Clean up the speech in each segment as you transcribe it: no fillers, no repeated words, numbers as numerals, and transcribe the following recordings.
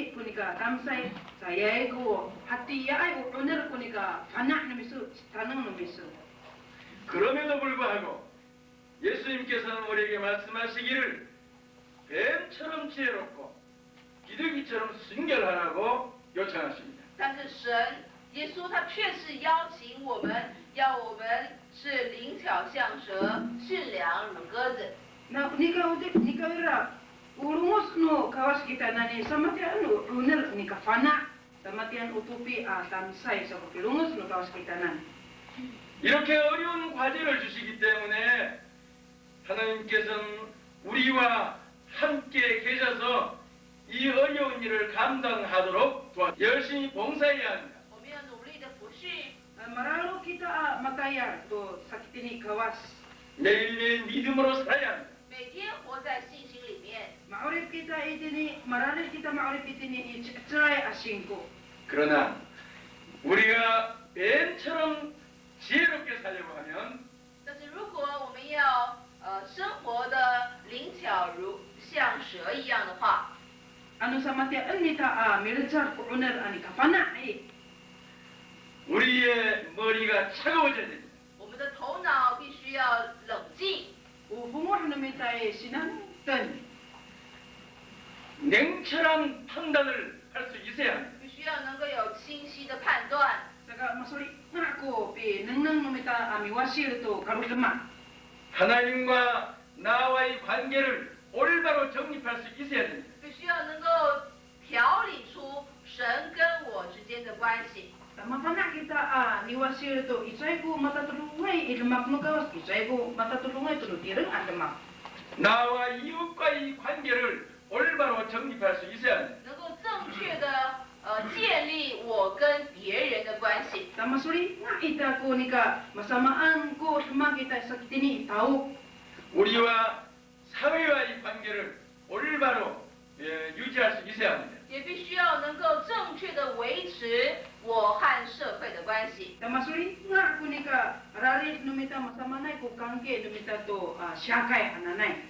ini kunika damsai saya ego hati ya ai oner kunika fanak nemisu tanang nemisu. 그럼에도 불구하고 예수님께서는 우리에게 말씀하시기를 뱀처럼 지혜롭고 기러기처럼 순결하라고 요청하십니다. 但是神耶稣他确实邀请我们，要我们是灵巧像蛇，驯良如鸽子。 Na nika ira ulungos no kawas kita nani samatian oner nika fanak samatian utupi damsai sa pilungos no kawas kita nani. 이렇게 어려운 과제를 주시기 때문에 하나님께서는 우리와 함께 계셔서 이 어려운 일을 감당하도록 열심히 봉사해야 합니다. 我们要努力的服侍。 Maralo kita matayar to sakit ini kawas. 매일매일 믿음으로 살아야 합니다. 每天活在信心里面。 Maurip kita itini maralo kita maurip itini cerai asingko. 그러나 우리가 뱀처럼 지혜롭게 살려고 하면 但是如果我们要生活的灵巧如像蛇一样的话， Ano samatian nita miljar ko oner ani kafana ai. 우리의 머리가 차가워져야 됩니다. 我们的头脑必须要冷静。 Ubungo namita sinan ten. 냉철한 판단을 할 수 있어야 합니다. 必须要能够有清晰的判断。 Saka masuri ngako pi nang namita miwasil to karulema. 하나님과 나와의 관계를 올바로 정립할 수 있어야 됩니다. 必须要能够调理出神跟我之间的关系。 Mapana kita niwasil to isaiku matatulungay ilmak no kawas isaiku matatulungay tulutireng ademak. 나와 이웃과의 관계를 올바로 정립할 수 있어야 합니다. 能够正确的建立我跟别人的关系。 Tamasuri nga ita ko nika masamaan ko sama kita sa kitini tao. 우리와 사회와의 관계를 올바로 유지할 수 있어야 합니다. 也必须要能够正确的维持我和社会的关系。 Tamasuri nga ko nika rari numita masamanay ko kangke numita to syakay hananay.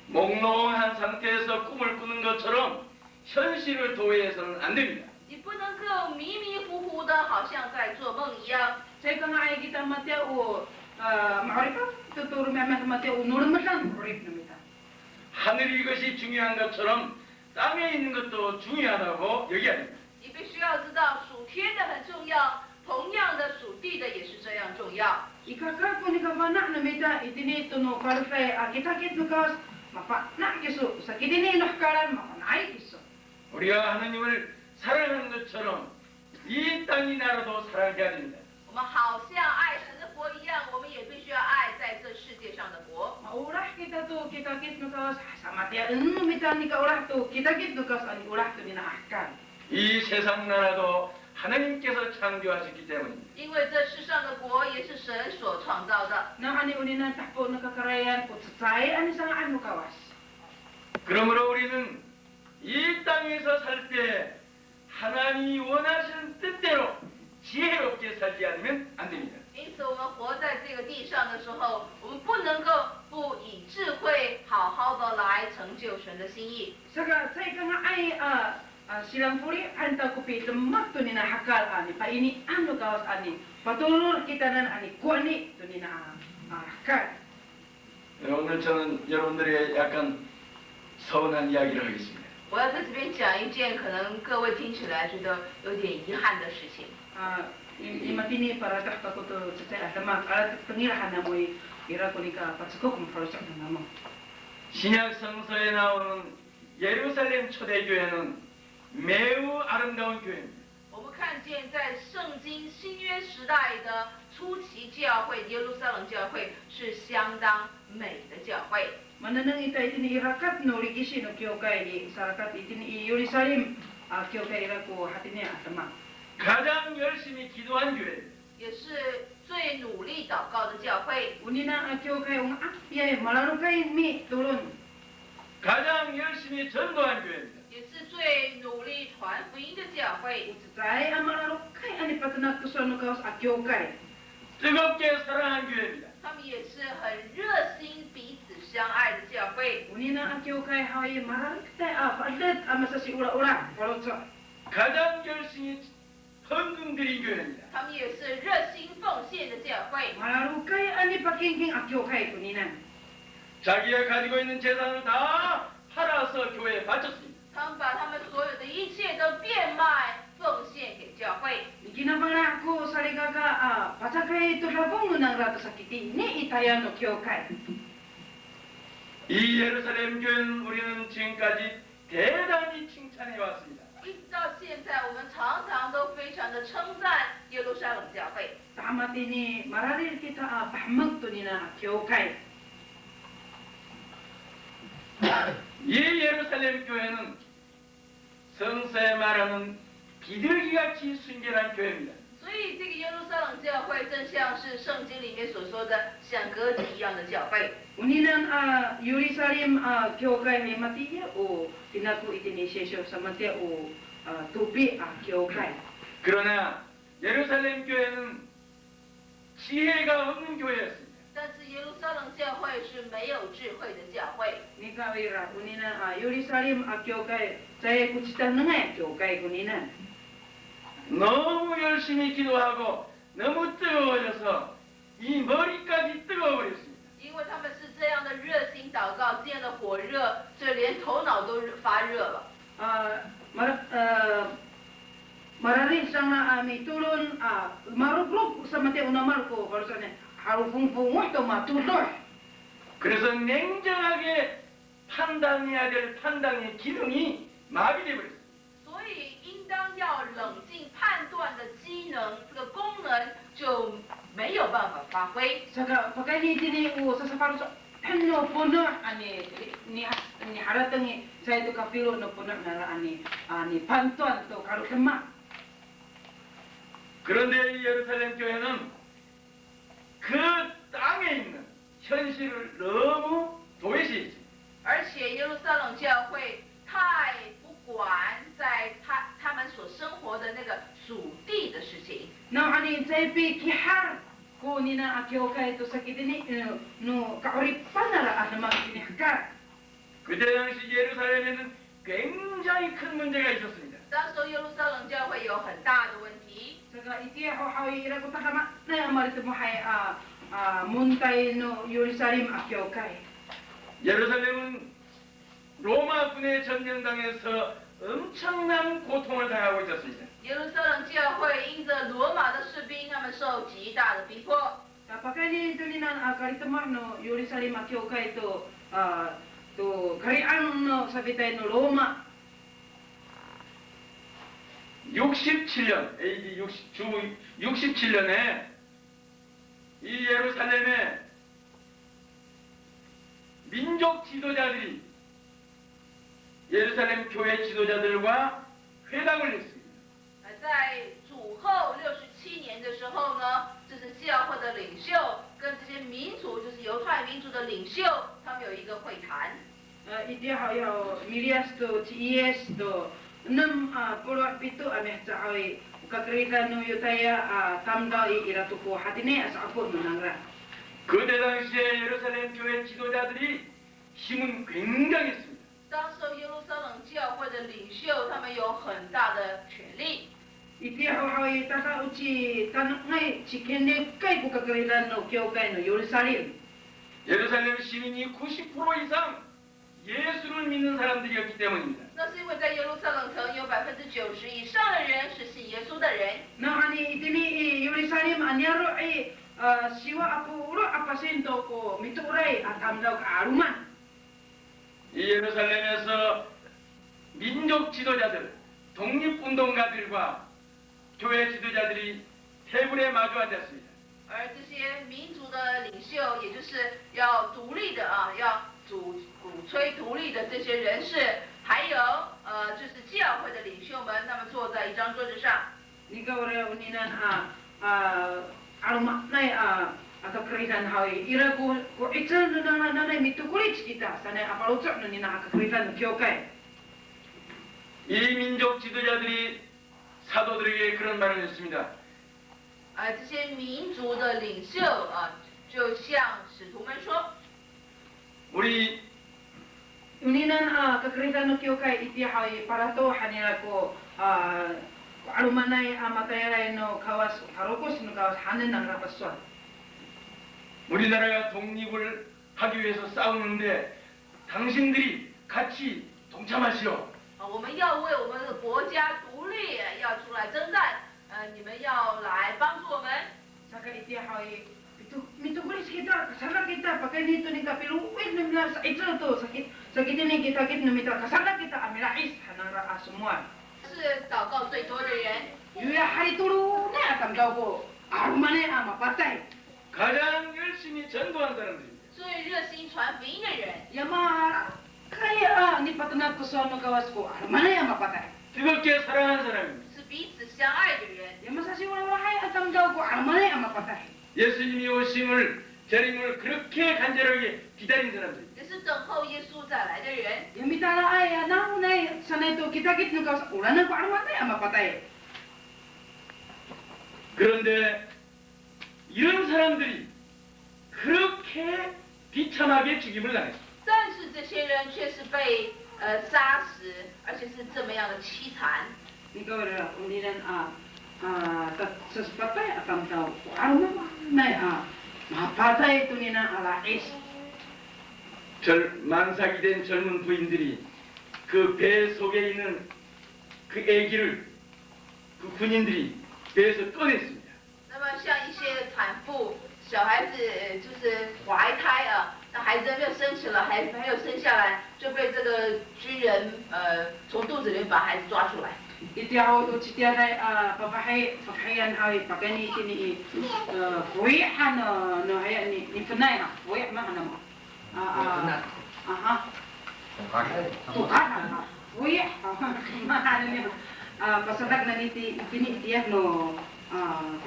몽롱한 상태에서 꿈을 꾸는 것처럼 현실을 도외해서는 안 됩니다. 你不能够迷迷糊糊的，好像在做梦一样。 Saya ka nga ay kita matya o maurip tuturo memang matya o nurmasan urip numita. 하늘이 이것이 중요한 것처럼 땅에 있는 것도 중요하다고 여겨야 됩니다. 你必须要知道，属天的很重要，同样的属地的也是这样重要。 Ikakar ko nika mana numita itini tuno kalfay kita kit nukas mapa na kisu sa kitini nohkaran mapanay kisu. 우리가 하나님을 사랑하는 것처럼 이 땅이 나라도 사랑해야 됩니다. 我们好像爱神的国一样，我们也必须要爱在这世界上的国。 Maurah kita to kita kit nukas sama tia numita nika urah to kita kit nukas ani urah to dinaahkan. 이 세상 나라도 하나님께서 창조하셨기 때문입니다. 因为这世上的国也是神所创造的。 Na ani uninan takpo nakakarayan ko tsay ani sang ano kawas. 그러므로 우리는 이 땅에서 살 때 하나님이 원하시는 뜻대로 지혜롭게 살지 않으면 안 됩니다. 因此，我们活在这个地上的时候，我们不能够不以智慧好好的来成就神的心意。 Saka say ka nga ay silang puri anta ko pi temak to nina hakal ani pa ini ano kawas ani patulur kita nan ani kuani to nina hakal. 오늘 저는 여러분들에게 약간 서운한 이야기를 하겠습니다. 我要在这边讲一件可能各位听起来觉得有点遗憾的事情。 Imatini para takpa ko to sa temak ala pengirahan na mo ira ko nika patsuko kung farusak na mo. 신약 성서에 나오는 예루살렘 초대교회는 매우 아름다운 교회입니다. 我们看见在圣经新约时代的初期教会耶路撒冷教会是相当美的教会。 Mananang ita itini irakat no rigisi no kyokay ni sarakat itini i Yerusalem kyokay ira ko hatini atama. 가장 열심히 기도한 교회. 也是最努力祷告的教会， Unina kyokay ang apyay malarukay mi tulon. 가장 열심히 전도한 교회입니다. 也是最努力传福音的教会， Utsay ang malarukay ani patanak to no kaos kyokay. 뜨겁게 사랑한 교회입니다. 他们也是很热心彼此相爱的教会。 Unina ang kiyokay hawi marang kita padet masasi ura-ura palotso. 가장 열심히 헌금 드린 교회입니다. 他们也是热心奉献的教会。 Mararukay ani pakingking ang kiyokay kunina. 자기가 가지고 있는 재산을 다 팔아서 교회에 바쳤습니다. 他们把他们所有的一切都变卖奉献给教会。 Ikinabang ako sa ligaga pasakay ito labong ng rato sakiti ni itayan no kiyokay. 이 예루살렘 교회는 우리는 지금까지 대단히 칭찬해 왔습니다. 一直到现在，我们常常都非常的称赞耶路撒冷教会。 Tamat ini mararir kita pahmag to nina kiyokay. 이 예루살렘 교회는 성서에 말하는 비둘기같이 순결한 교회입니다. 所以这个耶路撒冷教会正像是圣经里面所说的像鸽子一样的教会。 Uninan Yerusalem kiyokay ni Matiya o tinaku itinisesyo sa Matiya o tupi kiyokay. 그러나 예루살렘 교회는 지혜가 없는 교회였습니다. 但是耶路撒冷教会是没有智慧的教会。 Nika wira uninan Yerusalem kiyokay saya kucitan nga kiyokay uninan. 너무 열심히 기도하고 너무 뜨거워져서 이 머리까지 뜨거워버렸습니다. 因为他们是这样的热心祷告，这样的火热，这连头脑都发热了。 Marari sang may tulon marugrug sa mati unamar ko para sa harufungfung ito matulor. 그래서 냉정하게 판단해야 될 판단의 기능이 마비돼 버렸습니다. 所以应当要冷静判断的机能，这个功能就没有办法发挥。 Saka pagkani dini o sa saparo sa ano puno ani ni haratang sa ito kapilo no puno na ani pantuan to karukema. 그런데 이 예루살렘 교회는 그 땅에 있는 현실을 너무 도외시했습니다. 而且耶路撒冷教会太不管在他们所生活的那个属地的事情。 No ani saypi kihar ko nina akyoka ito sa kitini no kauripan na ra naman kinihkar. 그때 당시 예루살렘에는 굉장히 큰 문제가 있었습니다. 当时耶路撒冷教会有很大的问题。 Saka iti ako hawi ira ko takama na amarit mo hay muntay no Yerusalem akyokai. 예루살렘은 로마군에 점령당해서 엄청난 고통을 당하고 있었습니다. 耶路撒冷教会因着罗马的士兵，他们受极大的逼迫。 Kapag ito ninan karitama no Yerusalem akyokai to karian no sabitay no Roma. 67년 AD 67년에 이 예루살렘에 민족 지도자들이 예루살렘 교회 지도자들과 회담을 했습니다. 在主后67年的时候呢，这是教会的领袖跟这些民族，就是犹太民族的领袖，他们有一个会谈。 Iti hayo Milias to Ties to nam pulwa pito ameh tsaoy kakrita no yutaya tamda iratu ko hatine as apo no nangra. 그때 당시에 예루살렘 교회 지도자들이 힘은 굉장했습니다. 当时耶路撒冷教会的领袖，他们有很大的权力。 Iti hayo tata uchi tanay chikene kay ko kakrita no kyo kay no Yerusalem. 예루살렘 시민이 90% 이상 예수를 믿는 사람들이었기 때문입니다. 那是因为在耶路撒冷城有90%以上的人是信耶稣的人。 Na ani itini Yerusalem anyaro ay siwa apo ulo apasento ko mituray at amdaw kaaruman. 이 예루살렘에서 민족 지도자들, 독립운동가들과 교회 지도자들이 테이블에 마주 앉았습니다. 而这些民族的领袖，也就是要独立的要鼓吹独立的这些人士，还有就是教会的领袖们，他们坐在一张桌子上。 Ikaw rin uninan arumak na akakritan hawi ira ko itsan na nanay mitukulit kita sanay aparutsok na nina akakritan kyokay. 이 민족 지도자들이 사도들에게 그런 말을 했습니다. 这些民族的领袖就向使徒们说： 우리 Uninan kakritan no kyo kay itihay para to hanira ko alumanay matayray no kawas harokos no kawas hanen ng rapaswan. 우리나라가 독립을 하기 위해서 싸우는데 당신들이 같이 동참하시오. 我们要为我们的国家独立要出来征战，你们要来帮助我们。 Saka itihay mito kulis kita kasala kita pagka nito ni kapiluwid na mila sa ito to sakit ni kita kit no mito kasala kita amilais hanang ra asumuan. 是祷告最多的人， Yuya hari tulu na atam daw ko arumane mapatay. 가장 열심히 전도한 사람들입니다. 最热心传福音的人， Yama kaya ni patunat ko sa no kawas ko arumane mapatay. 뜨겁게 사랑한 사람입니다. 是彼此相爱的人。 Yama sa siwala wahay atam daw ko arumane mapatay. 예수님이 오심을 재림을 그렇게 간절하게 기다린 사람들입니다. 也是等候耶稣再来的人。 Yami tala ay naunay sanay to kita kit no kawas ulan ko arumane mapatay. 그런데 이런 사람들이 그렇게 비참하게 죽임을 당했습니다. 但是这些人却是被杀死，而且是这么样的凄惨。 Ikaw ra unilan sa patay atam daw ko arumane mapatay to ni na alais. 만삭이 된 젊은 부인들이 그 배 속에 있는 그 아기를 그 군인들이 배에서 꺼냈습니다. 那么像一些产妇、小孩子就是怀胎那孩子没有生起来，还没有生下来，就被这个军人从肚子里面把孩子抓出来。 Itiyaw to chitiyaray paghayan hay pagani tini kuwihan no haya ni funay ha kuwih man ano mo tukat ha kuwih mahal niya pasadag na niti itiyak no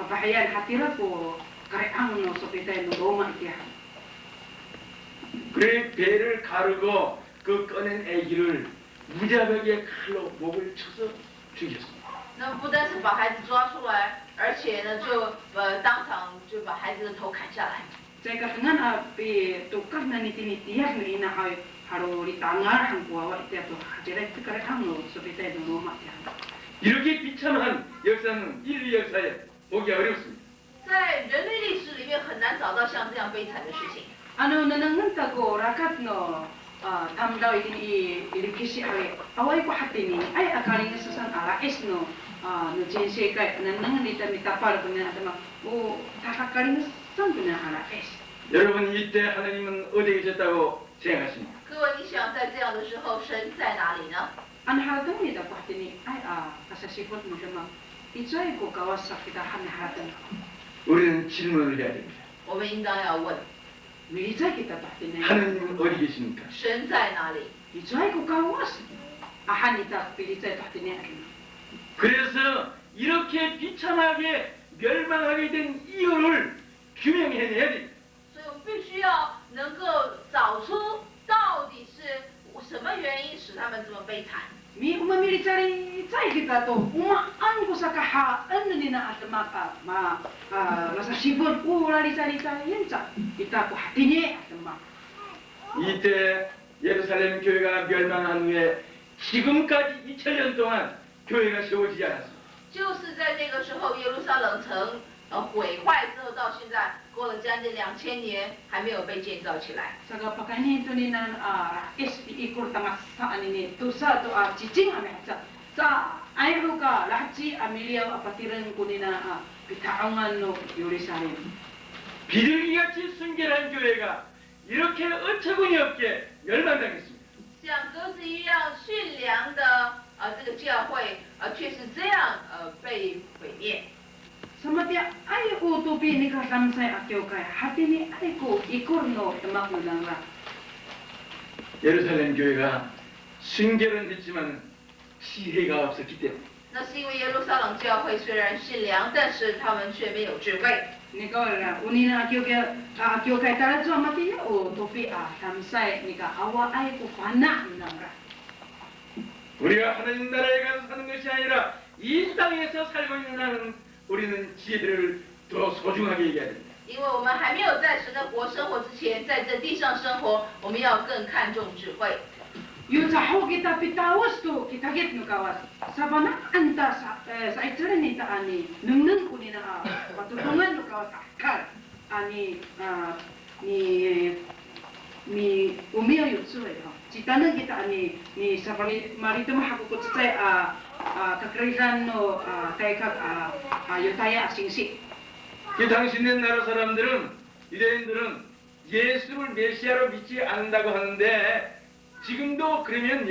paghayan hatira ko kareang no sopitay no Roma itiyak. 그 배를 가르고 그 꺼낸 아기를 무자벽에 칼로 목을 쳐서 죽였습니다. 那么不单是把孩子抓出来，而且呢就当场就把孩子的头砍下来。 Saya katangan api tukar na nitiniyak na inahay haro ritangar hang kuwawa itiyak to hatira kareang no sopitay no Roma itiyak. 이렇게 비참한 역사는 인류 역사에 보기 어렵습니다. 在人类历史里面很难找到像这样悲惨的事情。 Ano nanangan ko rakat no tamdaw ini ilikisi ay away ko hatini ay akaling susan alais no no jense kay nanangan ita mitapal ko na atama o takakaling susan ko na alais. 여러분 이때 하나님은 어디에 계셨다고 생각하십니까? 各位，你想在这样的时候，神在哪里呢？ An haratan ni da ko hatini ay kasasipot mo dama itoy ko kawasak kita han haratan. 우리는 질문을 해야 됩니다. 我们应当要问， Militay kita hatini. 하나님은 어디 계십니까? 神在哪里？ Itoy ko kawas. Ahan ita pilitay hatini. 그래서 이렇게 비참하게 멸망하게 된 이유를 규명해내야 됩니다. 所以我们必须要能够找出到底是什么原因使他们这么悲惨。 Mi military tay kita to umaan ko sa kahaan ni na atma nasa sibol ko lali-salita yan sa kita ko hatini atma. 이때 예루살렘 교회가 멸망한 후에 지금까지 2000년 동안 교회가 세워지지 않았습니다. 就是在那个时候，耶路撒冷城毁坏之后，到现在过了将近2000年，还没有被建造起来。 Sa kapakanin to ni na is iikor tanga sa anini to sa to cicing ame sa ayro ka lahat si Amelia apatiran ko ni na pitaongan no Jerusalem. 비둘기같이 순결한 교회가 이렇게 어처구니 없게 멸망당했습니다. 像鸽子一样驯良的这个教会却是这样被毁灭。 Samatya ay ko tupi ni katamsay akyo kay hati ni ay ko ikor no tamak no lang ra. 예루살렘 교회가 순결은 됐지만 지혜가 없었기 때문에 那是因为耶路撒冷教会虽然驯良，但是他们却没有智慧。 Ni ko ra uni na akyo kay tara so mati o tupi tamsay ni ka awa ay ko pana no lang ra. 우리가 하나님 나라에 가서 사는 것이 아니라 이 땅에서 살고 있는 한은 우리는 지혜를 더 소중하게 얘기해야 됩니다. 因为我们还没有在神的国生活之前，在这地上生活，我们要更看重智慧。 Yung sa ho kita pitawas to, kita git no kawas. Sa banak anta sa itsura ni ta ani, nung ko ni na patutungan no kawas akar ani ni umiyo yutsu eh. Citana kita ani ni sa marito mahako ko tsay kakrisan no kay kag yutaya singsi. 그 당신네 나라 사람들은 유대인들은 예수를 메시아로 믿지 않는다고 하는데 지금도 그러면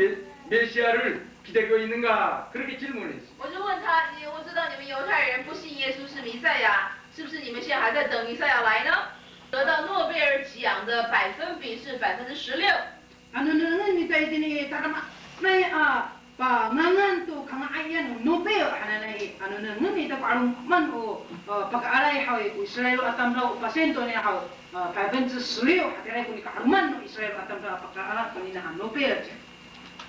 메시아를 기다리고 있는가 그렇게 질문했어요. 我就问他，我知道你们犹太人不信耶稣是弥赛亚，是不是你们现在还在等弥赛亚来呢？得到诺贝尔奖的百分比是16%。 Ano na nga ni tayo din tarama may pangangan to kangaayan no pero ano na nga ni ta parang man o pag-aalay hawi Israel atam daw pasento ni haw 10% hatiray ko ni kaaruman no Israel atam daw pag-aalay ko ni na no pero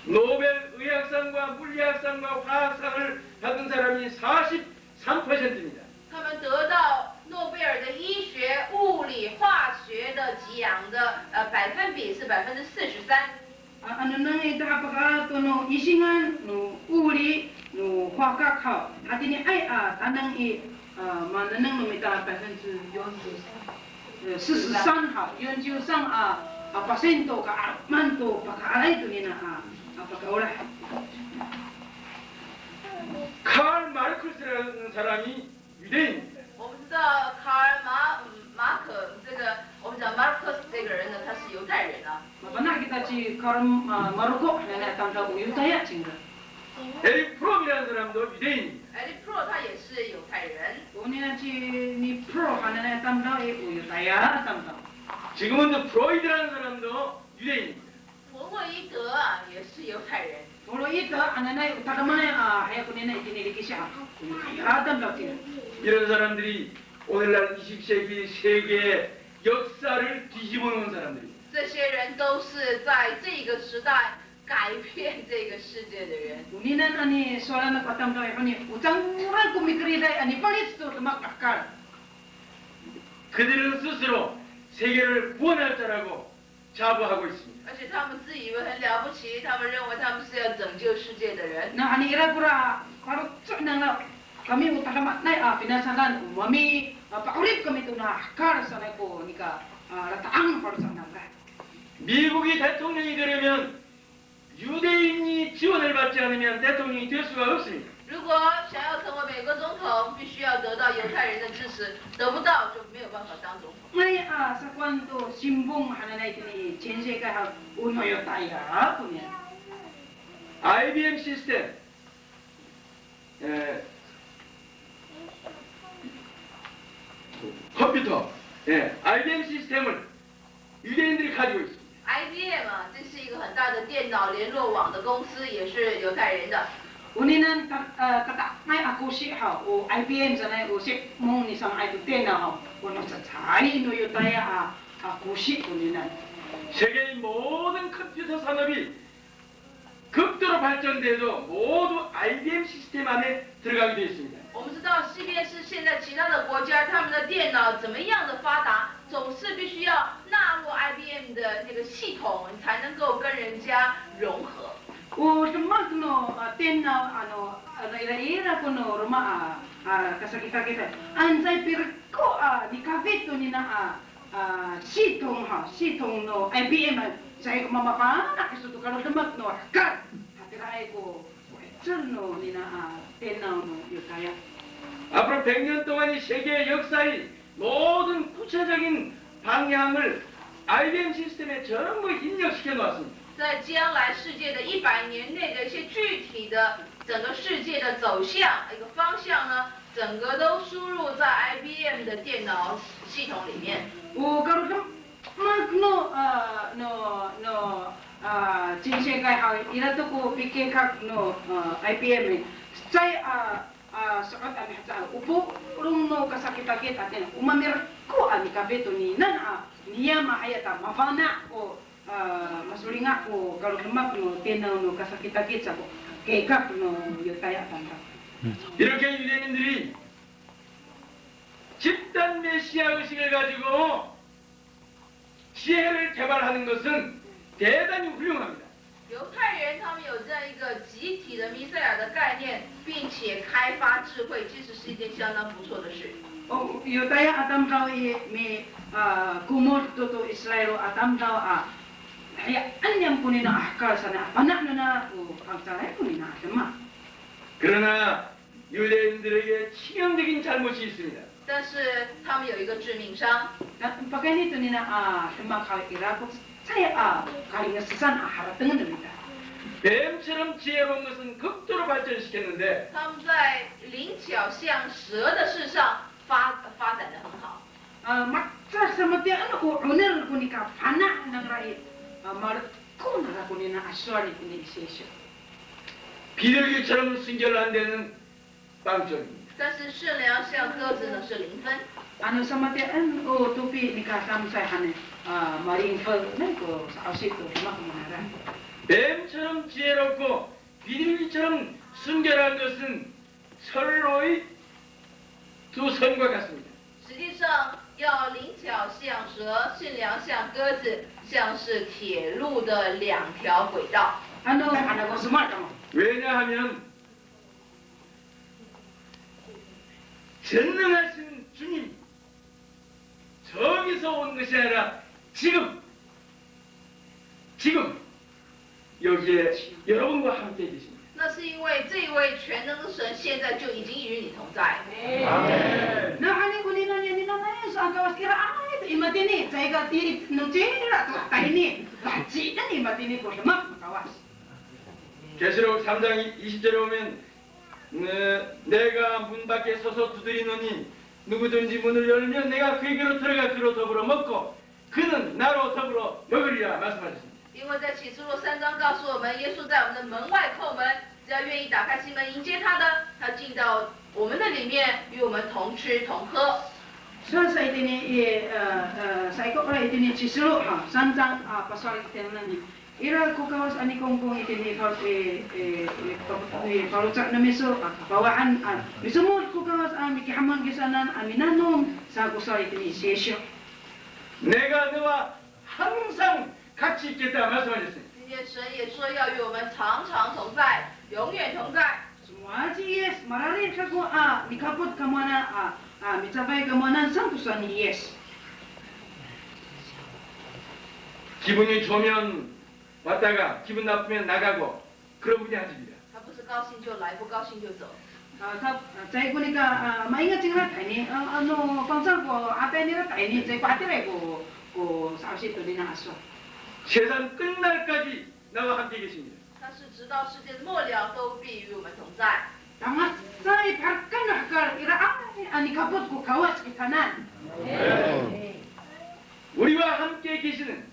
노벨 의학상과 물리학상과 화학상을 받은 사람이 43%입니다. 他们得到诺贝尔的医学、物理、化学的奖的百分比是43%。 ano na nga ita pag-aalay to no isingan no uri no hwakak haw hati ni ay tanang mananang no mita 43haw 43pasento ka man to pag-aalay to ni na pag-aalay. 칼 마르크스라는 사람이 유대인입니다. 我们知道卡尔马可这个，我们讲 Marcus 这个人呢，他是犹太人啊。 Mapana kita si Karam Maroko na tanda uyutaya singa. 에릭 프롬이라는 사람도 유대인입니다. Eddie Pro 他也是犹太人。 Unia si ni Pro na tanda uyutaya tanda. 지금은 또 프로이드라는 사람도 유대인입니다. 弗洛伊德啊，也是犹太人。 Kalau itu anaknya tagamana haya kunina itinili kisah. Uyutaya tanda sila. 이런 사람들이 오늘날 20세기 세계의 역사를 뒤집어 놓은 사람들입니다. 这些人都是在这个时代改变这个世界的人。 Uninan ani soalan na patam daw ani utang mura kumikriday ani palit to tumakakal. 그들은 스스로 세계를 구원할 자라고 자부하고 있습니다. 而且他们自以为很了不起，他们认为他们是要拯救世界的人。 Na ani ira pura kalau nang kami utakamat na pinasalan umami paulip kami to na akar sa ko nika lataang para sa naga. 미국이 대통령이 되려면 유대인이 지원을 받지 않으면 대통령이 될 수가 없습니다. 如果想要成为美国总统，必须要得到犹太人的支持，得不到就没有办法当总统。 Ngay sa kwanto simbong hananay tini chense ka ha unoyo taya kunya. IBM 시스템, 컴퓨터, IBM 시스템을 유대인들이 가지고 있습니다. IBM 啊，这是一个很大的电脑联络网的公司，也是犹太人的。 Uninan kata may ako si ha o IBM sa nay usip mong ni sang ay tena ha kuno sa tsai no yo taya ako si uninan. 세계의 모든 컴퓨터 산업이 극도로 발전돼도 모두 IBM 시스템 안에 들어가게 되어 있습니다. 我们知道，即便是现在其他的国家，他们的电脑怎么样的发达，总是必须要纳入 IBM 的那个系统，才能够跟人家融合。 O dumag no tena ira kuno ruma kasakita kita. Ansay pirko ni kavito ni na sitong no IBM say ko mamapa nakisuto ka dumag no kat. Hatiray ko no ni na tena no yutaya. 앞으로 100년 동안 이 세계의 역사의 모든 구체적인 방향을 IBM 시스템에 전부 입력시켜 놓았습니다. 在将来世界的100年内的一些具体的整个世界的走向一个方向呢，整个都输入在 IBM 的电脑系统里面。 O karon magno no chinse kay ha ira to ko pike kak no IBM say sakat ani sa upo rung no kasakit-sakit atin umamir ko ani kabeto ni nan niya mahayata mafana o masulinga ko karon lemak no tenaw no kasakit-sakit sa ko kay kak no yutaya tanda. 이렇게 유대인들이 집단 메시아 의식을 가지고 지혜를 개발하는 것은 대단히 훌륭합니다. 犹太人他们有这样一个集体的弥赛亚的概念，并且开发智慧，其实是一件相当不错的事。 Yo tayo atam raw may kumot to Israel atam raw haya anyam kunin na ahkar sana anak na pagtaray kunin na atama. 그러나 유대인들에게 치명적인 잘못이 있습니다. 但是他们有一个致命伤， Pagka nito nina tema kawira ko saya kalinga sasan haratangan nila. 뱀처럼 지혜로운 것은 극도로 발전시켰는데 他们在灵巧像蛇的事上发展得很好。 Maksa sama tiya ano unel kunika pana ng rai mar ko na kunina aswari kuni isesyo. 비둘기처럼 순결을 한 데는 빵점입니다. 但是圣良像鸽子呢是0分。 Ano sama tiya tupi nikasam sa hane maring fel na ko sa ausito makamara. 뱀처럼 지혜롭고 비둘기처럼 순결한 것은 철로의 두 선과 같습니다. 实际上，要灵巧像蛇，驯良像鸽子，像是铁路的2条轨道。 Ano ko smart mo. 왜냐하면 전능하신 주님 저기서 온 것이 아니라 지금 여기에 여러분과 함께 계십니다. 那是因为这一位全能的神现在就已经与你同在。 아멘. Na ani kunina niya nila na sa agawas kira ito imatini sa iga ti no tira to taini. Bachi na imatini ko sama makawas. 계시록 3장 20절에 보면 내가 문 밖에 서서 두드리노니 누구든지 문을 열면 내가 그에게로 들어가 그로 더불어 먹고 그는 나로 더불어 먹으리라 말씀하셨습니다. 因为在启示录3章告诉我们，耶稣在我们的门外叩门，只要愿意打开心门迎接他的，他进到我们的里面，与我们同吃同喝。 So sa itini sa iko ora itini chislo ha sanjang pasal iten ni. Ira ko kawas ani kong itini kalau cak na miso bawaan misumod ko kawas mikihamon gisanan aminanong sa kusal itini sesyo. 내가 너와 항상 같이 있겠다 말씀하셨습니다. 今天神也说要与我们常常同在，永远同在。 Semua si yes marari ka ko mikapot ka mana mitsabay ka mana santusan ni yes. 기분이 좋으면 왔다가 기분 나쁘면 나가고 그런 분이 아닙니다. 他不是高兴就来，不高兴就走。 Chay ko ni ka maingat sila tayo ano pangsang ko ate nila tayo ni chay ko ate ko sa ausito din na aswa. 세상 끝날까지 나와 함께 계십니다. 但是直到世界的末了，都必与我们同在。 Tangas say parkan nakar ira ani kapot ko kawas kitanan. 우리와 함께 계시는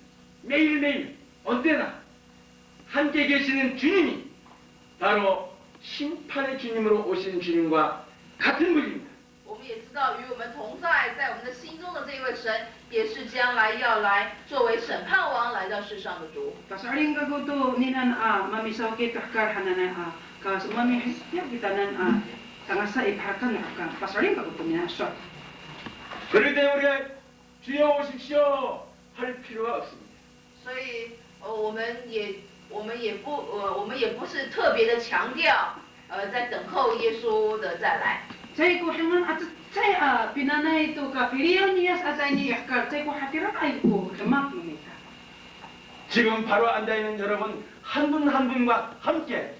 매일매일 언제나 함께 계시는 주님이 바로 심판의 주님으로 오신 주님과 같은 분입니다. 我们也知道与我们同在，在我们的心中的这一位神，也是将来要来作为审判王来到世上的主。 Pasaring ka ko to ninan mamisaw kita kar hanan ka sumami ya kitanan tangas say parkan nakar. Pasaring ka ko to ninan aswa. 그럴 때 우리가 주여 오십시오 할 필요가 없습니다. 所以我们也不是特别的强调在等候耶稣的再来。 Chay ko hangan at chay pinanay to ka piliyon niyas at ay niyak ka chay ko hatirat ay ko damak nita. 지금 바로 앉아있는 여러분 한 분 한 분과 함께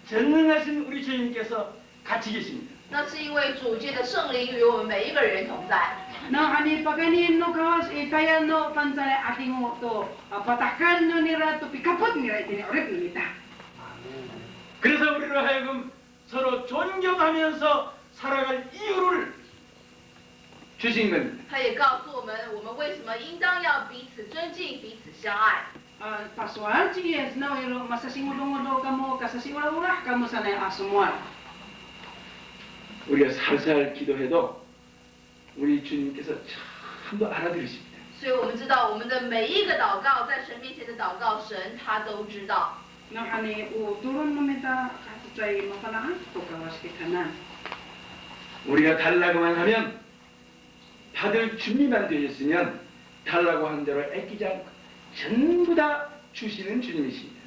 전능하신 우리 주님께서 같이 계십니다. 那是因为主界的圣灵与我们每一个人同在。 No ani paganin no kawas itayan no pansare ating mo to patakan no nira to pikapot nira itini orit nita. 그래서 우리로 하여금 서로 존경하면서 살아갈 이유를 주신 겁니다. 他也告诉我们，我们为什么应当要彼此尊敬、彼此相爱。 Pasual yes no iro masasingulungulo kamo kasasiula-ula kamo sanay asumwal. 우리가 살살 기도해도 우리 주님께서 참도 알아들으십니다. 所以我们知道，我们的每一个祷告，在神面前的祷告，神他都知道。 No ani turun no meta chay mapalaan to kawas kitanan. 우리가 달라고만 하면 다들 준비만 되어 있으면 달라고 하는 대로 애끼지 않고 전부 다 주시는 주님이십니다.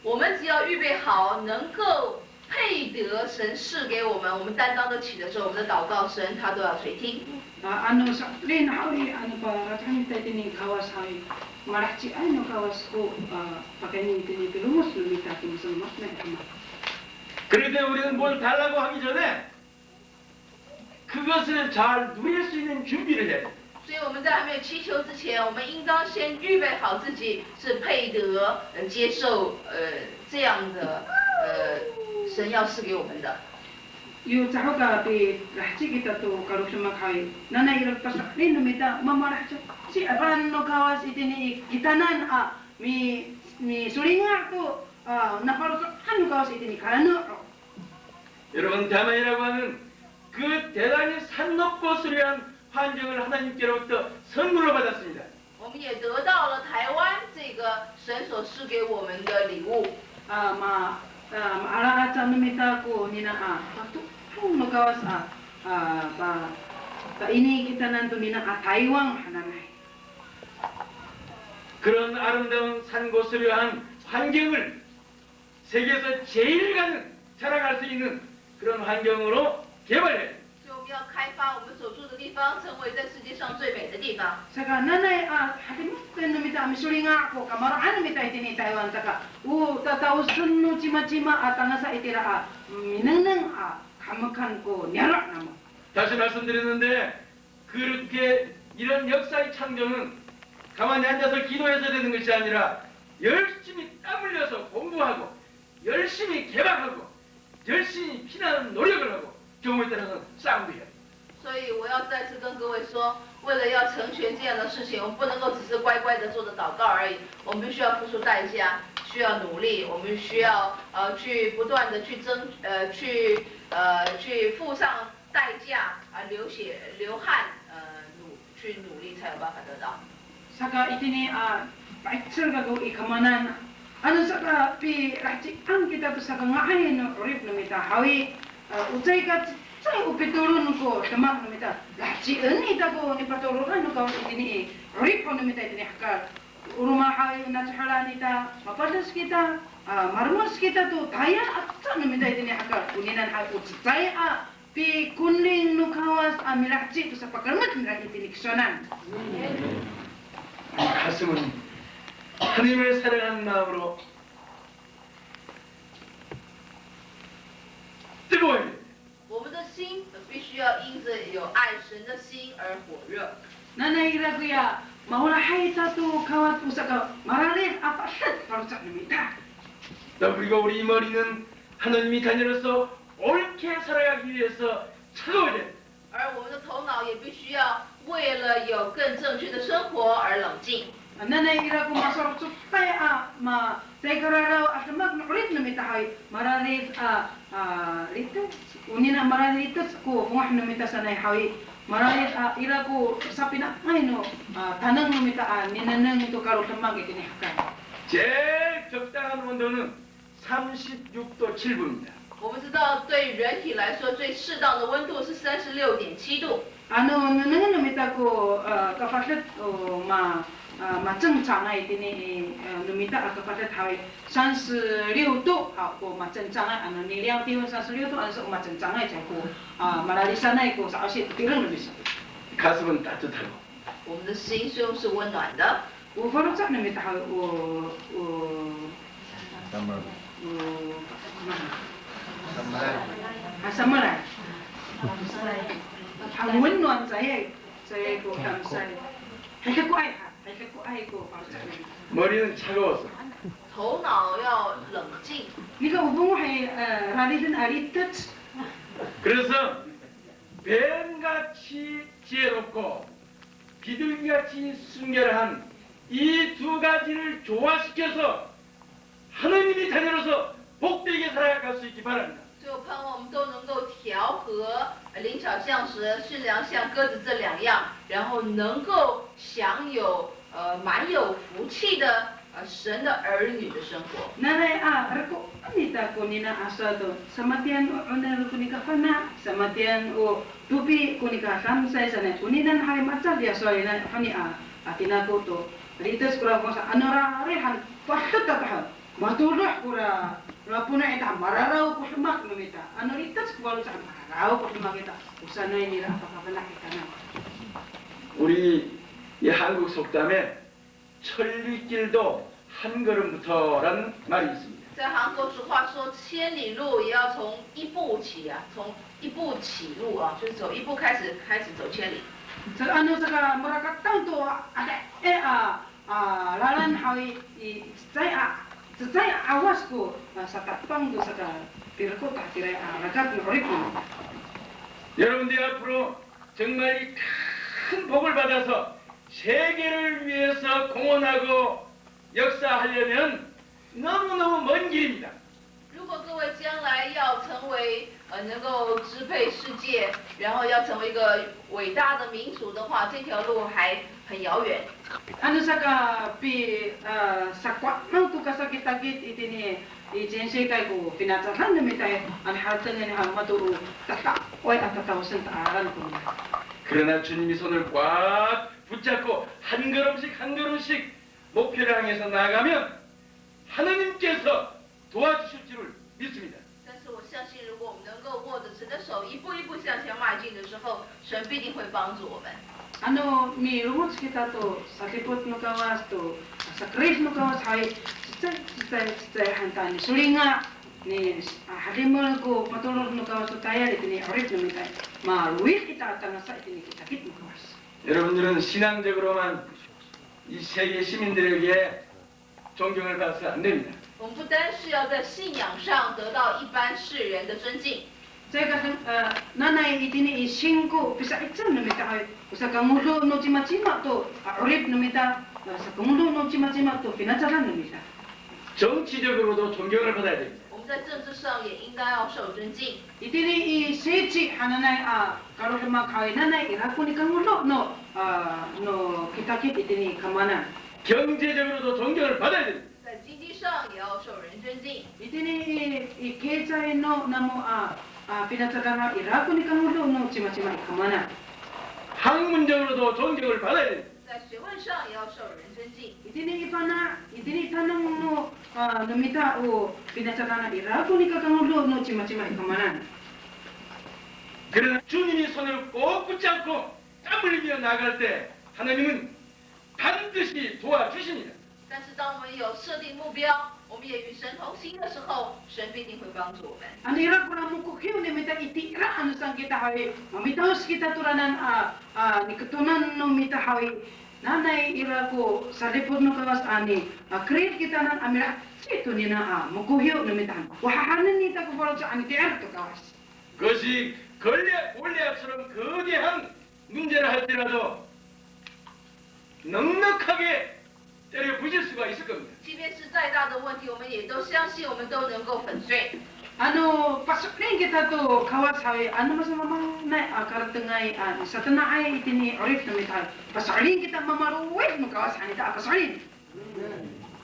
我们只要预备好，能够配得神赐给我们，我们担当得起的时候，我们的祷告神他都要垂听。 Ano sa rin hawi ano pa kami tayo din kawas hawi malaki ano kawas ko pakainin din lumos lumita kin sa mas na ito. 그런데 우리는 뭘 달라고 하기 전에 그것을 잘 누릴 수 있는 준비를 해야 돼요. 所以我们在还没有祈求之前，我们应当先预备好自己是配得接受这样的神要赐给我们的。 Yung sa hoga pi rahci kita tu kalau cuma kawin nana irak pasak rin lumita mama rahci si aran no kawas itini kitanan mi sulinga tu naparu hanu kawas itini karano. 여러분 대만이라고 하는 그 대단히 산 높고 수려한 환경을 하나님께로부터 선물로 받았습니다. 我们也得到了台湾这个神所赐给我们的礼物。 Maalaat sa lumita ko nina no kawas ini kitanan tu nina Taiwan hananay. 그런 아름다운 산고 수려한 환경을 세계에서 제일 자랑할 수 있는 그런 환경으로 개발해. 所以我们要开发我们所住的地方，成为在世界上最美的地方。 Saka nanay hatimutin numita misulinga ako kamaraan numita itini Taiwan taka tatausun no cima-cima atanga sa itira minanang kamukan ko nyara naman. 다시 말씀드렸는데 그렇게 이런 역사의 창조는 가만히 앉아서 기도해서 되는 것이 아니라 열심히 땀 흘려서 공부하고 열심히 개발하고 열심히 피나는 노력을 하고 경우에 따라서는 싸움도 해야 돼요. 所以我要再次跟各位说，为了要成全这样的事情，我们不能够只是乖乖的做着祷告而已，我们必须要付出代价，需要努力，我们需要去不断的去去付上代价流血流汗去努力才有办法得到。 Saka itini paitsir gago ikamanan ano saka pi rahci ang kita tu saka ngahay no rip numita hawi ucai ka sai upiturun ko temak numita rahci ini tago ni patururan no kawas itini rip numita itini hakar rumah hawi nachahala nita mapadas kita marmas kita tu taya atsa numita itini hakar uninan hawi ucai pi kunling no kawas mirahci tu sa pakarmat mirah itini kisonan. 가슴은 하나님을 사랑하는 마음으로 뜨거워야 돼. 我们的心必须要因着有爱神的心而火热。 Nanay kuya mawala hay sa tu kawat usaka maralit apasit parusak namita. 또 그리고 우리 머리는 하나님이 자녀로서 옳게 살아가기 위해서 차가워야 돼. 而我们的头脑也必须要为了有更正确的生活而冷静。 Nanay ko masarap supaya ma tegararaw at magnulit namita hay maralit litas unina maralit litas ko kung namita sanay hay maralit ira ko sa pinakay no tanang namita ninanang ito karo tamag itinihakan. 제일 적당한 온도는 36도 7분입니다. 我们知道，对人体来说，最适当的温度是36.7度。 Ano nanang namita ko kapatid macengcangay tini numita kapatid hay 36度ako macengcangay ano niliang tiwan 36度ano sa macengcangay ko malalisanay ko sa asit tirang nabisa. 가슴은 따뜻하고 我们的心胸是温暖的。 Ufarusak namita hay Samaray. Ang winwan saya ko tamsay. Hay ko para sa akin. 머리는 차가워서 头脑要冷静。 Nika ubong hay ralitin aritat. 그래서 뱀같이 지혜롭고 비둘기같이 순결한 이 두 가지를 조화시켜서 하나님이 자녀로서 복되게 살아갈 수 있기 바랍니다. 所以我盼望我们都能够调和灵巧像蛇、驯良像鸽子这两样，然后能够享有蛮有福气的神的儿女的生活。 Nanay rako nita kunina asado samatian oner kunika fana samatian o tupi kunika kamsai sana kuninan hai macal dia soalnya fani atina ko to ritas kura kosa anora rehan patut tatah matuluh kura rapuna eta mararau kusmak numita anoritas kualu sa mararau kusmak eta usana ini apa kapan kita na 우리 이 한국 속담에 천리길도 한 걸음부터라는 말이 있습니다. 在韩国俗话说，千里路也要从一步起啊，从一步起路啊，就是走一步开始走千里。 sa ano sa marakatang to ada lalan hawi saya awas ko sa tapang do sa pirko ta tira rakat no riku 여러분들이 앞으로 정말 이 큰 복을 받아서 세계를 위해서 공헌하고 역사하려면 너무너무 먼 길입니다. 如果各位将来要成为能够支配世界，然后要成为一个伟大的民族的话，这条路还很遥远。 ano sa ka sakwa mang tu kasakit-sakit itini ijense kay ko pinatsahan na mitay ang hatang ni hamatu tata oy atatawsan taaran ko 그러나 주님이 손을 꽉 붙잡고 한 걸음씩 한 걸음씩 목표를 향해서 나아가면 하나님께서 도와주실 줄을 믿습니다. 但是我相信，如果我们能够握着神的手，一步一步向前迈进的时候，神必定会帮助我们。 ano mi rumot kita to sa tipot no kawas to sa kris no kawas hay sa hantan sulinga ni hadimol ko patulog no kawas to tayar itini orit no mitay maluwit kita tanga sa itini kita kit no kawas 여러분들은 신앙적으로만 이 세계 시민들에게 존경을 받아서 안 됩니다. 我们不单是要在信仰上得到一般世人的尊敬， saya kasi nanay itini isingko pisa itsan no mitay sa kangulo no chima-chima to orit no mitay sa kangulo no chima-chima to pinatsaran no mitay 정치적으로도 존경을 받아야 됩니다. 我们在政治上也应该要受尊敬。 itini isechi hananay karo lima kawin nanay irakuni kangulo no kitakit itini kamana 경제적으로도 존경을 받아야 됩니다. 在经济上也要受人尊敬。 itini ikechay no namo pinatsaran irakuni kangulo no chima-chima kamana 학문적으로도 존경을 받아야 됩니다. 在学问上也要受人尊敬。 itini tanong no numita o pinatsaran irakuni kangulo no chima-chima kamana 그러나 주님이 손을 꼭 붙잡고 땀 흘리며 나갈 때 하나님은 반드시 도와주십니다. 但是当我们有设定目标，我们也与神同行的时候，神必定会帮助我们。 Ang hirap ko na mong kukiw ni mita itira ano sang kita hawi mamitaos kita turanan ni ketunan no mita hawi nanay ira ko sa lipod no kawas ani create kita nan amira ito ni na mukuhiw no mita wahahanan nita ko para sa ani tiar to kawas 그것이 골리앗처럼 거대한 문제를 할지라도 넉넉하게 때려 부실 수가 있을 겁니다. 即便是再大的问题，我们也都相信，我们都能够粉碎。 ano pasok rin kita to kawas hawi ano mas mamang na karatengay sa tanay itini orif no mita pasok rin kita mamaruwit no kawas ani ta pasok rin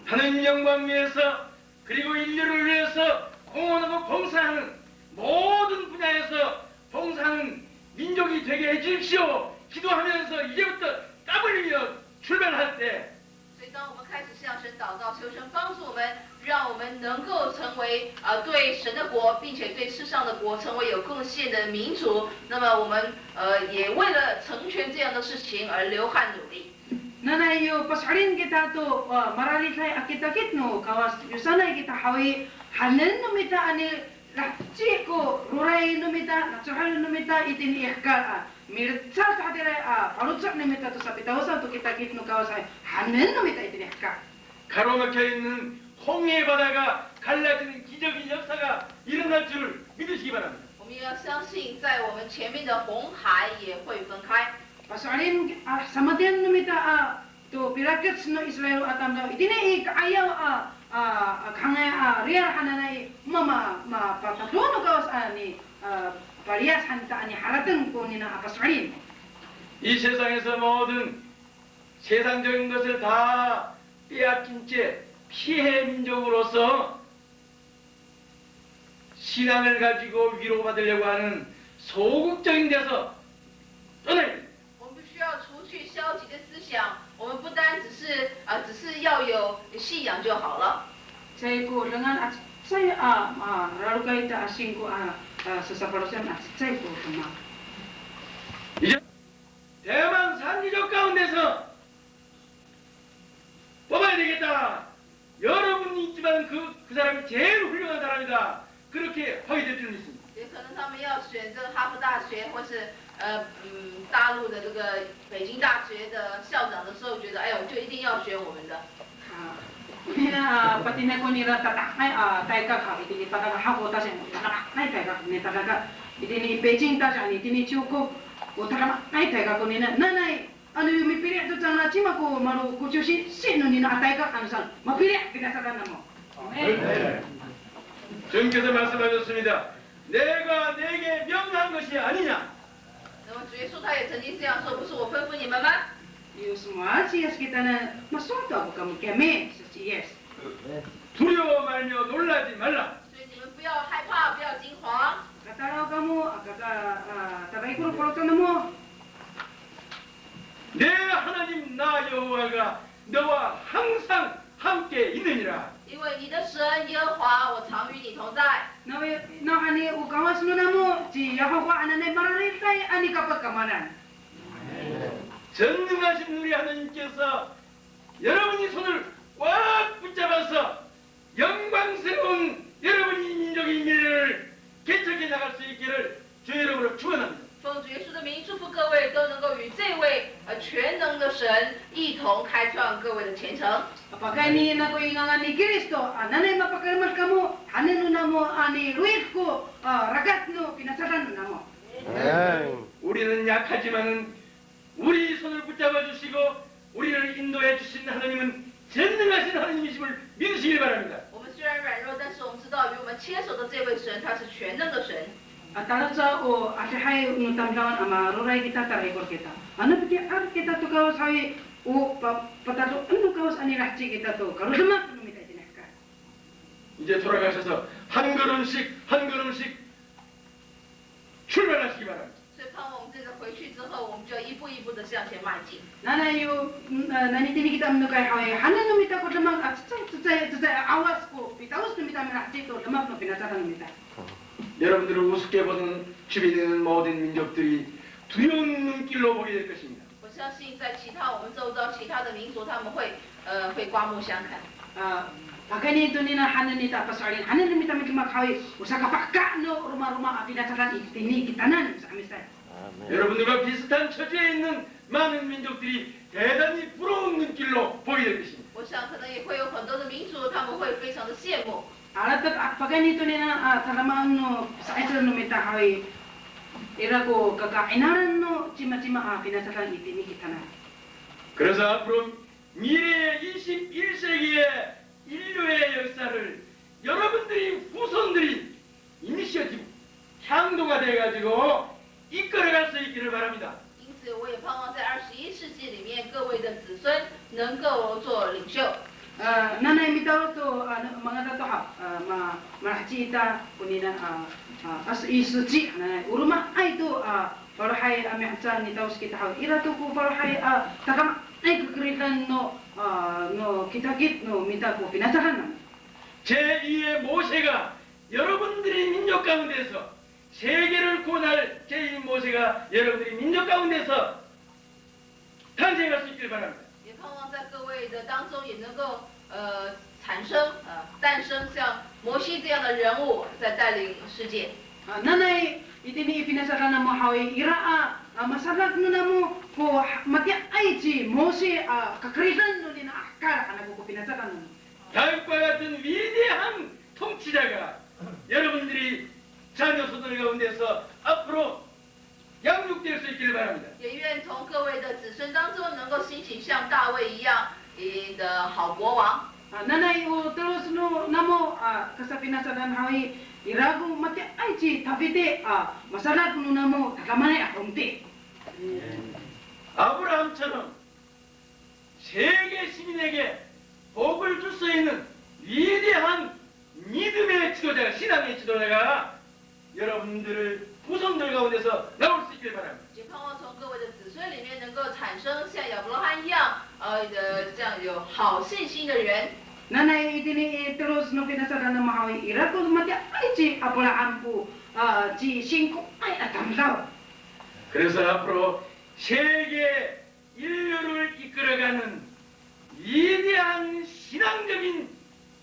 하나님 영광 위해서 그리고 인류를 위해서 공헌하고 봉사하는 모든 분야에서 봉사하는 민족이 되게 해주십시오. 기도하면서 이제부터 땀 흘리며 출발할 때 所以，当我们开始向神祷告，求神帮助我们，让我们能够成为对神的国，并且对世上的国成为有贡献的民族。那么，我们也为了成全这样的事情而流汗努力。 Nanay yo pasarin kita to marali kay akitakit no kawas yusanay kita hawi hanen no mita ani rahchi ko ruray no mita natsuhal no mita itin ihkar mirtsa sa hadira parutsak no mita to sa bitawsa to kitakit no kawas hanen no mita itin ihkar 가로막혀 있는 홍해 바다가 갈라지는 기적인 역사가 일어날 줄 믿으시기 바랍니다. 我们也要相信，在我们前面的红海也会分开。 pasarin samadian no mita to pirakits no Israel atam daw itini kaayaw kangay real hananay mama papatuno kawas ani pariyas hanta ani haratan ko nina pasarin 이 세상에서 모든 세상적인 것을 다 빼앗긴 채 피해 민족으로서 신앙을 가지고 위로받으려고 하는 소극적인 데서 떠나야 됩니다. 我们必须要除去消极的思想，我们不单只是要有信仰就好了。 Saya ko dengan saya lalu kaita asing ko sesaparosan saya ko sama. 이제 대만 산지적 가운데서 뽑아야 되겠다. 여러분이 있지만 그 사람이 제일 훌륭한 사람이다. 그렇게 확인될 수는 있습니다. 也可能他们要选这个哈佛大学或是大陆的这个北京大学的校长的时候，觉得哎呦就一定要选我们的。 Nina pati na ko nila tatakay taika ka itini pataga hako ta sen tatakay taika ni tataga itini Beijing ta sen itini Chuko utara ay taika ko nina nanay ano yung mipili to sana chima ko maru kuchushi sino nina taika ano san mapili pinasakan na mo. 네. 주님께서 말씀하셨습니다. 내가 내게 명한 것이 아니냐. 那么主耶稣他也曾经这样说，不是我吩咐你们吗？ Yung semua siyas kita na masuto ako kamu kami sa siyas. 두려워 말며 놀라지 말라. 所以你们不要害怕，不要惊慌。 Kataraw ka mo, tagay ko ka na mo. 내 하나님 나 여호와가 너와 항상 함께 있느니라. 因为你的神耶和华，我常与你同在。 Na ani ukawas mo na mo, si Yahweh ananay mararitay ani kapag kamanan. 전능하신 우리 하나님께서 여러분이 손을 꽉 붙잡아서 영광스러운 여러분이 민족의 미래를 개척해 나갈 수 있기를 주 여러분을 축원합니다. 奉主耶稣的名，祝福各位都能够与这位全能的神一同开创各位的前程。 Apakah ni na ko ingangan ni Kristo, ananay mapakalamas ka mo, hanin na mo ani ruit ko, ragat no, pinasaran na mo. 우리는 약하지만은 우리 손을 붙잡아 주시고 우리를 인도해 주신 하나님은 전능하신 하나님이심을 믿으시길 바랍니다. 我们虽然软弱，但是我们知道与我们牵手的这位神，他是全能的神。 At talat sa o asihay unutamdawan ama ruray kita taraykor kita. Ano piti ar kita to kawas hay o patato ano kawas ani rahchi kita to karusamak lumita tinaka. 이제 돌아가셔서 한 걸음씩 한 걸음씩 출발하시기 바랍니다. 所以盼望我们这个回去之后，我们就要一步一步的向前迈进。 Nana yu nanitini kita amno kay hay hanan lumita ko lamang at tsay awas ko pitawas lumita rahchi to lamang no pinasatan lumita. 여러분들을 우습게 보는 주변에 있는 모든 민족들이 두려운 눈길로 보게 될 것입니다. 我相信在其他我们周遭其他的民族，他们会刮目相看。 Pagani ito nina hanan nita pasalin hanan lumita magmakhawi usaka pakka no rumah-rumah pinasatan itini kitanan sa amisay. 여러분들과 비슷한 처지에 있는 많은 민족들이 대단히 부러운 눈길로 보게 될 것입니다. 我想可能也会有很多的民族，他们会非常的羡慕。 Alat pagani ito nina talamaan no sa isa no mitahawi ira ko kakainaran no chima-chima pinasatan itini kitanan. 그래서 앞으로 미래의 21세기의 인류의 역사를 여러분들이 후손들이 이니셔티브 향도가 돼가지고 이끌어갈 수 있기를 바랍니다. 因此，我也盼望在21世纪里面，各位的子孙能够做领袖。 Nanay mitaw to mga tatoha mahachita kunina as isuchi nanay uruma ay to parahay amihatsan ni taos kita haw ira to ko parahay takam ay kukritan no kitakit no mita ko pinasahan. 제2의 모세가 여러분들이 민족 가운데서 세계를 구원할 제2 모세가 여러분들이 민족 가운데서 탄생할 수 있기를 바랍니다. 也盼望在各位的当中也能够诞生像摩西这样的人物，在带领世界。 Nanay itini pinasahan na mo hawi ira masalag no na mo ko mati ay si Mose kakritan no ni na akara kana ko pinasahan no. 다윗과 같은 위대한 통치자가 여러분들이 자녀손들 가운데서 앞으로 양육될 수 있기를 바랍니다. 也愿从各位的子孙当中能够兴起像大卫一样的好国王。 Nanay o terus no namo kasa pinasadan hawi irago mati ay si Davide masalag no namo takamanay akonti. 아브라함처럼 세계 시민에게 복을 줄 수 있는 위대한 믿음의 지도자가, 신앙의 지도자가 여러분들을 후손들 가운데서 나올 수 있길 바랍니다. 也盼望从各位的子孙里面能够产生像亚伯拉罕一样，这样有好信心的人。 Nanay itini terus no pinasara na mahawi irato mati ay ji Abraham pu ji singko ay atamdaw. 그래서 앞으로 세계 인류를 이끌어가는 위대한 신앙적인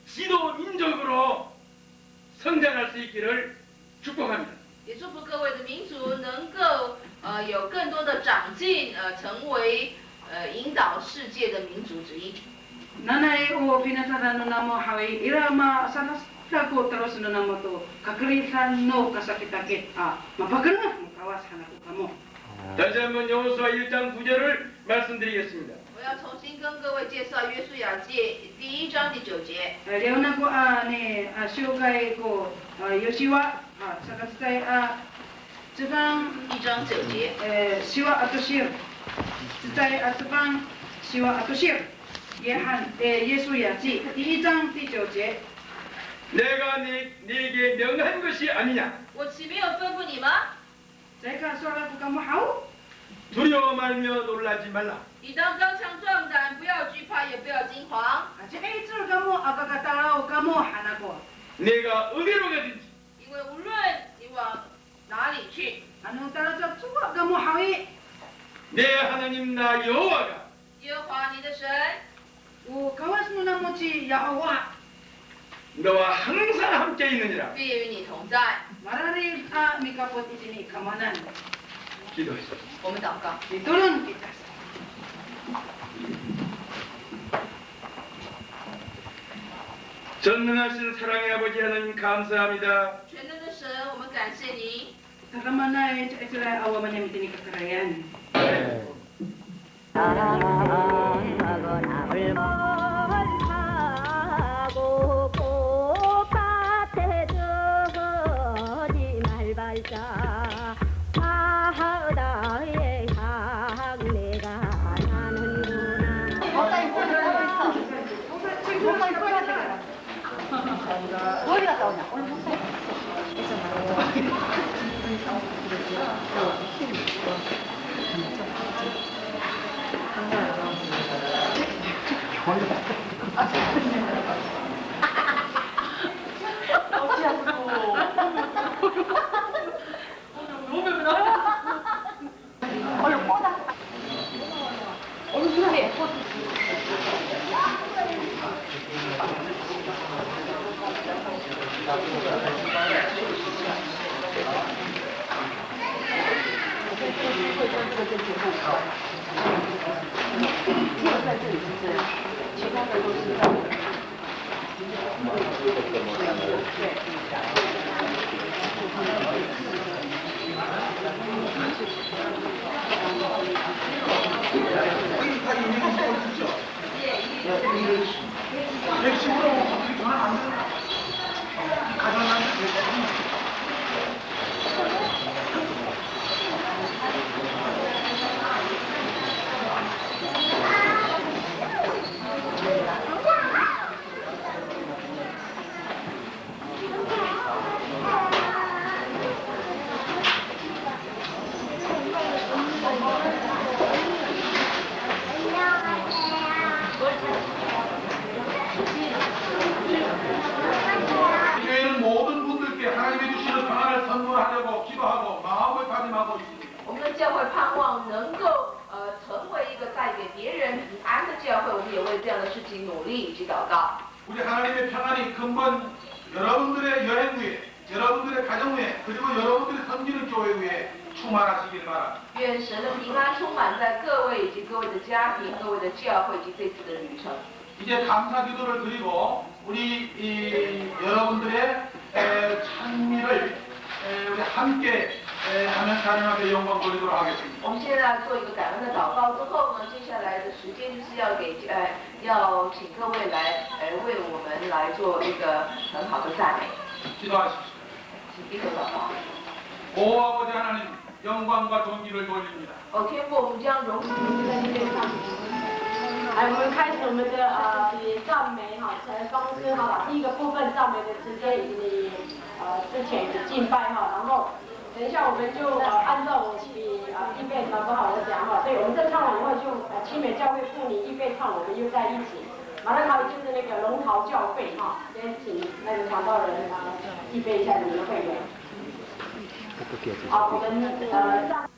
지도 민족으로 성장할 수 있기를 축복합니다. 也祝福各位的民族能够有更多的长进，成为引导世界的民族之一。 Nanay o pinasara no namo hawi irama sanasta ko terus no namo to kakrisan no kasakitakit mapagana mukawas hanaku kamo. 다시 한번 여호수아 1장 9절을 말씀드리겠습니다. 我要重新跟各位介绍约书亚记第1章第9节。 Leona ko ni shugay ko Yoshiwa sakasay tsubang 1章9节。 siwa atoshir tsay tsubang siwa atoshir 예한 예수야지 1장 9절 내가 네게 명한 것이 아니냐? 我岂没有吩咐你吗？ 제가 소라고 kamu hau 두려워 말며 놀라지 말라. 你当刚强壮胆，不要惧怕，也不要惊慌， 아직 에이줄 kamu 아가가타라오 kamu 하나고 내가 어디로 가든지 因为无论你往哪里去， anong tarajab suwa kamu hawi 내 하나님 나 여호와가 耶和华你的神 u kawas mo na mo si Yahweh 너와 항상 함께 있느니라. 必与你同在。 mararil mikapot itini kamanan 기도하시오. 我们祷告。 ditulun kita 전능하신 사랑의 아버지 하나님 감사합니다. 全能的神，我们感谢你。 taramanay sila awaman namin itini kakarayan 사랑하거나 울벌하고 꽃밭에 저지 말발자 바다에 향내가 나는구나 어디 갔다 오냐? 오늘 못 써. 얼른 뻗어. 얼른 수라해. 교회는 모든 분들께 하나님이 주시는 평안을 선물하려고 기도하고 마음을 다짐하고 있습니다. 我们的教会盼望能够成为一个带给别人平安的教会，我们也为这样的事情努力以及祷告。 우리 하나님의 평안이 근본 여러분들의 여행 위에, 여러분들의 가정 위에, 그리고 여러분들이 섬기는 교회 위에 충만하시길 바랍니다. 愿神的平安充满在各位以及各位的家庭、各位的教会以及这次的旅程。 이제 감사 기도를 드리고 우리 여러분들의 찬미를 우리 함께 하면서 하나님께 영광 돌리도록 하겠습니다. 我们现在做一个感恩的祷告之后呢，接下来的时间就是要请各位来为我们来做一个很好的赞美， 기도하십시오. 请低头祷告。 오 아버지 하나님 영광과 존귀를 돌립니다. 天父，我们将荣耀在这边上，我们开始始我们的赞美哈，公司哈，把第一个部分赞美的时间以之前已敬拜哈，然后等一下我们就按照我预备好不好我讲哈，所以我们这唱完以后就青美教会妇女预备唱，我们又在一起。马上还有就是那个龙袍教会哈，先请那个传道人预备一下你们的会员。好，我们上。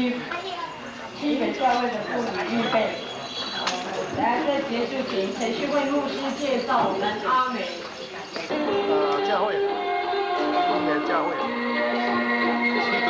西北教会的妇女预备。来，在结束前，陈旭慧牧师介绍我们阿美。教会，阿美教会，基督。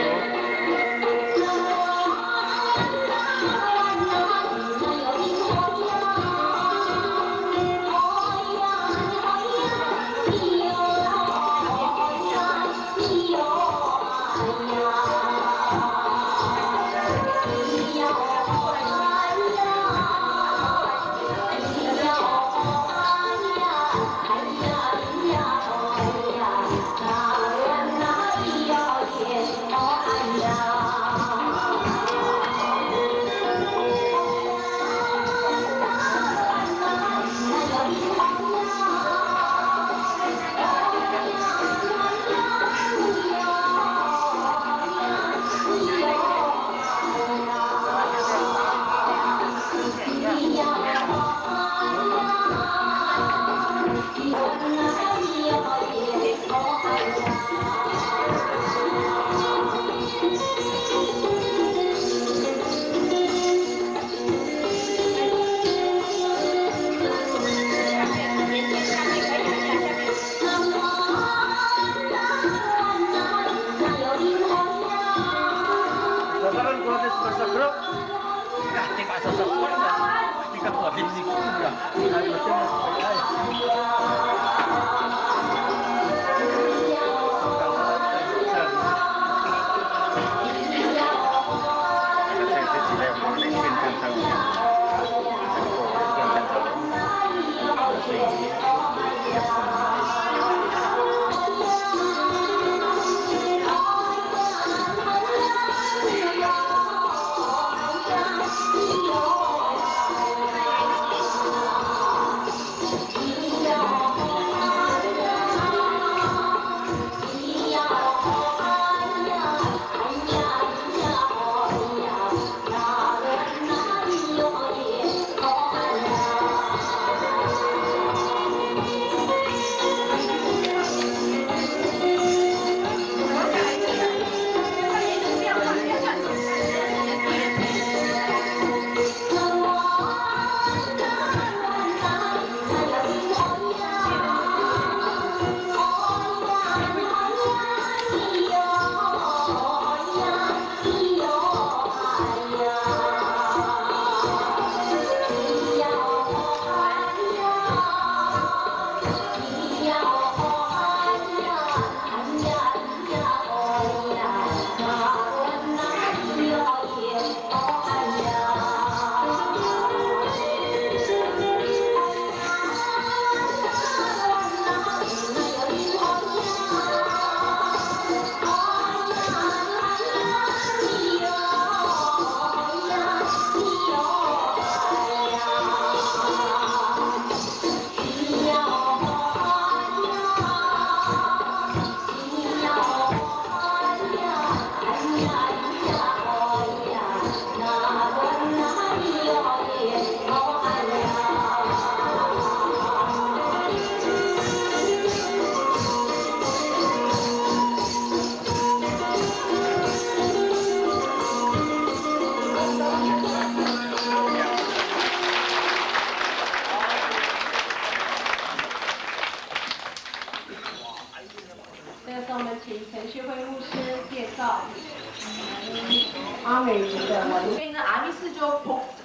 阿美族的文。 있는 아미스족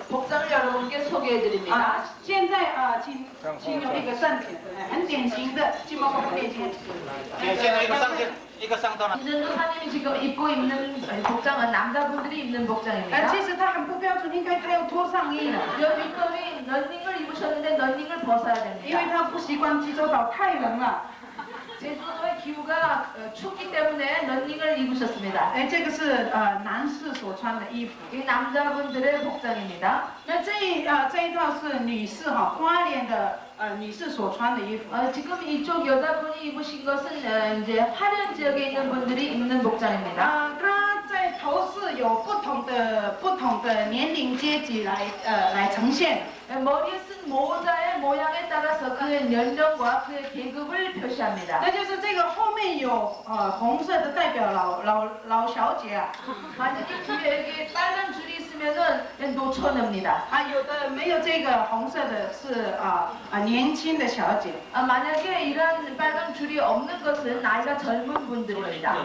복장을 여러분께 소개해드립니다. 现在请用一个圣品，很典型的金毛公背巾。 인도사님이 지금 입고 있는 복장은 남자분들이 입는 복장입니다. 其实它很不标准，应该要脱上衣的， 여 윗돌이 런닝을 입으셨는데 런닝을 벗어야 因为 됩니다. 他不习惯济州岛太冷了。 제주도의 기후가 춥기 때문에 런닝을 입으셨습니다. 这个是男士所穿的衣服。 이 남자분들의 복장입니다. 那这一套是女士花莲的女士所穿的衣服。 지금 이쪽 여자분이 입으신 것은 이제 화련 지역에 있는 분들이 입는 복장입니다. 它在头饰有不同的年龄阶级来呈现。 머리에 쓴 모자의 모양에 따라서 그의 연령과 그의 계급을 표시합니다. 那就是这个后面有红色的代表老小姐啊， 만약에 뒤에 이렇게 빨간 줄이 있으면은 노처녀입니다. 有的没有这个红色的是年轻的小姐。 만약에 이런 빨간 줄이 없는 것은 나이가 젊은 분들입니다.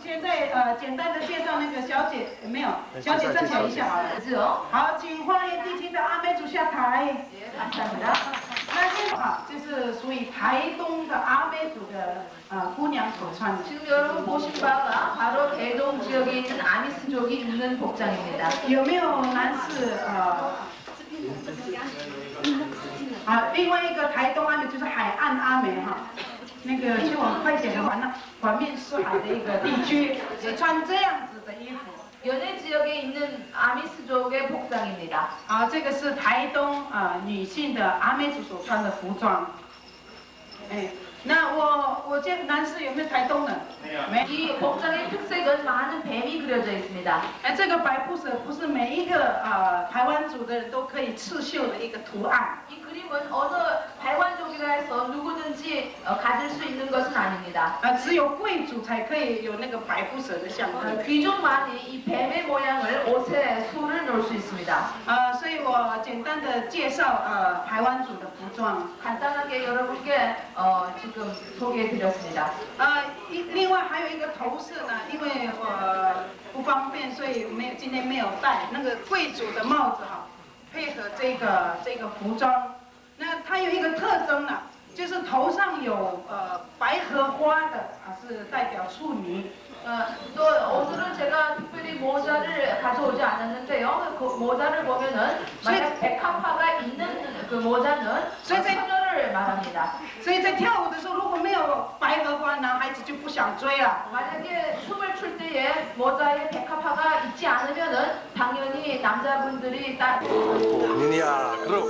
现在简单的介绍那个小姐，没有，小姐站起来一下好了。 그죠? 好，请欢迎地区的阿妹族下台。 예, 감사합니다. 那现在就是属于台东的阿妹族的姑娘所穿的。 지금 여러분 보신 바가 바로 대동 지역에 있는 아미스족이 입는 복장입니다. 有没有男士另外一个台东阿美就是海岸阿美哈，那个就往快点的话，那环面是海的一个地区，是穿这样子的衣服。 연해 지역에 있는 아미스족의 복장입니다. 这个是台东女性的阿美族所穿的服装。那我这男士有没有台东的？没有。 이 복장의 특색은 많은 뱀이 그려져 있습니다. 这个白布蛇不是每一个台湾族的人都可以刺绣的一个图案。 이 그림은 어느台湾族이라 해서 누구든지 가질 수 있는 것은 아닙니다. 只有贵族才可以有那个白布蛇的象征。 귀족만이 이 뱀의 모양을 옷에 수를 놓을 수 있습니다. 所以我简单的介绍台湾族的服装。 간단하게 여러분께 지금 소개해드렸습니다. 另外还有一个头饰呢，因为我不方便，所以今天没有戴那个贵族的帽子哈，配合这个服装。那它有一个特征呢，就是头上有白荷花的是代表处女。 또 오늘은 제가 특별히 모자를 가져오지 않았는데요. 그 모자를 보면은 만약 백합화가 있는 그 모자는 처녀를 말합니다. 所以在跳舞的时候，如果没有白荷花，男孩子就不想追了。 만약에 춤을 출 때에 모자에 백합화가 있지 않으면은 당연히 남자분들이 니야, 그럼.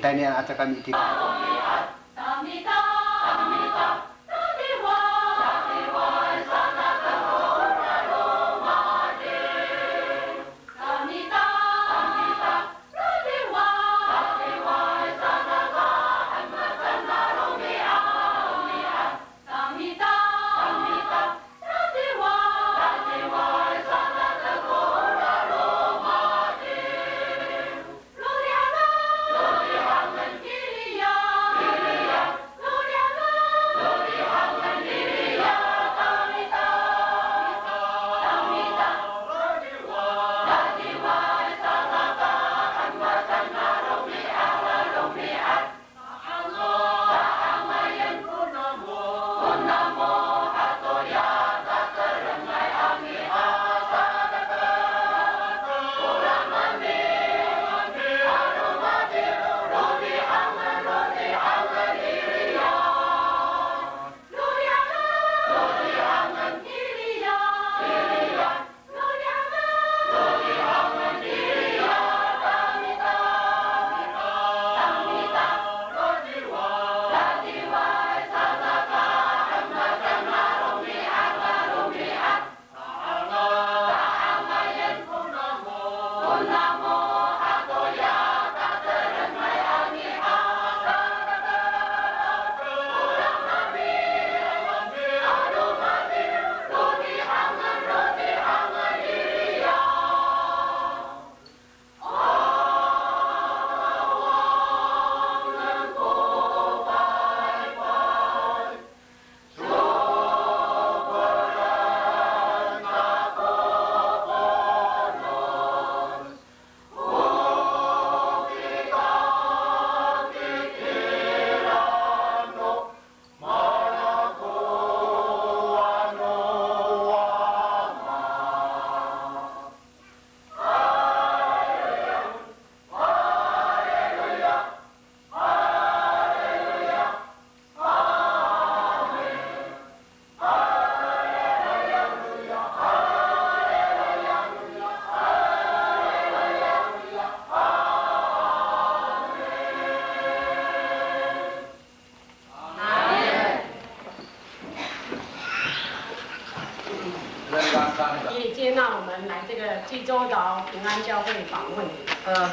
Tanian at kami itik.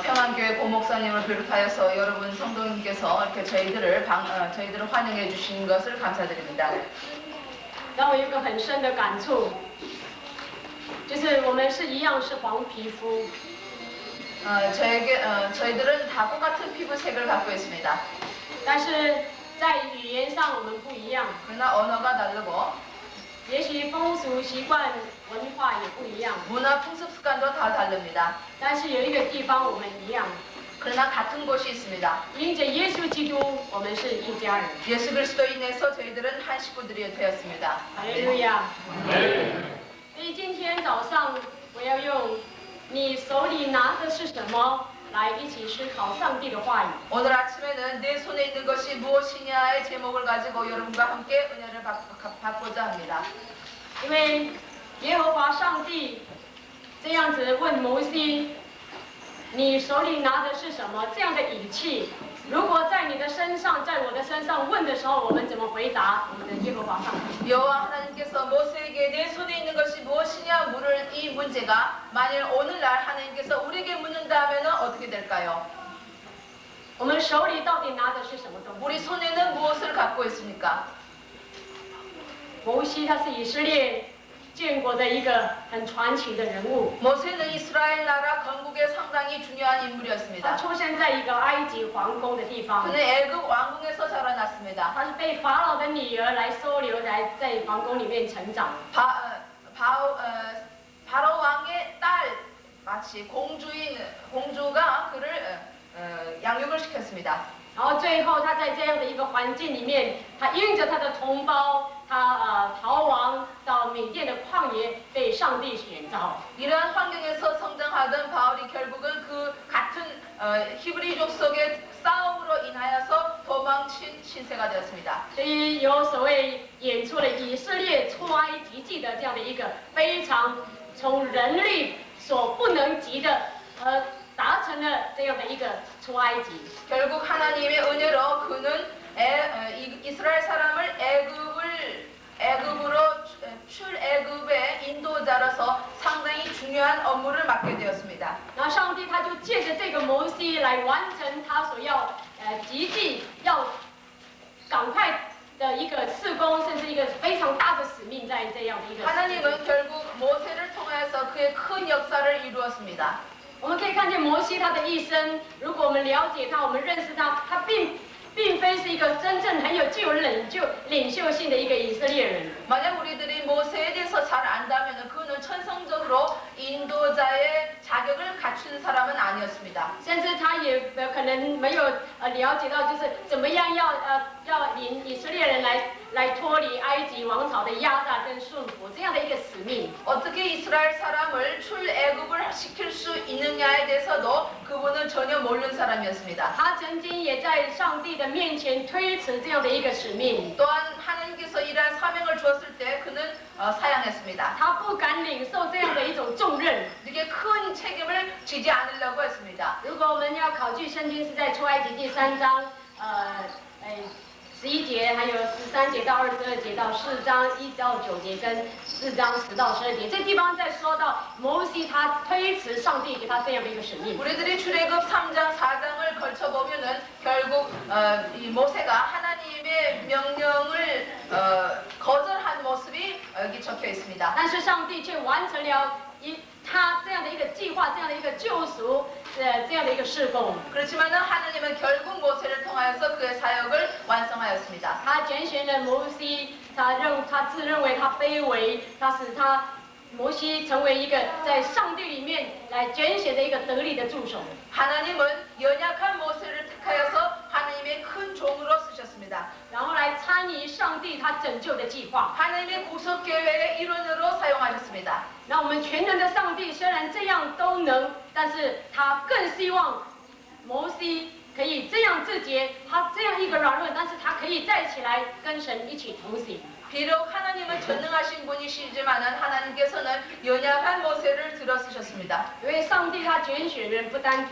평안교회 고목사님을 비롯하여서 여러분 성도님께서 이렇게 저희들을 환영해 주신 것을 감사드립니다. 让我有一个很深的感触，就是我们是一样是黄皮肤， 저희들은 다 똑같은 피부색을 갖고 있습니다. 但是在语言上我们不一样， 그러나 언어가 다르고 也许风俗习惯文化也不一样， 문화 풍습습관도 다 다릅니다. 但是有一个地方我们一样， 그러나 같은 곳이 있습니다. 因着耶稣基督，我们是一家人。 예수 그리스도 인해서 저희들은 한 식구들이 되었습니다. 哈利路亚。所以今天早上我要用你手里拿的是什么来一起思考上帝的话语。 오늘 아침에는 내 손에 있는 것이 무엇이냐의 제목을 가지고 여러분과 함께 은혜를 받고자 합니다. 因为耶和华上帝这样子问摩西：“你手里拿的是什么？”这样的语气，如果在你的身上，在我的身上问的时候，我们怎么回答我们的耶和华上帝？ 여호와 하나님께서 모세에게 내 손에 있는 것이 무엇이냐 물을 이 문제가 만일 오늘날 하나님께서 우리에게 묻는다면 어떻게 될까요? 我们手里到底拿的是什么东西？ 우리 손에는 무엇을 갖고 있습니까? 摩西他是以色列建国的一个很传奇的人物。 모세는 이스라엘 나라 건국에 상당히 중요한 他 인물이었습니다. 出生在一个埃及皇宫的地方， 그는 애굽 왕궁에서 자라났습니다. 他是被法老的女儿来收留在皇宫里面成长。 바로 왕의 딸 마치 공주가 그를 양육을 시켰습니다. 然后最后他在这样的一个环境里面，他因着他的同胞，他逃亡到缅甸的旷野，被上帝选召。 이러한 환경에서 성장하던 바울이 결국은 그 같은 히브리족 속의 싸움으로 인하여서 도망친 신세가 되었습니다. 所以有所谓演出了以色列出埃及记的这样的一个非常从人力所不能及的达成了这样的一个出埃及。 결국 하나님의 은혜로 그는 이스라엘 사람을 애굽으로 출애굽의 인도자로서 상당히 중요한 업무를 맡게 되었습니다. 然后上帝他就借着这个摩西来完成他所要极尽要赶快的一个事工，甚至一个非常大的使命，在这样的一个。 하나님은 결국 모세를 통해서 그의 큰 역사를 이루었습니다. 我们可以看见摩西他的一生，如果我们了解他，我们认识他，他并非是一个真正具有领袖性的一个以色列人。 만약 우리들이 모세에 대해서 잘 안다면 그는 천성적으로 인도자의 자격을 갖춘 사람은 아니었습니다. 甚至他也可能没有了解到，就是怎么样要领以色列人来脱离埃及王朝的压榨跟顺服这样的一个使命。 어떻게 이스라엘 사람을 출애굽을 시킬 수 있느냐에 대해서도 그분은 전혀 모르는 사람이었습니다. 他曾经也在上帝的面前推辞这样的一个使命。 또한 하나님께서 이러한 사명을 주었을 때 그는 사양했습니다. 他不敢领受这样的一种重任。 이렇게 큰 책임을 지지 않으려고 했습니다. 如果我们要考据圣经，是在出埃及第3章11节，还有13节到22节到4章1到9节，跟4章10到12节，这地方在说到摩西他推辞上帝给他这样的一个使命。 우리들이 출애굽 3장 4장을 걸쳐 보면은 결국 이 모세가 하나님의 명령을 거절한 모습이 여기 적혀 있습니다. 但是上帝却完成了他这样的一个计划，这样的一个救赎，这样的一个事工。 그렇지만은 하나님은 결국 모세를 통하여서 그의 사역을 완성하였습니다. 他拣选了摩西，他自认为他卑微，他使摩西成为一个在上帝里面来拣选的一个得力的助手。 하나님은 연약한 모세를 택하여서 하나님의 큰 종으로 쓰셨습니다. 然后来参与上帝他拯救的计划。 하나님의 구속 계획의 일원으로 사용하셨습니다. 那我们全能的上帝虽然这样都能，但是他更希望摩西可以这样自洁，他这样一个软弱，但是他可以站起来跟神一起同行。 비록 하나님은 전능하신 분이시지만은 하나님께서는 연약한 모세를 들어 쓰셨습니다. 因为上帝他拣选人不单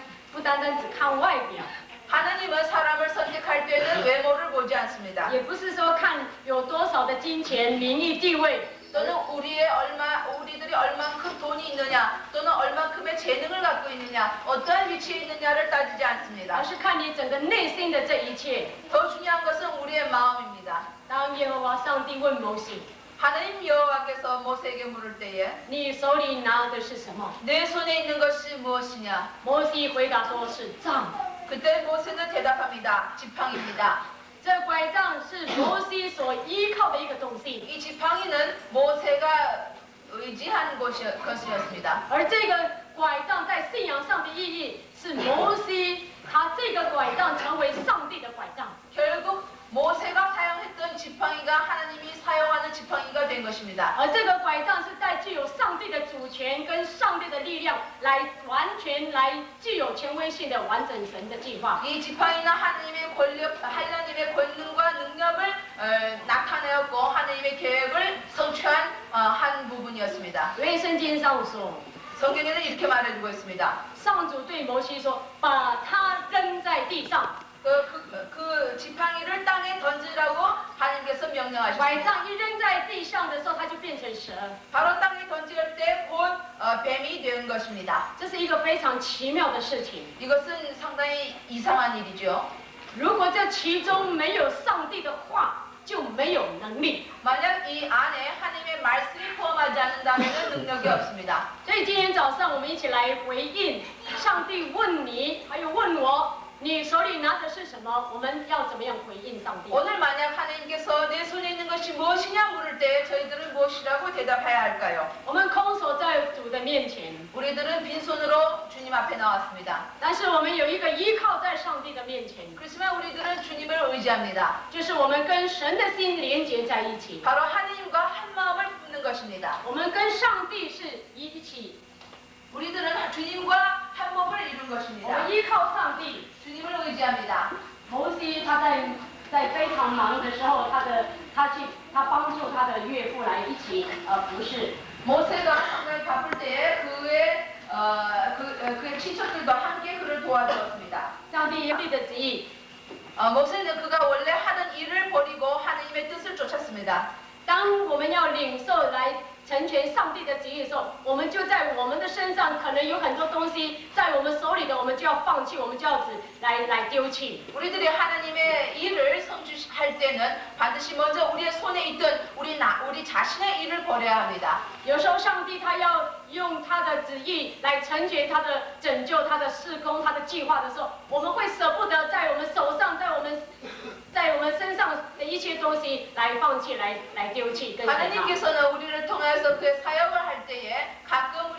只看外表， 하나님은 사람을 선택할 때는 외모를 보지 않습니다. 也不是说看有多少的金钱、名利、地位。 또는 우리들이 얼만큼 돈이 있느냐, 또는 얼만큼의 재능을 갖고 있느냐, 어떠한 위치에 있느냐를 따지지 而 않습니다. 是看你整个内心的这一切。 더 중요한 것은 우리의 마음입니다. 当耶和华上帝问摩西 하나님 여호와께서 모세에게 물을 때에 你手里拿的是什么？ 내 손에 있는 것이 무엇이냐? 摩西回答说是杖。 그때 모세는 대답합니다. 지팡이입니다. 这拐杖是摩西所依靠的一个东西， 이 지팡이는 모세가 의지한 것이었습니다. 而这个拐杖在信仰上的意义是摩西他这个拐杖成为上帝的拐杖。 결국 모세가 사용했던 지팡이가 하나님이 사용하는 지팡이가 된 것입니다. 而这个拐杖是带具有上帝的主权跟上帝的力量，来完全来具有权威性的完整神的计划。 이 지팡이는 하나님의 권능과 능력을 나타내었고 하나님의 계획을 성취한 한 부분이었습니다. 因为圣经上说， 성경에는 이렇게 말해주고 있습니다. 上主对摩西说，把它扔在地上。 그 지팡이를 땅에 던지라고 하나님께서 拐 명령하셨습니다. 杖一扔在地上的时候，它就变成蛇。 바로 땅에 던질 때 곧 뱀이 된 것입니다. 这是一个非常奇妙的事情。 이것은 상당히 이상한 일이죠. 如果这其中没有上帝的话，就没有能力。 만약 이 안에 하나님의 말씀이 포함하지 않는다면 능력이 없습니다. 所以今天早上我们一起来回应上帝问你，还有问我，你手里拿的是什么？我们要怎么样回应上帝？ 오늘 만약 하나님께서 내 손에 있는 것이 무엇이냐 물을 때 저희들은 무엇이라고 대답해야 할까요? 我们空手在主的面前， 우리들은 빈손으로 주님 앞에 나왔습니다. 但是我们有一个依靠在上帝的面前， 그렇지만 우리들은 주님을 의지합니다. 就是我们跟神的心连结在一起， 바로 하나님과 한 마음을 품는 것입니다. 我们跟上帝是一起， 우리들은 주님과 한 몸을 이룬 我 것입니다. 们依靠上帝。 주님을 의지합니다. 摩西他在非常忙的时候，他帮助他的岳父来一起服侍。 모세가 상당히 바쁠 때에 그의 친척들과 함께 도와주었습니다. 上帝的旨意， 모세는 그가 원래 하던 일을 버리고 하나님의 뜻을 쫓았습니다. 当我们要领受来成全上帝的旨意的时候，我们就在我们的身上可能有很多东西在我们手里的，我们就要放弃，我们就要来丢弃。 우리들이 하나님의 일을 성취할 때는 반드시 먼저 우리의 손에 있던 우리 자신의 일을 버려야 합니다. 有时候上帝他要用他的旨意来成全他的拯救、他的事工、他的计划的时候，我们会舍不得在我们手上、在我们身上的一些东西来放弃、来丢弃。跟 하나님께서는 우리를 통해서 그 사역을 할 때에 가끔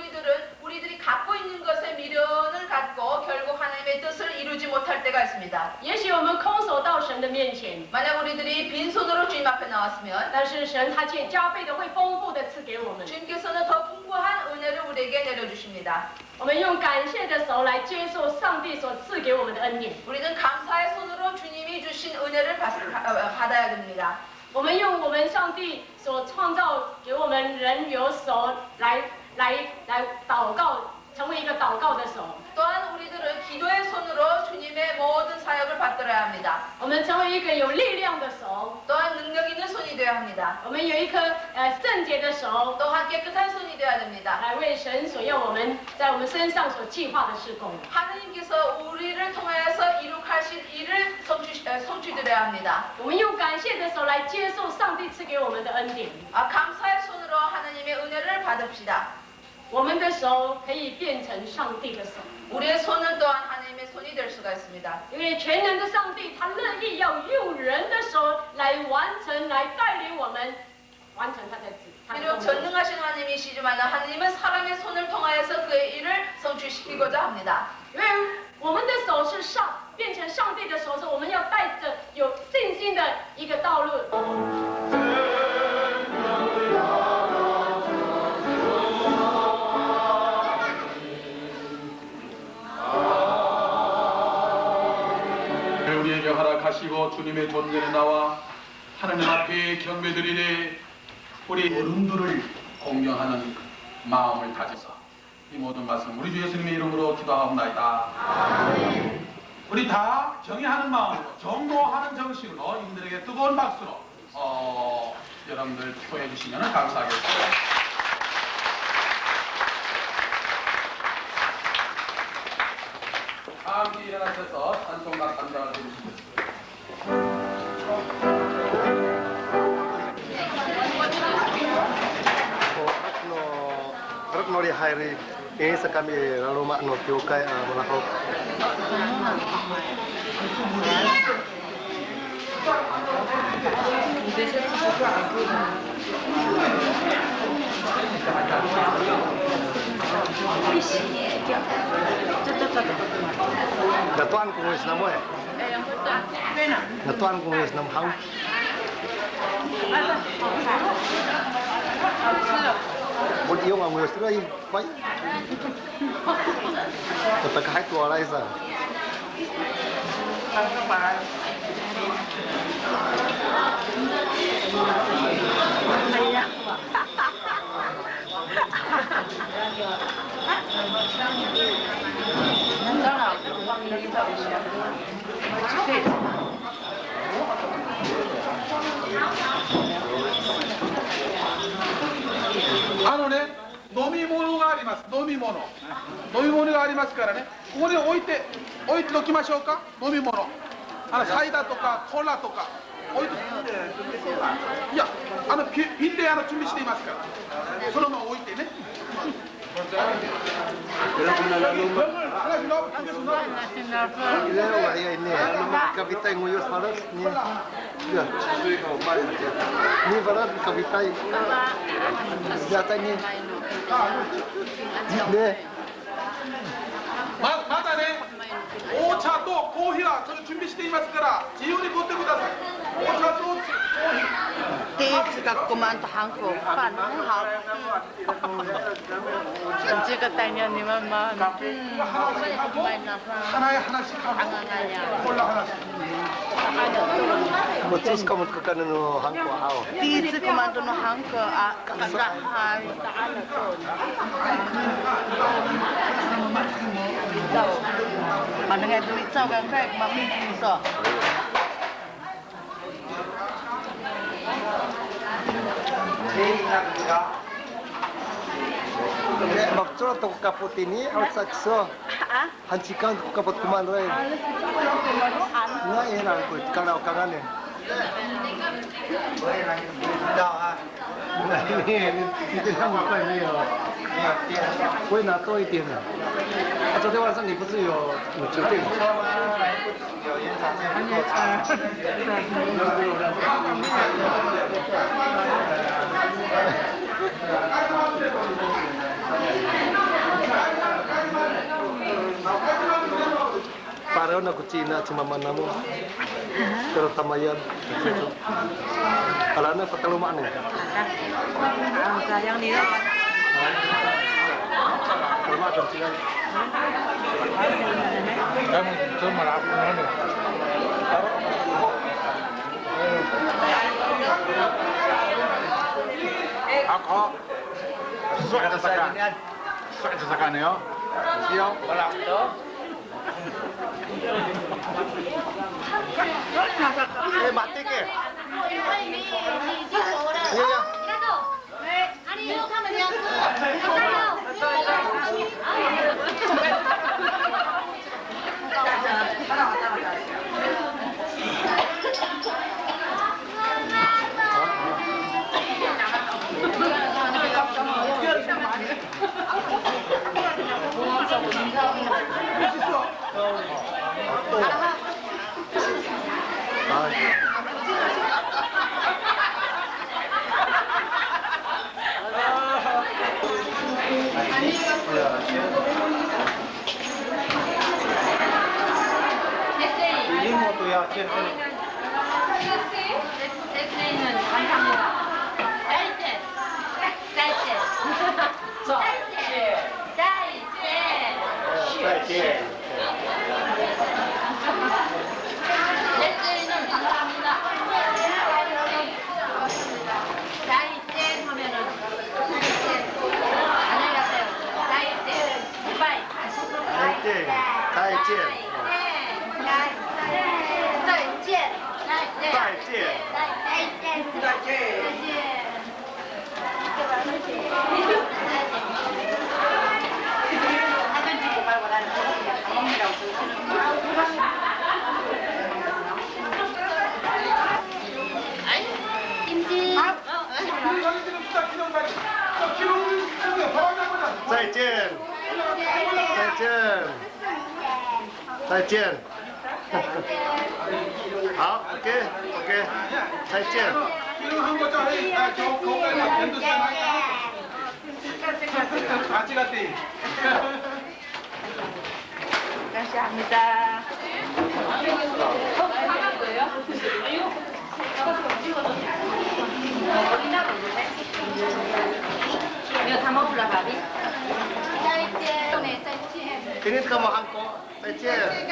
우리들이 갖고 있는 것에 미련을 갖고 결국 하나님의 뜻을 이루지 못할 때가 있습니다. 也许我们空手到神的面前， 만약 우리들이 빈손으로 주님 앞에 나왔으면 但是神他却加倍的会丰富的赐给我们。 주님께서는 더 풍부한 은혜를 우리에게 내려주십니다. 我们用感谢的手来接受上帝所赐给我们的恩典。 우리는 감사의 손으로 주님이 주신 은혜를 받아야 됩니다. 我们用我们上帝所创造给我们人有手来祷告，成为一个祷告的手。 또한 우리들은 기도의 손으로 주님의 모든 사역을 받들어야 합니다. 我们成为一个有力量的手， 또한 능력 있는 손이 되어야 합니다. 我们有一颗圣洁的手， 또한 깨끗한 손이 되어야 됩니다. 来为神所要我们在我们身上所计划的事工。 하나님께서 우리를 통하여서 이룩하실 일을 성취드려야 합니다. 我们用感谢的手来接受上帝赐给我们的恩典。 감사의 손으로 하나님의 은혜를 받읍시다. 我们的手可以变成上帝的手， 우리의 손은 또한 하나님의 손이 될 수가 있습니다. 因为全能的上帝他乐意要用人的手来完成、来带领我们完成他的旨。 비록 전능하신 하나님이시지만 하나님은 사람의 손을 통하여서 그의 일을 성취시키고자 합니다. 因为我们的手是变成上帝的手时，我们要带着有信心的一个道路。 우리에게 허락하시고 주님의 존전에 나와 하나님 앞에 경배드리되 우리 어른들을 공경하는 마음을 가져서 이 모든 말씀 우리 주 예수님의 이름으로 기도하옵나이다. 우리 다 경외하는 마음으로 정도하는 정신으로 이분들에게 뜨거운 박수로 여러분들 축복해 주시면 감사하겠습니다. 함께 일어나셔서 찬송가 감당을 해주시겠습니다. Retno di hari ini sekami lalu makno tiukai melahok. Gatuan kumis namo eh. Gatuan kumis nam hang. Một yêu mà người xưa đây quay. Tất cả hai tua đây giờ. Nomimonoがあります。飲み物がありますからね。ここに置いておきましょうか。飲み物。サイダーとかコーラとか置いて。いや、瓶で準備していますから。そのまま置いてね。Ini kapitai nguyus falas ni. Ya, ni falas kapitai. Jata ni. 네. 마다네 오차도 코히라 저 준비시켜 있습니다. 지훈이 못되고 다사. 오차도 코히. 第一次个国满的韩国饭很好。 찍었다냐니만 하나에 하나씩 하고 콜라 하나씩. Mo tus ka mo ka no hangko ao. Tizi komando no hangko kakakahay Manangay dulit sa gagawin, mamimisa. Magturo to kapot ini outside so. Hancikan to kapot kumando eh. Nga yan ang ko kalaw kaganin. Ini lang mo pa niyo. 会拿多一点的。昨天晚上你不是有酒店？Pareho na kucina cuma mana mo. Pero tamayan. Ala na patalumaan ni. Sayang nila. Tama ka sila. Kamu tuh malah aku mana? Ako. Suka sa kanyo. Siyo, wala to. Eh, mati ke? Iya, iya. Ini moto ya, 감사합니다. 이거 다 먹을라 밥이? Ini kamu hangko, Ece.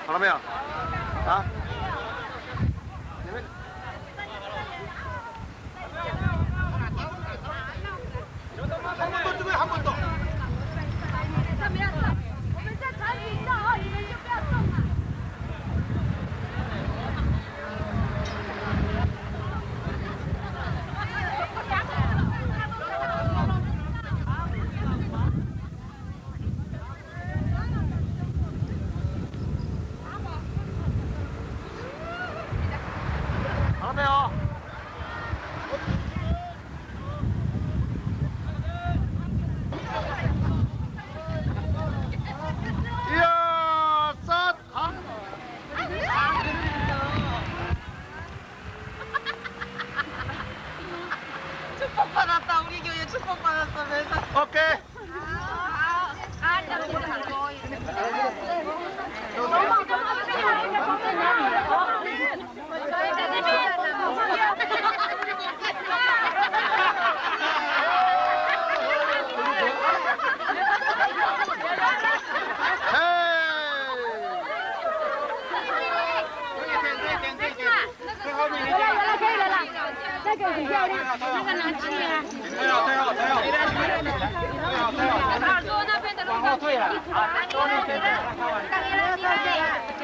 好了没有？啊？你们한 번 더.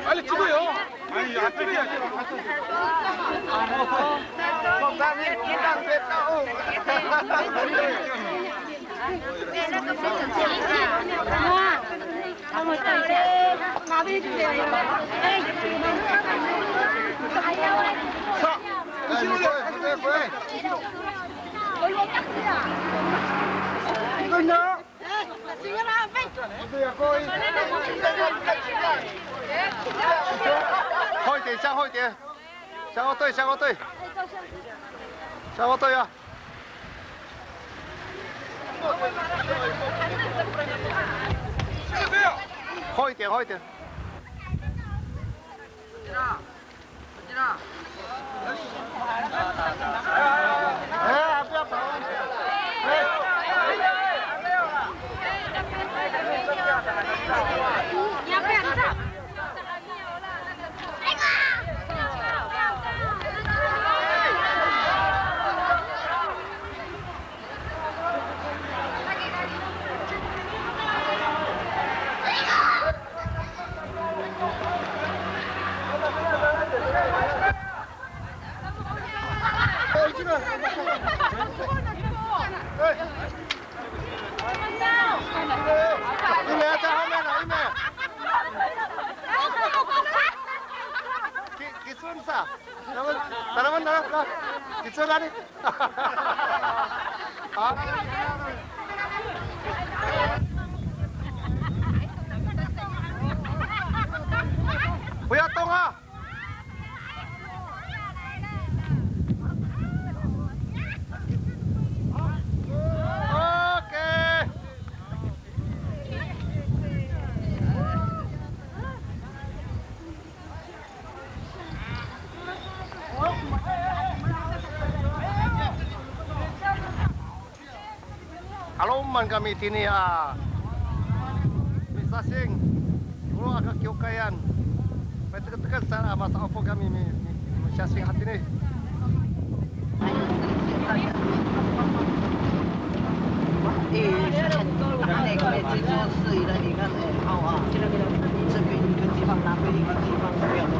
빨리 찍어요. 아니, 안 찍어야지. Hôi tiền, sang hôi tiền. Sang ô tôi, sang ô tôi. Sang ô tôi à. Hôi tiền, hôi tiền. Buya Tonga. Aloman kami sini bisa sing dulu agak kiokayan tekan sana masa apa kami sing hati ni那个每次做事宜的，你看很好啊，这边一个地方，那边一个地方，不要弄。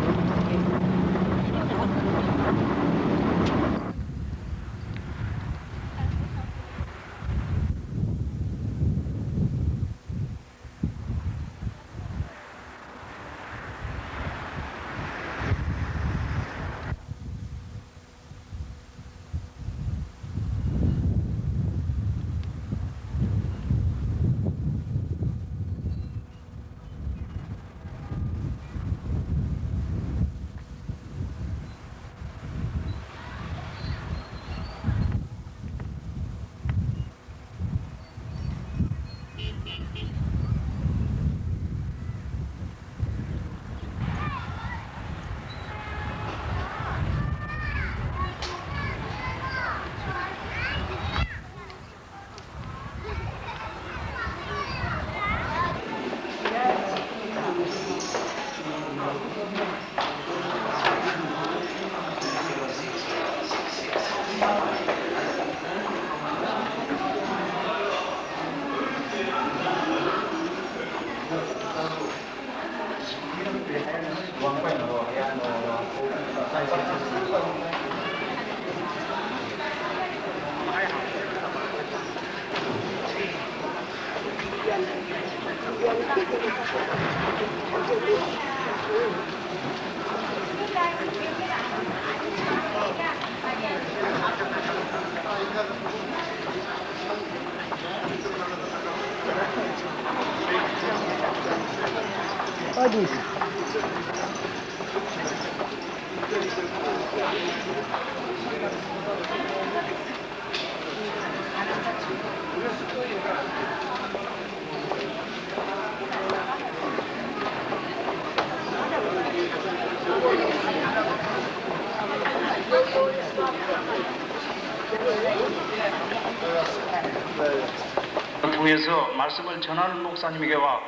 통해서 말씀을 전하는 목사님에게와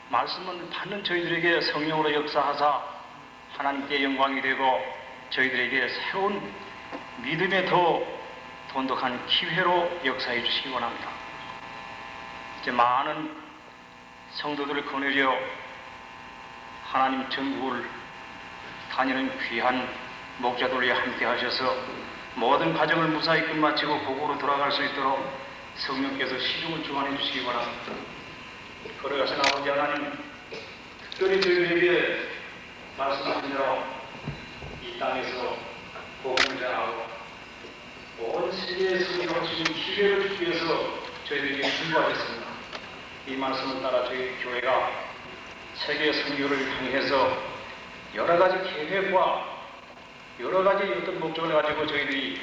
말씀을 받는 저희들에게 성령으로 역사하사 하나님께 영광이 되고 저희들에게 새로운 믿음의 더 돈독한 기회로 역사해 주시기 원합니다. 이제 많은 성도들을 거느려 하나님 전국을 다니는 귀한 목자들이 함께 하셔서 모든 과정을 무사히 끝마치고 고국으로 돌아갈 수 있도록 성령께서 시중을 주관해 주시기 바랍니다. 걸어가신 아버지 하나님, 특별히 저희들에게 말씀하신 대로 이 땅에서 복음을 전하고 온 세계에 선교할 수 있는 기회를 주기 위해서 저희들에게 충고하셨습니다. 이 말씀을 따라 저희 교회가 세계 선교를 향해서 여러 가지 계획과 여러 가지 어떤 목적을 가지고 저희들이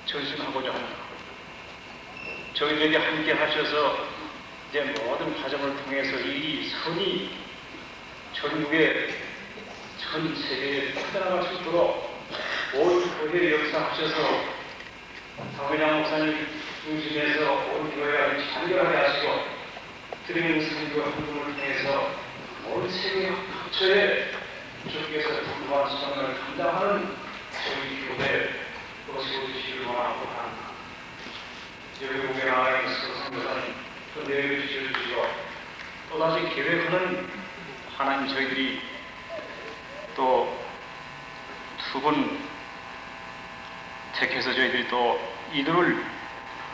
전심하고자 합니다. 저희들에게 함께 하셔서 이제 모든 과정을 통해서 이 선이 전국에 전 세계에 퍼져나갈 수 있도록 온 교회에 역사하셔서 박은양 목사님 중심에서 온 교회가 자결하게 하시고 드리는 선교 헌금을 통해서 온 세계 각처에 주께서 전부한 수장을 감당하는 저희 교회 모시고 주시길 원하고 합니다. 여기 나와 있는 선교사님 또 내려 주시고 또다시 계획하는 하나님 저희들이 또 두 분 택해서 저희들이 또 이들을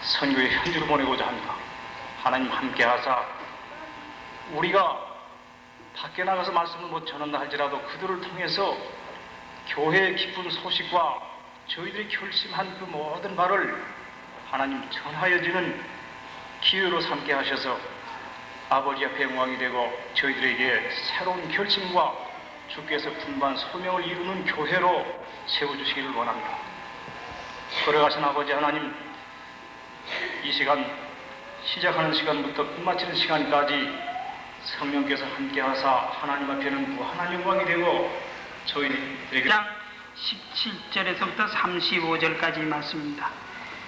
선교의 현지로 보내고자 합니다. 하나님 함께 하사 우리가 밖에 나가서 말씀을 못 전한다 할지라도 그들을 통해서 교회의 기쁜 소식과 저희들이 결심한 그 모든 바를 하나님 전하여지는 기회로 삼게 하셔서 아버지 앞에 영광이 되고 저희들에게 새로운 결심과 주께서 분반 소명을 이루는 교회로 세워주시기를 원합니다. 걸어가신 아버지 하나님, 이 시간 시작하는 시간부터 끝마치는 시간까지 성령께서 함께하사 하나님 앞에는 무한한 영광이 되고 저희들에게 17절에서부터 35절까지 말씀입니다.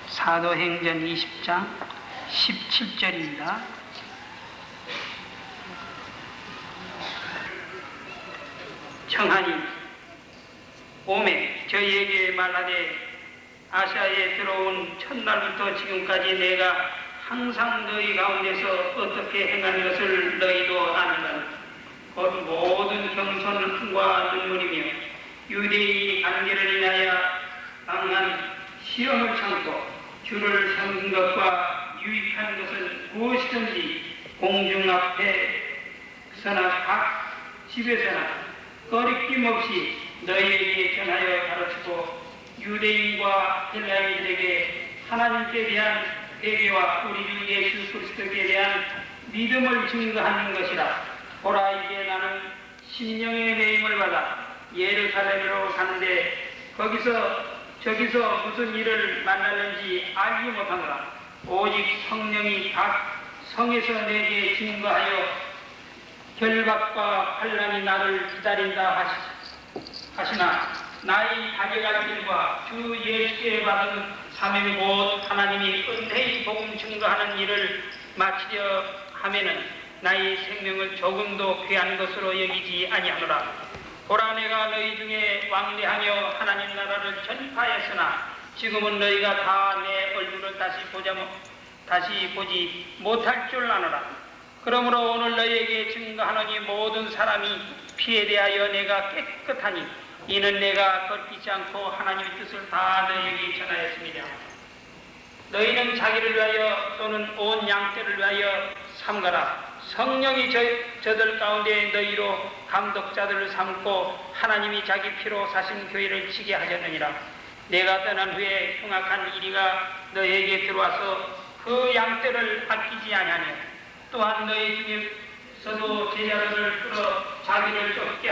사도행전 20장 17절입니다. 청하니 오매 저희에게 말하되 아시아에 들어온 첫날부터 지금까지 내가 항상 너희 가운데서 어떻게 행한 것을 너희도 아는가. 곧 모든 경선과 눈물이며 유대인이 관계를 인하여 강한 시험을 참고 주를 섬긴 것과 유익한 것은 무엇이든지 공중 앞에서나 각 집에서나 거리낌 없이 너희에게 전하여 가르치고 유대인과 헬라인들에게 하나님께 대한 회개와 우리 주 예수 그리스도께 대한 믿음을 증거하는 것이라. 보라, 이제 나는 심령의 매임을 받아 예루살렘으로 가는데 저기서 무슨 일을 만나는지 알지 못하노라. 오직 성령이 각 성에서 내게 증거하여 결박과 환난이 나를 기다린다 하시나 나의 가져갈 길과 주 예수께 받은 사명 곧 하나님이 은혜의 복음 증거하는 일을 마치려 하면은 나의 생명을 조금도 귀한 것으로 여기지 아니하노라. 보라, 내가 너희 중에 왕래하며 하나님 나라를 전파하였으나 지금은 너희가 다 내 얼굴을 다시 보지 못할 줄 아노라. 그러므로 오늘 너희에게 증거하노니 모든 사람이 피에 대하여 내가 깨끗하니 이는 내가 거짓지 않고 하나님의 뜻을 다 너희에게 전하였습니다. 너희는 자기를 위하여 또는 온 양떼를 위하여 삼가라. 성령이 저들 가운데 너희로 감독자들을 삼고 하나님이 자기 피로 사신 교회를 지게 하셨느니라. 내가 떠난 후에 흉악한 이리가 너희에게 들어와서 그 양떼를 아끼지 아니하며 또한 너희 중에서도 제자들을 끌어 자기를 쫓게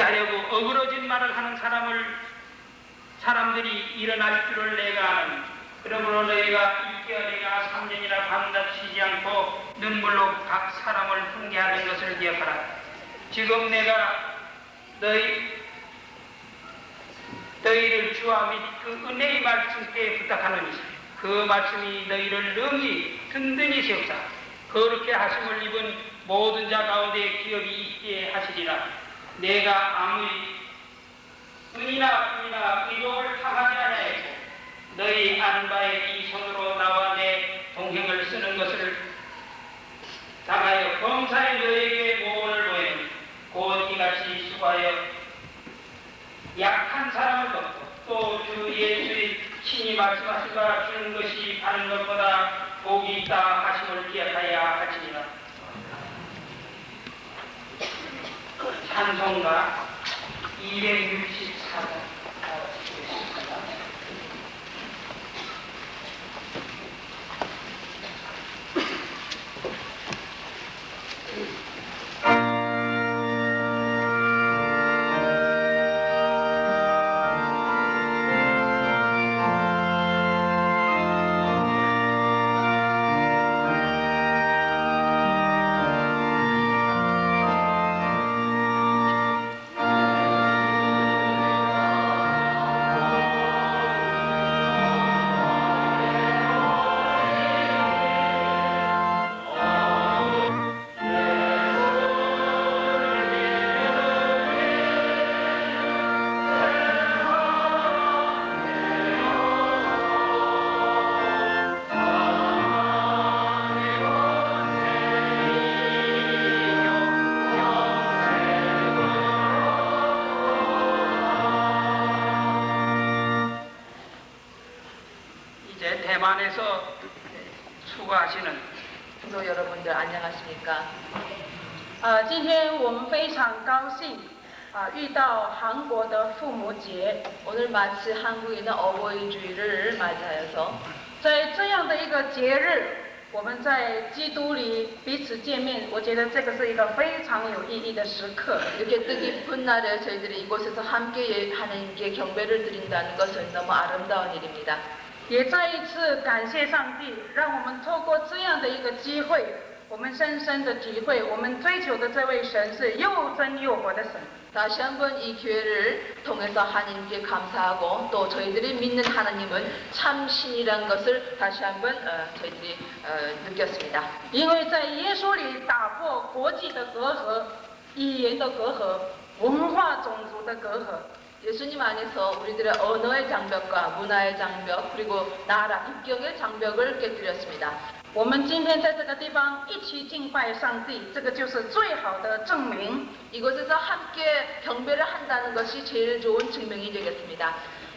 하려고 어그러진 말을 하는 사람들이 일어날 줄을 내가 아는. 그러므로 너희가 일개월 내가 3년이나 밤낮 쉬지 않고 눈물로 각 사람을 훈계하는 것을 기억하라. 지금 내가 너희를 주와 및 그 은혜의 말씀께 부탁하노니 그 말씀이 너희를 능히 든든히 세우사 그렇게 하심을 입은 모든 자 가운데 기업이 있게 하시리라. 내가 아무리 은이나 금이나 의복을 탐하지 아니하였고 너희 아는 바에 이 손으로 나와 내 동행을 쓰는 것을 범사에 너에게 모험을 보이는 곧 이같이 수고하여 약한 사람을 돕고 또 주 예수의 친히 말씀하신 바 주는 것이 받는 것보다 복이 있다 하심을 기억하여야 할지니라. 찬송가 264번. 대만에서 수고하시는 성도 여러분들 안녕하십니까? 今天我们非常高兴遇到韩国的父母节。 오늘 마치 한국인의 어버이주의를 맞이하여서 在这样的一个节日，我们在基督里彼此见面，我觉得这个是一个非常有意义的时刻。 이렇게 뜻깊은 날에 저희들이 이곳에서 함께 하나님께 경배를 드린다는 것은 너무 아름다운 일입니다. 也再一次感谢上帝，让我们透过这样的一个机会，我们深深的体会，我们追求的这位神是又真又活的神。 다시 한번 이 기회를 통해서 하나님께 감사하고 또 저희들이 믿는 하나님은 참신이라는 것을 다시 한번 저희들이 느꼈습니다. 因为在耶稣里打破国际的隔阂、语言的隔阂、文化种族的隔阂。 예수님 안에서 우리들의 언어의 장벽과 문화의 장벽 그리고 나라, 국경의 장벽을 깨뜨렸습니다. 我们今天在这个地方一起敬拜上帝，这个就是最好的证明。 이곳에서 함께 경배를 한다는 것이 제일 좋은 증명이 되겠습니다.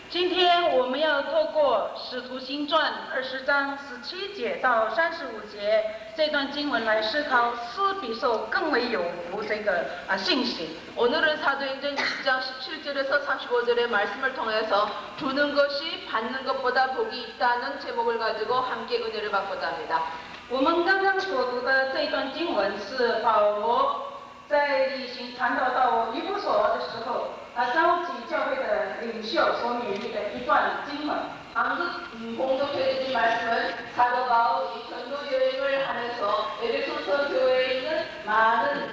今天我们要透过《使徒行传》20章17节到35节这段经文来思考施比受更为有福这个信息。 오늘은 사도행전 20장 17절에서 35절의 말씀을 통해서 주는 것이 받는 것보다 복이 있다는 제목을 가지고 함께 은혜를 받고자 합니다. 我们刚刚所读的这段经文是保罗在旅行传道到以弗所的时候，召集教会的领袖所勉励的一段经文。 방금 공독해드린 말씀은 사도 바울이 전도 여행을 하면서 에베소서 교회에 있는 많은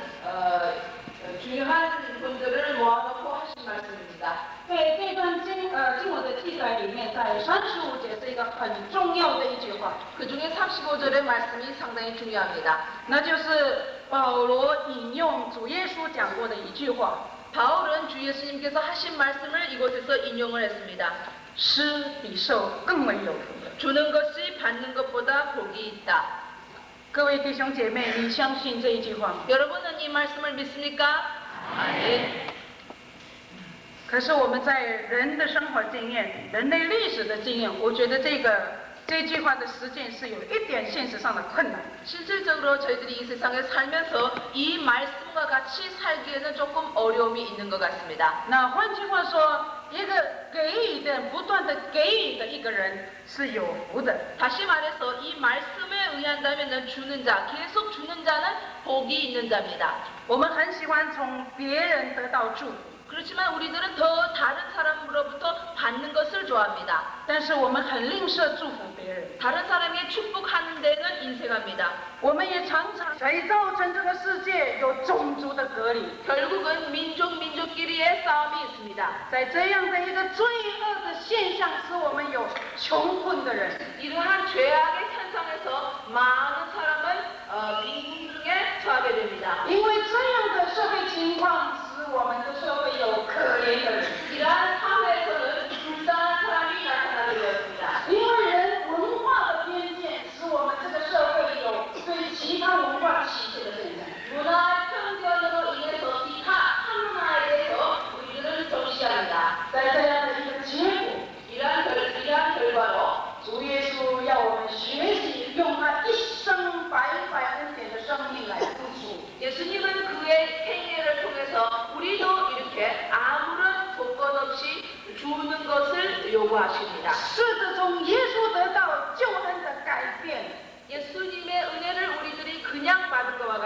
중요한 분들을 모아놓고 하신 말씀입니다. 对这段经文的记载里面，在35节是一个很重要的一句话。 그 중에 35절의 말씀이 상당히 중요합니다. 那就是保罗引用主耶稣讲过的一句话。 바울은 주 예수님께서 하신 말씀을 이곳에서 인용을 했습니다. 施比受更为有福。 주는 것이 받는 것보다 복이 있다. 各位弟兄姐妹，你相信这一句话吗？ 여러분은 이 말씀을 믿습니까? 아멘. 可是我们在人的生活经验、人类历史的经验，我觉得这句话的实践是有一点现实上的困难。 실질적으로 저희들이 이 세상에 살면서 이 말씀과 같이 살기에는 조금 어려움이 있는 것 같습니다. 那换句话说，一个给予的、不断的给予的一个人是有福的。 다시 말해서 이 말씀에 의한다면 주는 자, 계속 주는 자는 복이 있는 자입니다. 我们很喜欢从别人得到祝福。 그렇지만 우리들은 더 다른 사람으로부터 받는 것을 좋아합니다. 但是我们很吝啬祝福别人。 다른 사람에게 축복하는 데는 인색합니다. 我们也常常才造成这个世界有种族的隔离。 결국은 민족끼리의 싸움이 있습니다. 在这样的一个罪恶的现象，使我们有穷困的人。 이러한 죄악의 현상에서 많은 사람은 빈궁에 처하게 됩니다. 因为这样的社会情况，使我们的社会有可怜的人。 이러한 사회에서는 불쌍한 사람이 나타나게 되었습니다. 因为人文化的偏见，使我们这个社会有对其他文化歧视的现象。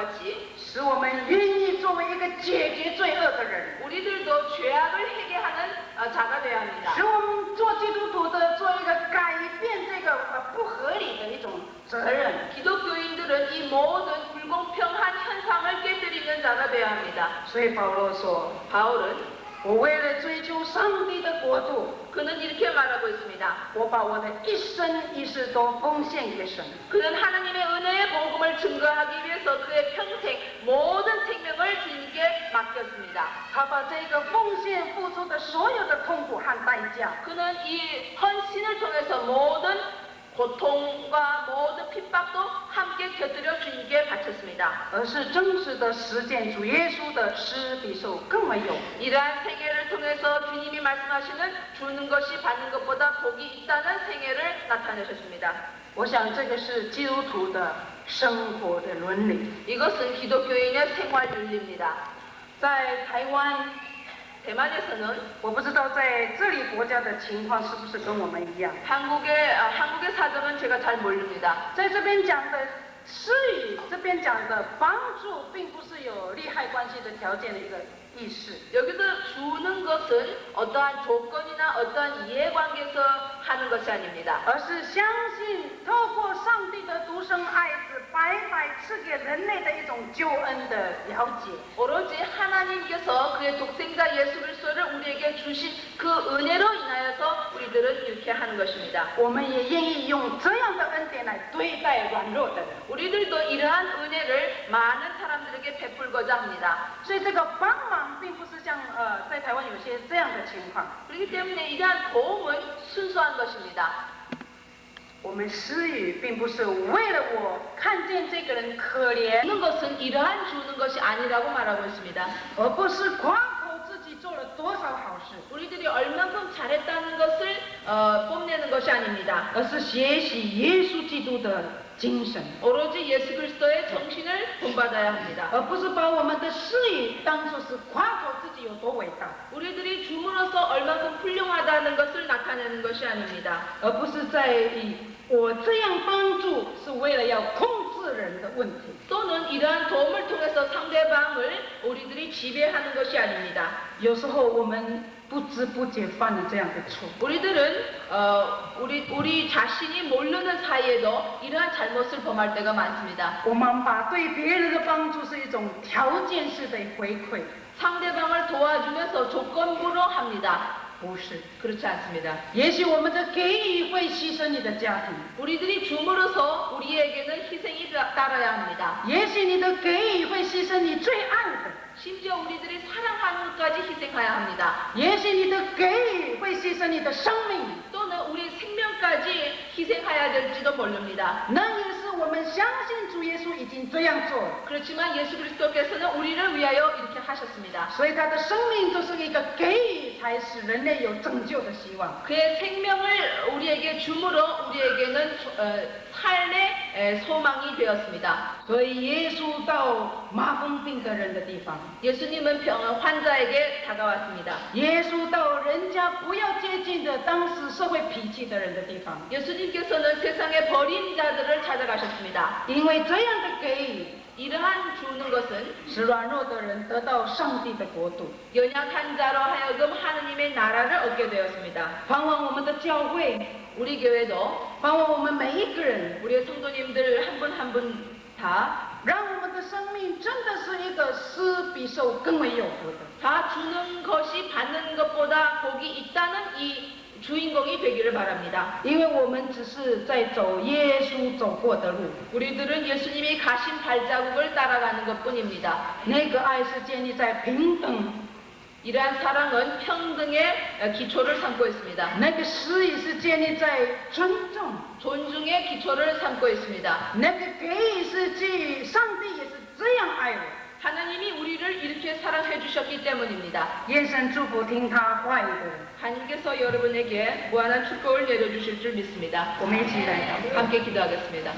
같이 使我们愿意作为一个解决罪恶的人， 우리들도 죄악을 해결하는 자가 되어야 합니다. 使我们做基督徒的做一个改变这个不合理的一种责任。 기독교인들은 이 모든 불공평한 현상을 깨뜨리는 자가 되어야 합니다. 所以保罗说， 바울은 我为了追求上帝的国度， 그는 이렇게 말하고 있습니다. 我把我的一生一世都奉献给神。 그는 하나님의 은혜의 복음을 증거하기 위해서 그의 평생 모든 생명을 주님께 맡겼습니다. 他把这个奉献付出的所有的痛苦和代价， 그는 이 헌신을 통해서 모든 고통과 모든 핍박도 함께 곁들여 주님께 바쳤습니다. 而是真实的实践主耶稣的施比受更为有。 이러한 생애를 통해서 주님이 말씀하시는 주는 것이 받는 것보다 복이 있다는 생애를 나타내셨습니다. 我想这个是基督徒的生活的伦理。 이것은 기독교인의 생활 윤리입니다. 在台湾， 대만에서는 我不知道在这里国家的情况是不是跟我们一样。 한국의 사정은 제가 잘 모릅니다. 在这边讲的施予，这边讲的帮助，并不是有利害关系的条件的一个意识。 여기서 주는 것은 어떠한 조건이나 어떠한 이해관계에서 하는 것이 아닙니다. 而是相信透过上帝的独生爱子白白赐给人类的一种救恩的了解。 오로지 하나님께서 그의 독생자 예수 그리스도를 우리에게 주신 그 은혜로 인하여서 우리들은 이렇게 하는 것입니다. 我们也愿意用这样的恩典来对待软弱的人。 우리들도 이러한 은혜를 많은 사람들에게 베풀고자 합니다. 所以这个帮忙并不是像在台湾有些这样的情况。 그렇기 때문에 이러한 도움은 순수한 것입니다. 我们施予并不是为了我看见这个人可怜， 주는 것은 이러한 주는 것이 아니라고 말하고 있습니다. 而不是夸口自己做了多少好事， 우리들이 얼만큼 잘했다는 것을 뽐내는 것이 아닙니다. 而是学习耶稣基督的精神， 오로지 예수 그리스도의 정신을 본받아야 합니다. 而不是把我们的施予当作是夸口自己有多伟大， 우리들이 줌으로써 얼만큼 훌륭하다는 것을 나타내는 것이 아닙니다. 而不是在意我这样帮助是为了要控制人的问题。 또는 이러한 도움을 통해서 상대방을 우리들이 지배하는 것이 아닙니다. 有时候我们不知不觉犯了这样的错。 우리들은 우리 자신이 모르는 사이에도 이러한 잘못을 범할 때가 많습니다. 我们把对别人的帮助是一种条件式的回馈， 상대방을 도와주면서 조건부로 합니다. 不是。 그렇지 않습니다. 也许我们的给予会牺牲你的家庭， 우리들이 줌으로써 우리에게는 희생이 따라야 합니다. 也许你的给予会牺牲你最爱的， 심지어 우리들이 사랑하는 것까지 희생해야 합니다. 也许你的给予会牺牲你的生命， 또는 우리 생명까지 희생해야 될지도 모릅니다. 那也是我们相信主耶稣已经这样做了， 그렇지만 예수 그리스도께서는 우리를 위하여 이렇게 하셨습니다. 所以他的生命就是一个给予，才使人类有拯救的希望。 그의 생명을 우리에게 줌으로 우리에게는 삶의 소망이 되었습니다. 所以耶稣到麻风病的人的地方， 예수님은 환자에게 다가왔습니다. 耶稣到人家不要接近的当时社会脾气的人的地方， 예수님께서는 세상의 버린 자들을 찾아가셨습니다. 因为这样的给予 이러한 주는 것은 使软弱的人得到上帝的国度。 연약한 자로 하여금 하느님의 나라를 얻게 되었습니다. 盼望我们的教会， 우리 교회도 盼望我们每一个人， 우리의 성도님들 한 분 한 분 다 让我们的生命真的是一个施比受更为有福的。 다 주는 것이 받는 것보다 복이 있다는 이 주인공이 되기를 바랍니다. 因为我们只是在走耶稣走过的路， 우리들은 예수님이 가신 발자국을 따라가는 것뿐입니다. 那个爱是建立在平等， 이러한 사랑은 평등의 기초를 삼고 있습니다. 那个施予是建立在尊重， 존중의 기초를 삼고 있습니다. 那个给予是基于上帝也是这样爱我。 하나님이 우리를 이렇게 사랑해 주셨기 때문입니다. 愿神祝福听他话语的人。 하나님께서 여러분에게 무한한 축복을 내려주실 줄 믿습니다. 我们一起来祷告。 함께 기도하겠습니다.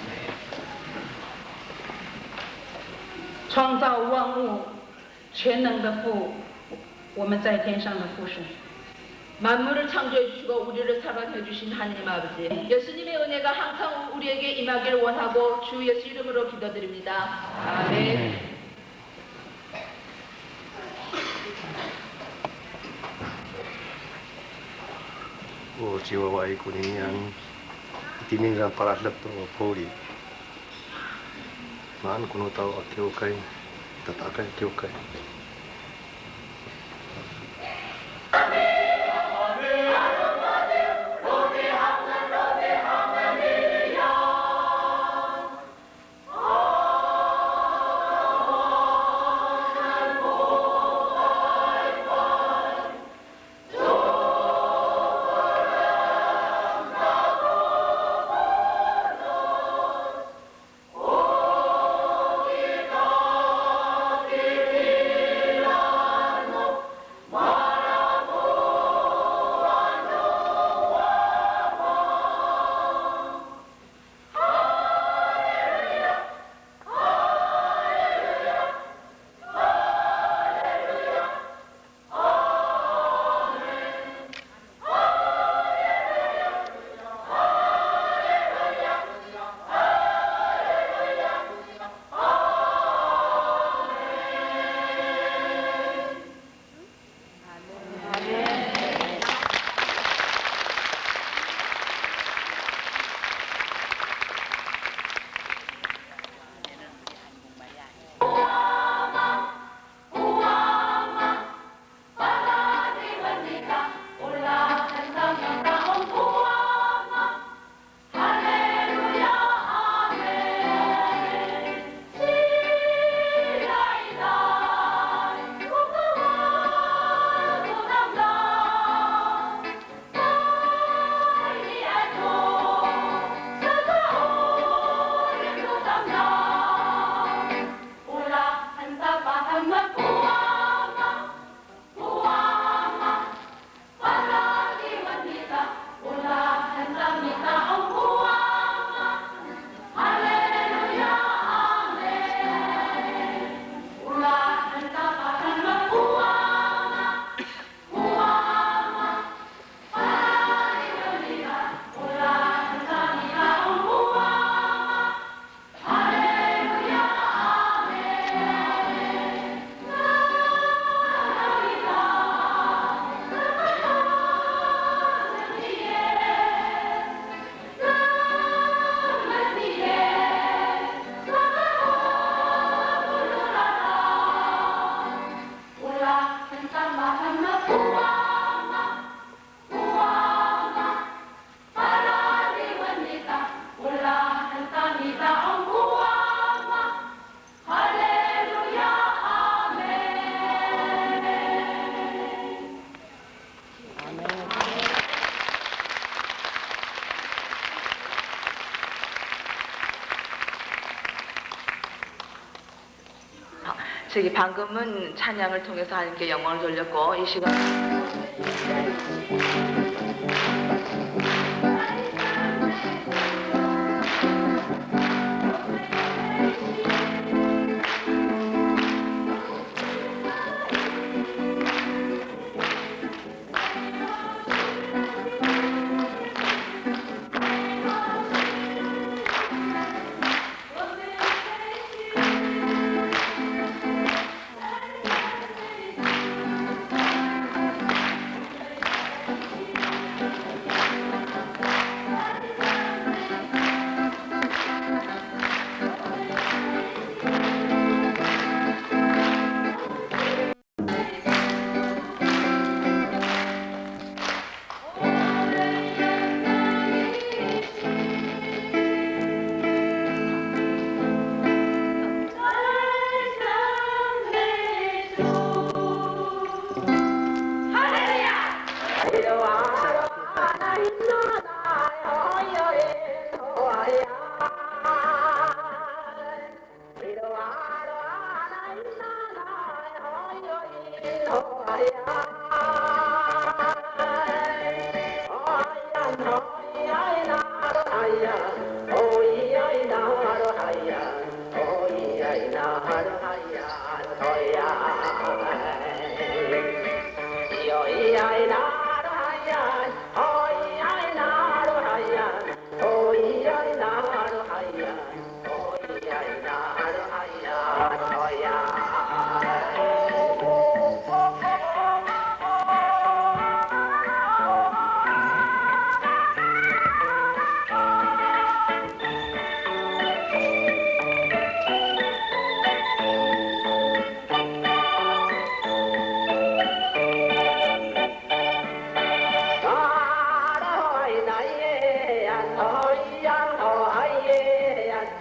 创造万物全能的父，我们在天上的父神， 만물을 창조해 주시고 우리를 사랑해 주신 하나님 아버지, 예수님의 은혜가 항상 우리에게 임하기를 원하고 주 예수 이름으로 기도드립니다. 아멘. O jiwa wa kuningan timingan para lep to poli. Man kuno tau akio kai tatakai akio kai. 저기 방금은 찬양을 통해서 하나님께 영광을 돌렸고 이 시간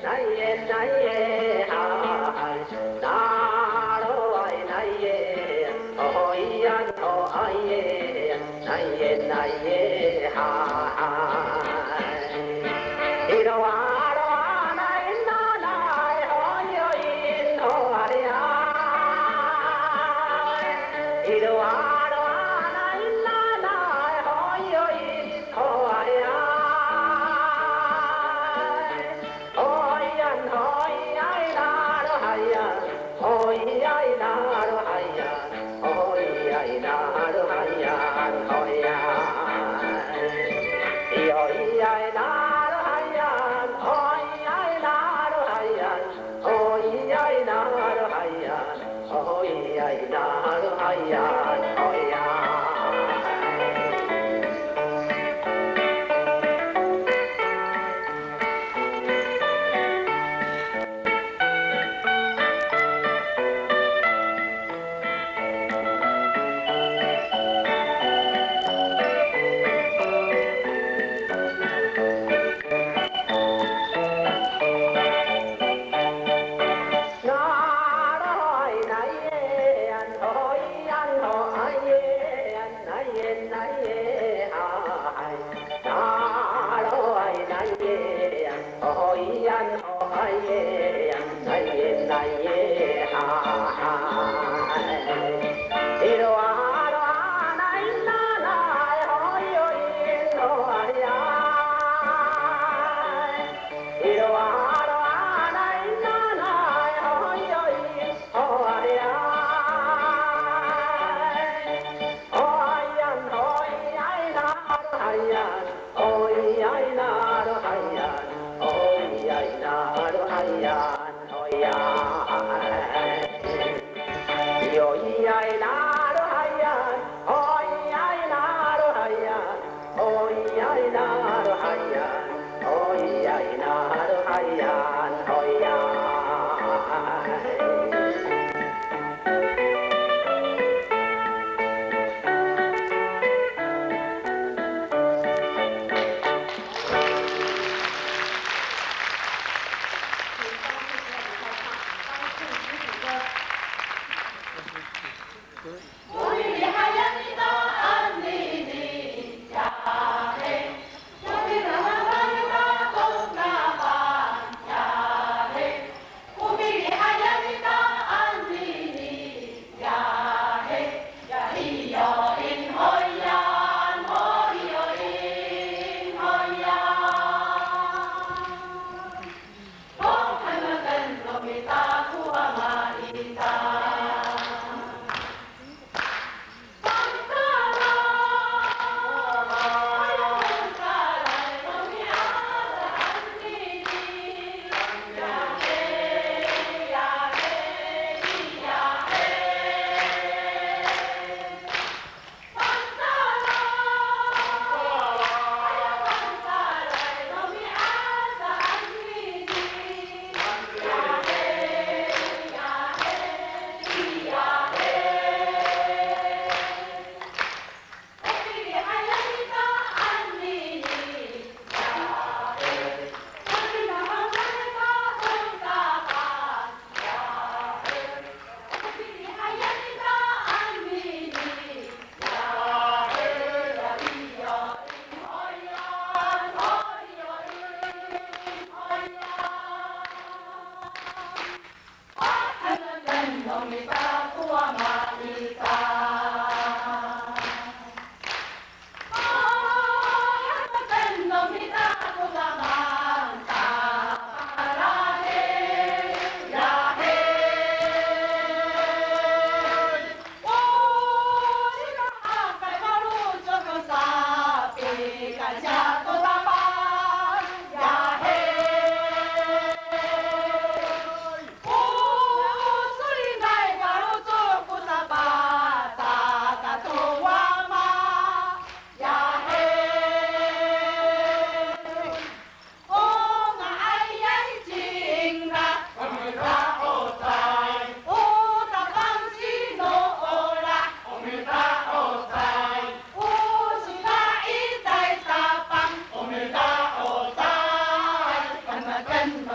是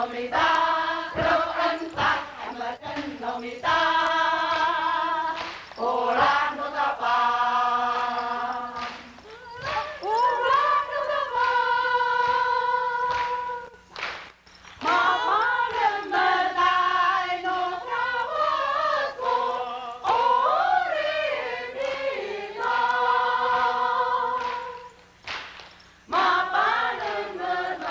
놈이다 그런 딱 해먹은 놈이다 오라 노다봐 오라 노다봐 마마는 매달 노다와서 오리미나 마마는 매달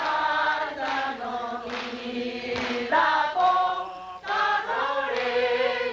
놈이라고 따돌이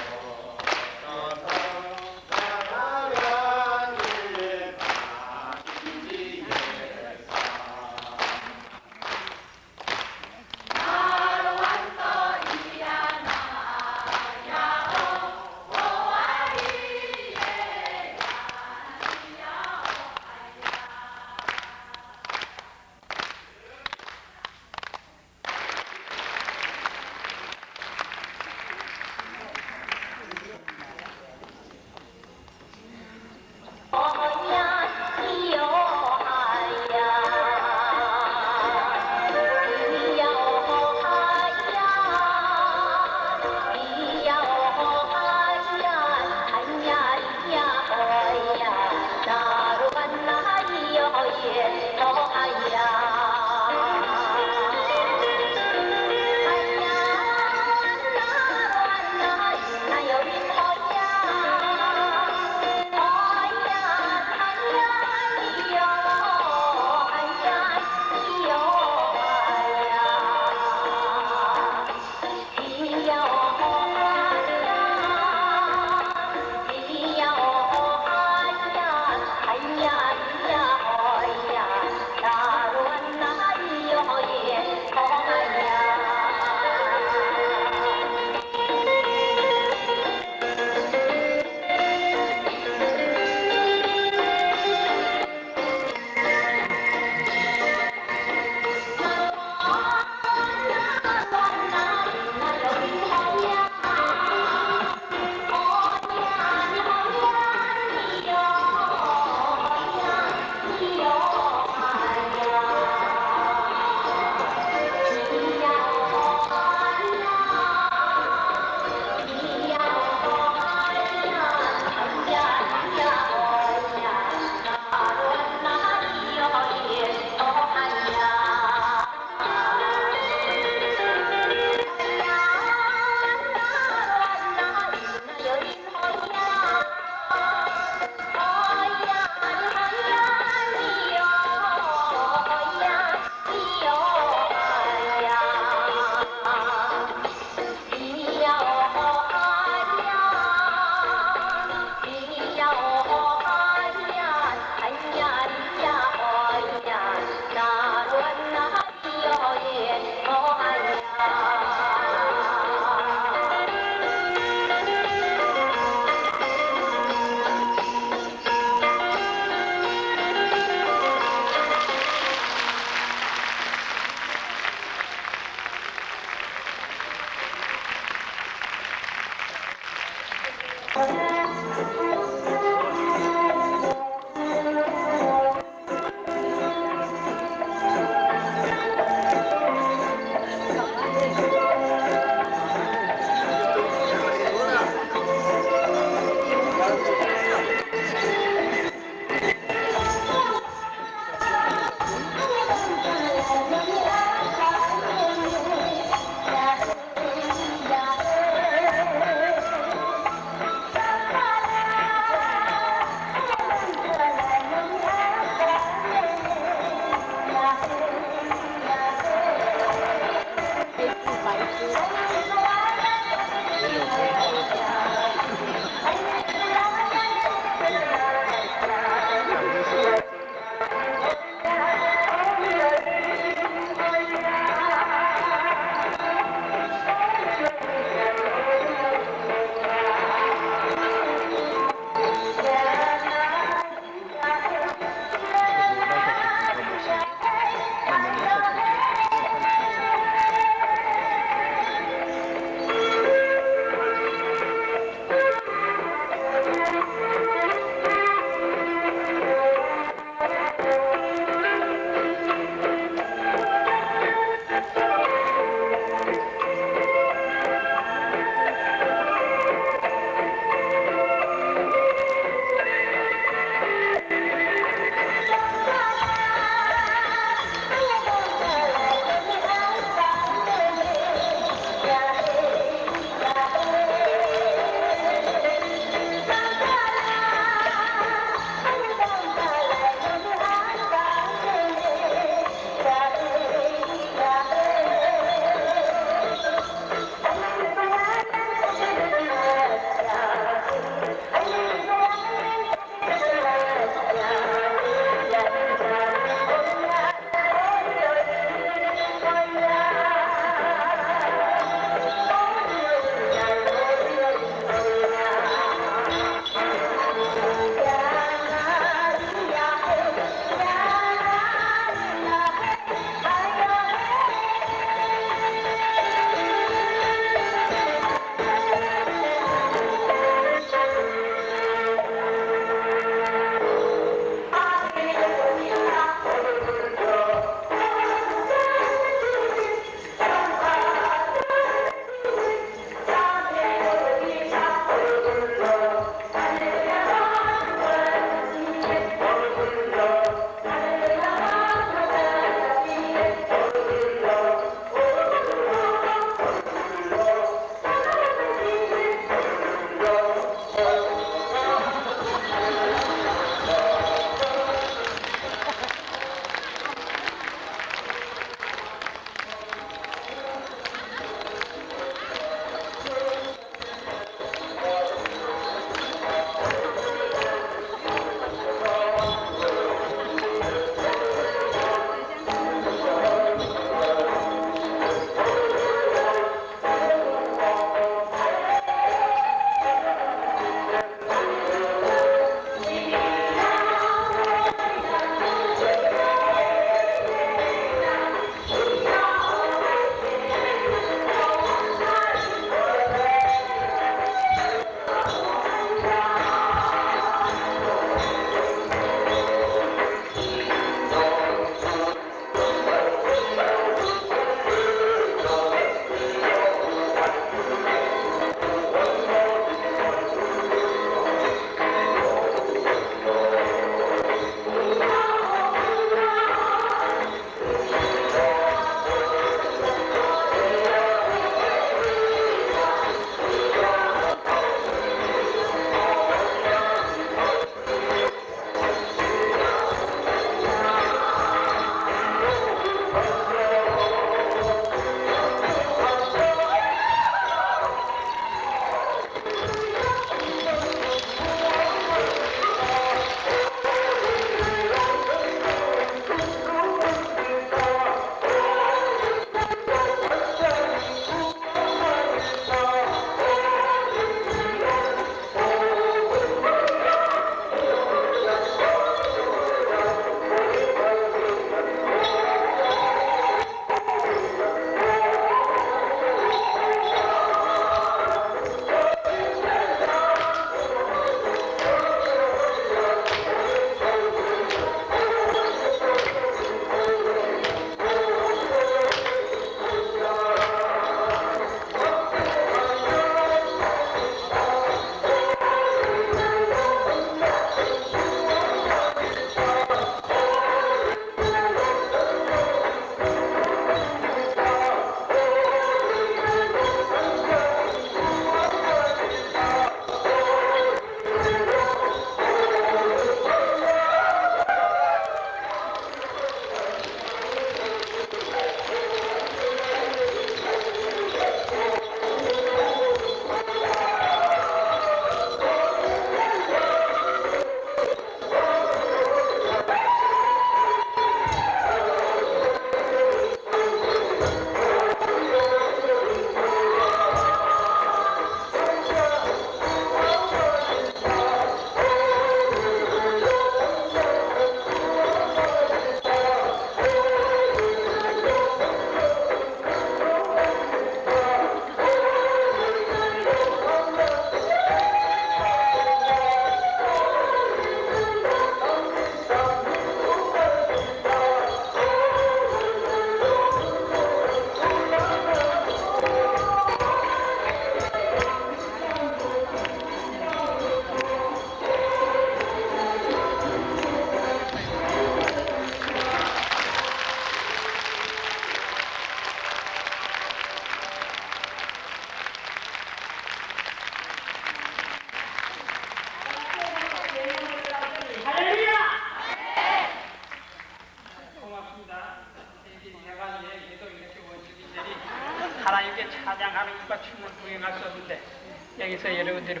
여기서 여러분들이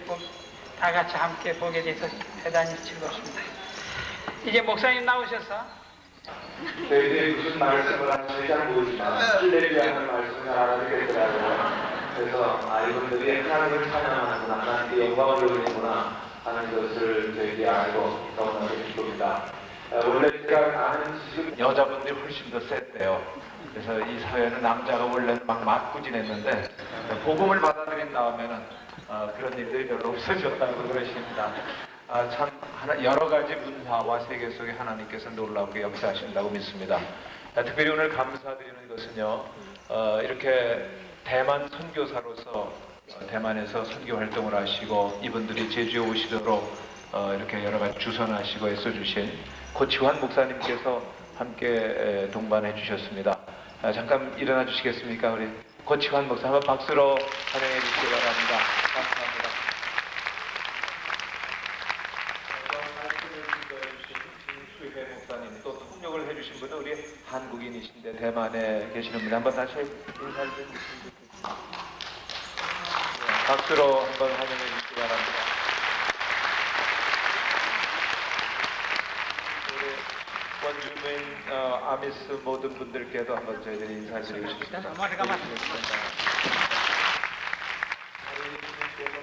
다 같이 함께 보게 돼서 대단히 즐겁습니다. 이제 목사님 나오셔서 저희들이 무슨 말씀을 하는지 잘 모르지만 신뢰를 위한 말씀을 잘 알아듣겠더라고요. 그래서 이분들이 하나님을 찬양하는구나, 하나님께 영광을 돌리는구나 하는 것을 저희들이 알고 너무나도 기쁩니다. 원래 제가 아는 지식은 여자분들이 훨씬 더 셌대요. 그래서 이 사회는 남자가 원래는 막 맞구진했는데 복음을 받아들인 다음에는 그런 일들이 별로 없어졌다고 그러십니다. 참 여러 가지 문화와 세계 속에 하나님께서 놀랍게 역사하신다고 믿습니다. 특별히 오늘 감사드리는 것은요, 이렇게 대만 선교사로서 대만에서 선교 활동을 하시고 이분들이 제주에 오시도록 이렇게 여러 가지 주선하시고 애써주신 고치환 목사님께서 함께 동반해 주셨습니다. 잠깐 일어나 주시겠습니까? 우리 고치환 목사 한번 박수로 환영해 주시기 바랍니다. 감사합니다. 김수혜 목사님 또 통역을 해주신 분은 우리 한국인이신데 대만에 계시는 분 한번 다시 인사를 좀 주시겠습니다. 박수로 한번 환영해 주시기 바랍니다. 원주민 아미스 모든 분들께도 한번 저희들이 인사드리고 싶습니다.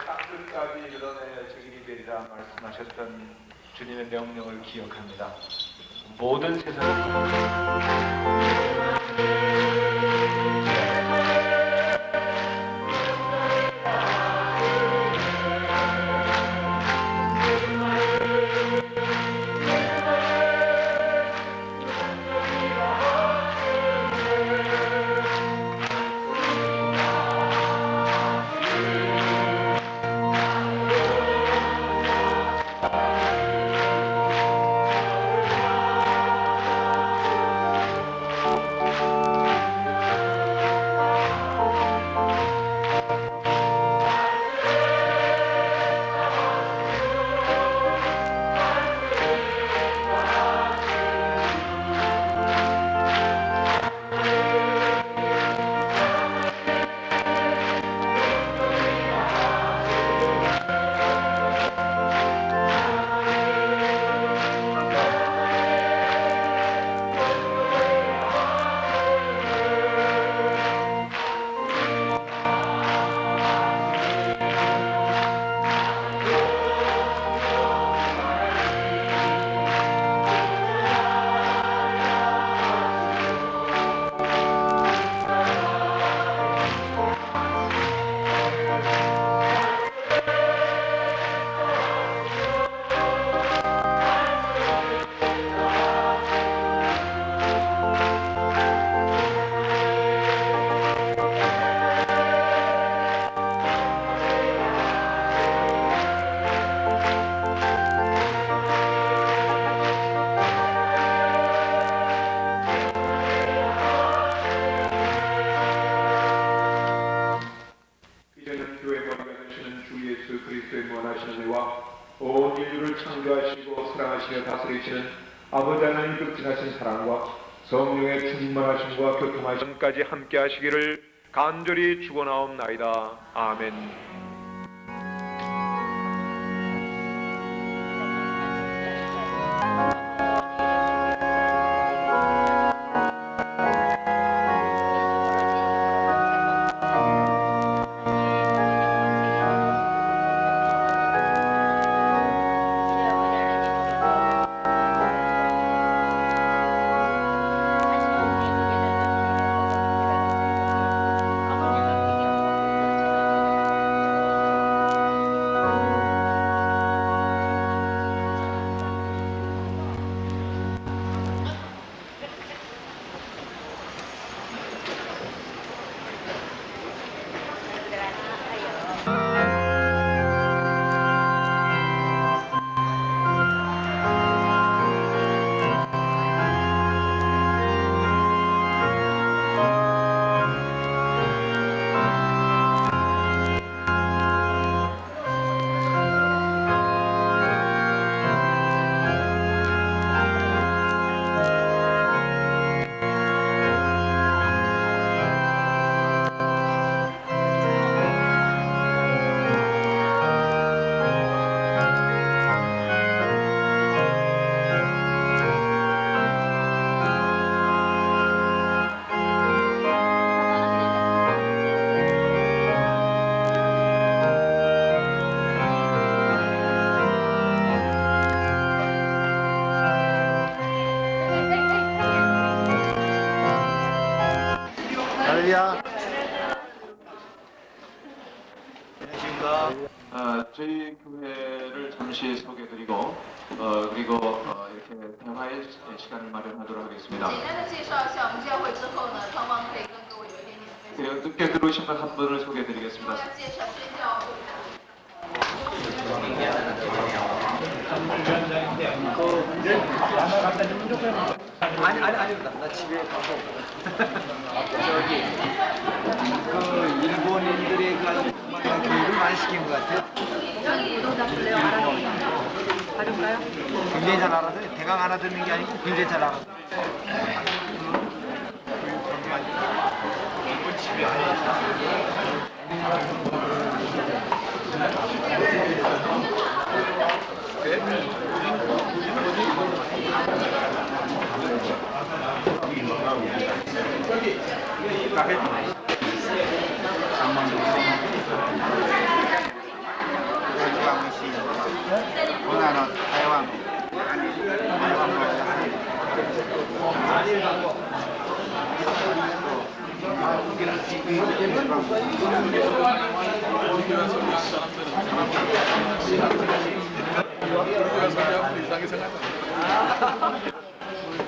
땅끝까지 이르러내야 증인이 되리라 말씀하셨던 주님의 명령을 기억합니다. 모든 온 인류를 창조하시고 사랑하시며 다스리시는 아버지 하나님 극진하신 사랑과 성령의 충만하심과 교통하심까지 함께 하시기를 간절히 축원하옵나이다. 아멘. 그리고 이렇게 대화의 시간을 마련하도록 하겠습니다. 简单的介绍一下我们教会之后呢，汤汪可以跟各位有一点点分享。 그리고 늦게 들어오신 분 한 분을 소개해드리겠습니다. 我要介绍宣教会。 아니다. 나 집에 가서 저기 그 일본인들의 그 교육을 많이 시킨 것 같아요. 굉장히 잘 알아서 대강 알아듣는 게 아니고 굉장히 잘 알아서. 집에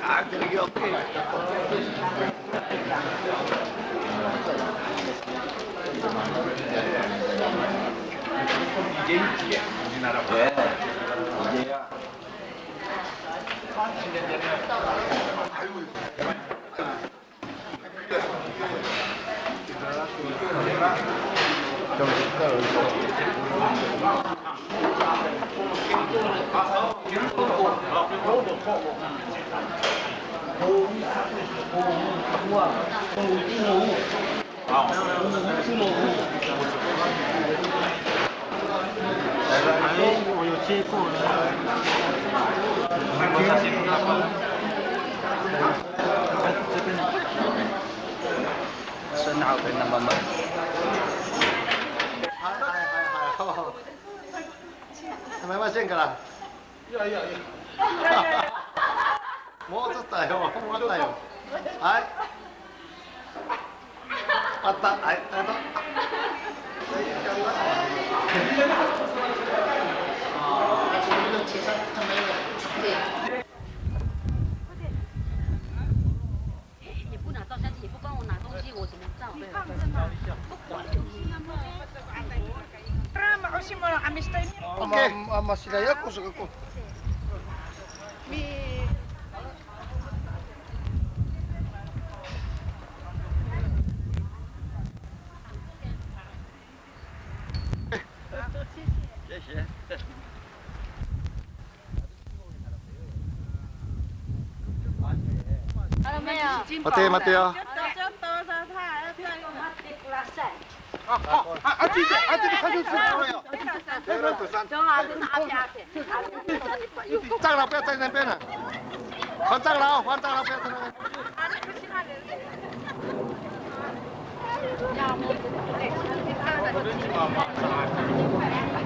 아, 그게 없게. 이제 우리나라 왜? 이제야. 왜 마신거라? 뭐 어쩌다요? 뭐 왔다요? 아이 왔다. 아이 왔다. masih daya aku suka aku. Mati mati ya. 짱라 빼 짱나 빼나. 환짱라 환짱라 빼 짱나.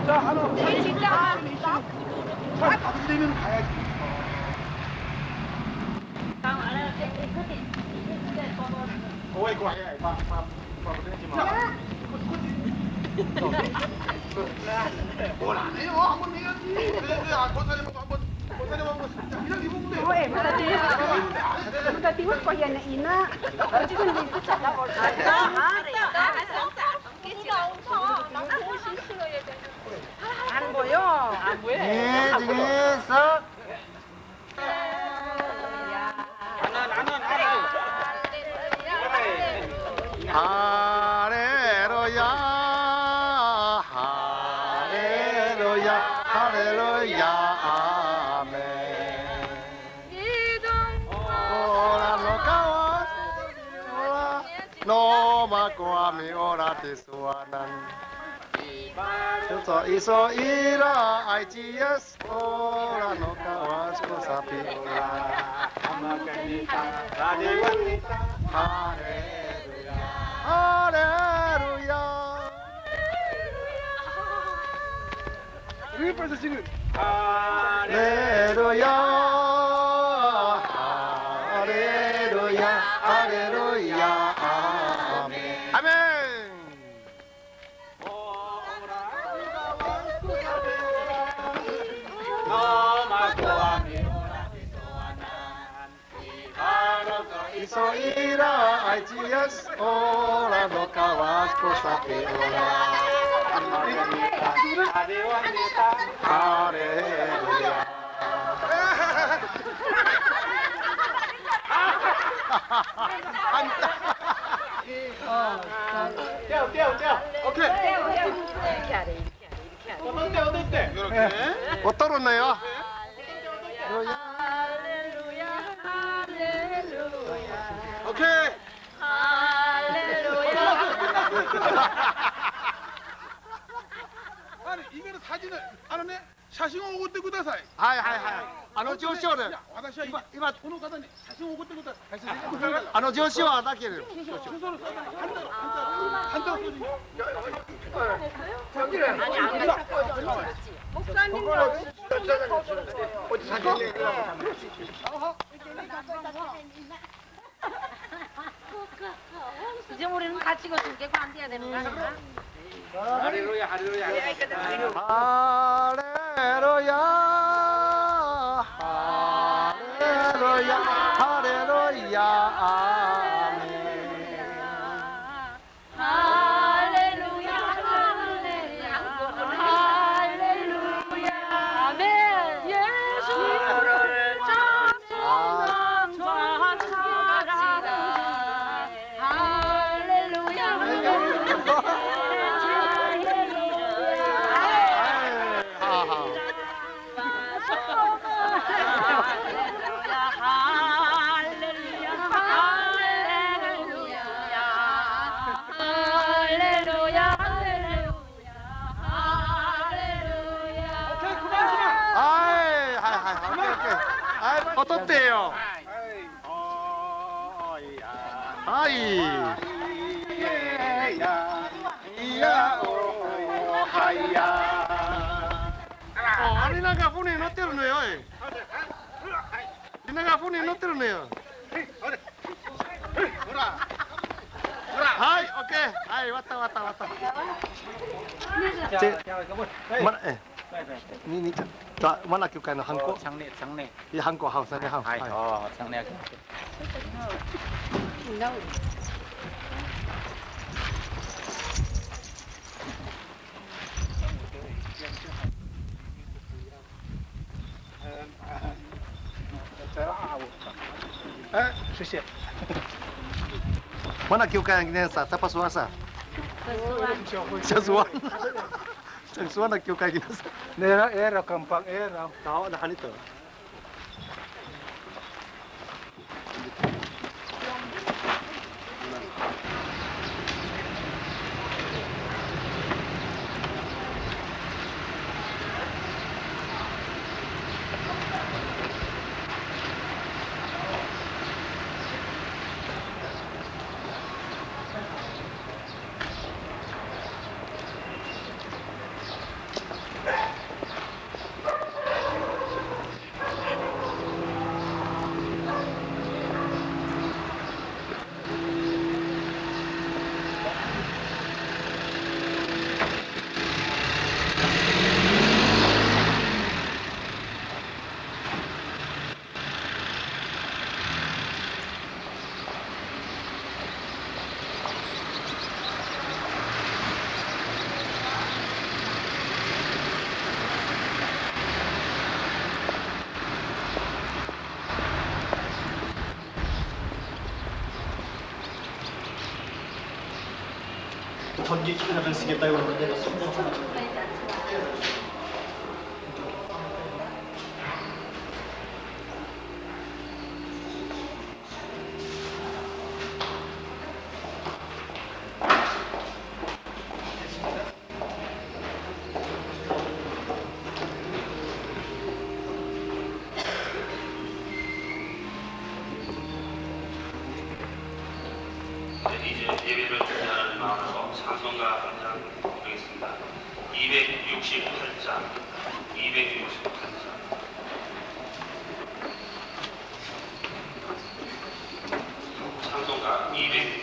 자 하나. 진짜. 잘 받으려면 가야지. Ôi quay lại bà bên chị mà. Ủa này nó không có gì gì. Con thấy mà 이런 기분인데. 왜 맞아? 뒤에 거야 이나. 지금 이거 잡아 볼 거야. 안 보여. 안 보여. 네, 중에서 할렐루야 할렐루야 할렐루야 아멘 오라 노카와 오라 노마과미 오라 티수아난 이소 이라 IGS 오라 노카와 스코사피오라 아마가니타 라디반니타 할렐루야 할렐루야 위에서 지금 할렐루야 할렐루야 할렐루야 아멘 아멘 오라 Soira, IGS, ora no kawasco sapeora. Hallelujah. 떼어. 오케이. 어때? 이렇게. 어떠셨나요? 오케이. 아니 이거는 사진을 안 하네. 샤싱 오고 뜨고 다사이. 하이. 조시오네. 이마 돈을 가다니 샤싱 오고 뜨고 다. 조시오 나기를. 한달 아니 안 갖고 목사님 어디 사진? 이제 우리는 같이 거줄게 관대야 되는 거 아니야? 할렐루야. 어떻대요? 아리나가 분이 넣대로네요. 아리나가 분이 넣대로네요. 하이, 오케이. 하이, 왔다. 니 자, 만나 교회는 한국 장례. 이 한국 하우스네 하우스. 장례.谢谢. Mana 교회는 그냥 tapos wasa. Sasuan. Sasuan na 교회 기나사. era kampak era. Tao na kanito. 전기 카메라를 쓰겠다고 했는데 이제 예배를 준비하는 마음으로 찬송가 한 장 드리겠습니다. 268장. 찬송가 268장.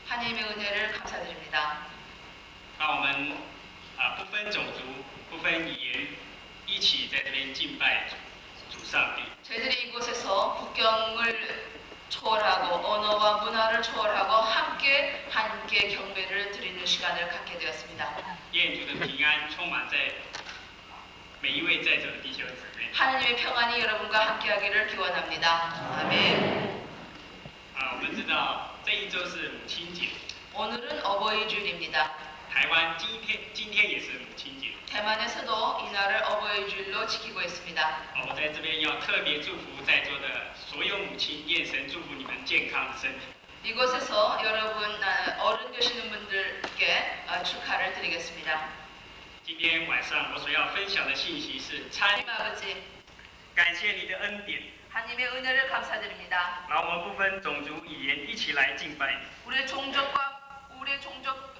하나님의 은혜를 감사드립니다. 让我们不分种族、不分语言，一起在这边敬拜主上帝。 저희들이 이곳에서 국경을 초월하고 언어와 문화를 초월하고 함께 경배를 드리는 시간을 갖게 되었습니다. 愿主的平安充满在每一位在座的弟兄姊妹。 하나님의 평안이 여러분과 함께하기를 기원합니다. 아멘. 我们知道这一周是母亲节， 오늘은 어버이 주일입니다. 台湾今天也是母亲节。 대만에서도 이날을 어버이 주일로 지키고 있습니다. 我在这边要特别祝福在座的所有母亲，愿神祝福你们健康的身体。 이곳에서 여러분 어른 되시는 분들께 축하를 드리겠습니다. 今天晚上我所要分享的信息是参 하나님 아버지, 感谢你的恩典， 하나님의 은혜를 감사드립니다. 让我们不分种族语言一起来敬拜你。 우리의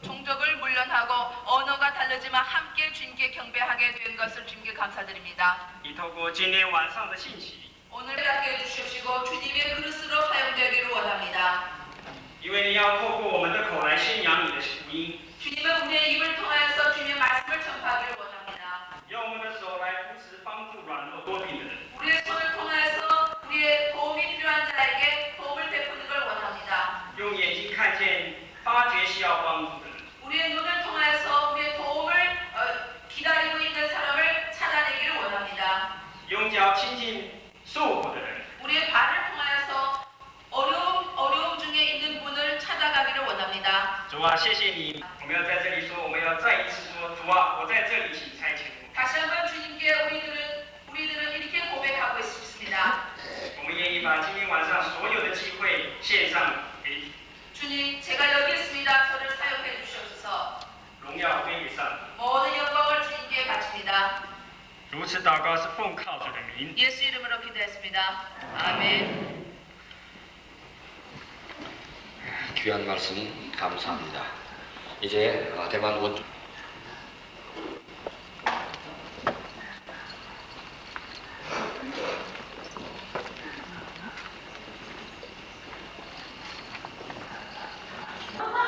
종족을 물론하고 언어가 다르지만 함께 주님께 경배하게 된 것을 주님께 감사드립니다. 你透过今天晚上的信息， 오늘 함께 해주시고 주님의 그릇으로 사용되기를 원합니다. 因为你要透过我们的口来宣扬你的福音， 주님은 우리의 입을 통하여서 주님의 말씀을 전파하기를 원합니다. 用我们的手来扶持帮助软弱多病的人， 우리의 손을 통하여서 우리의 도움이 필요한 자에게 도움을 베푸는 걸 원합니다. 用眼睛看见发觉需要帮助的人， 우리의 눈을 통하여서 우리의 도움을 기다리고 있는 사람을 찾아내기를 원합니다. 用脚亲近受苦的人， 우리의 발을 통하여서 어려움 중에 있는 분을 찾아가기를 원합니다. 主啊，谢谢你，我们要在这里说，我们要再一次说，主啊，我在这里，请差遣我。 다시 한번 주님께 우리들은 이렇게 고백하고 있습니다. 我们愿意把今天晚上所有的机会献上给你， 주님, 제가 여기 있습니다. 저를 사용해 주시옵소서. 荣耀归给上帝。 모든 영광을 주님께 바칩니다. 如此祷告是奉靠主的名。 예수 이름으로 기도했습니다. 아멘. 귀한 말씀 감사합니다. 이제 대만 원주 Oh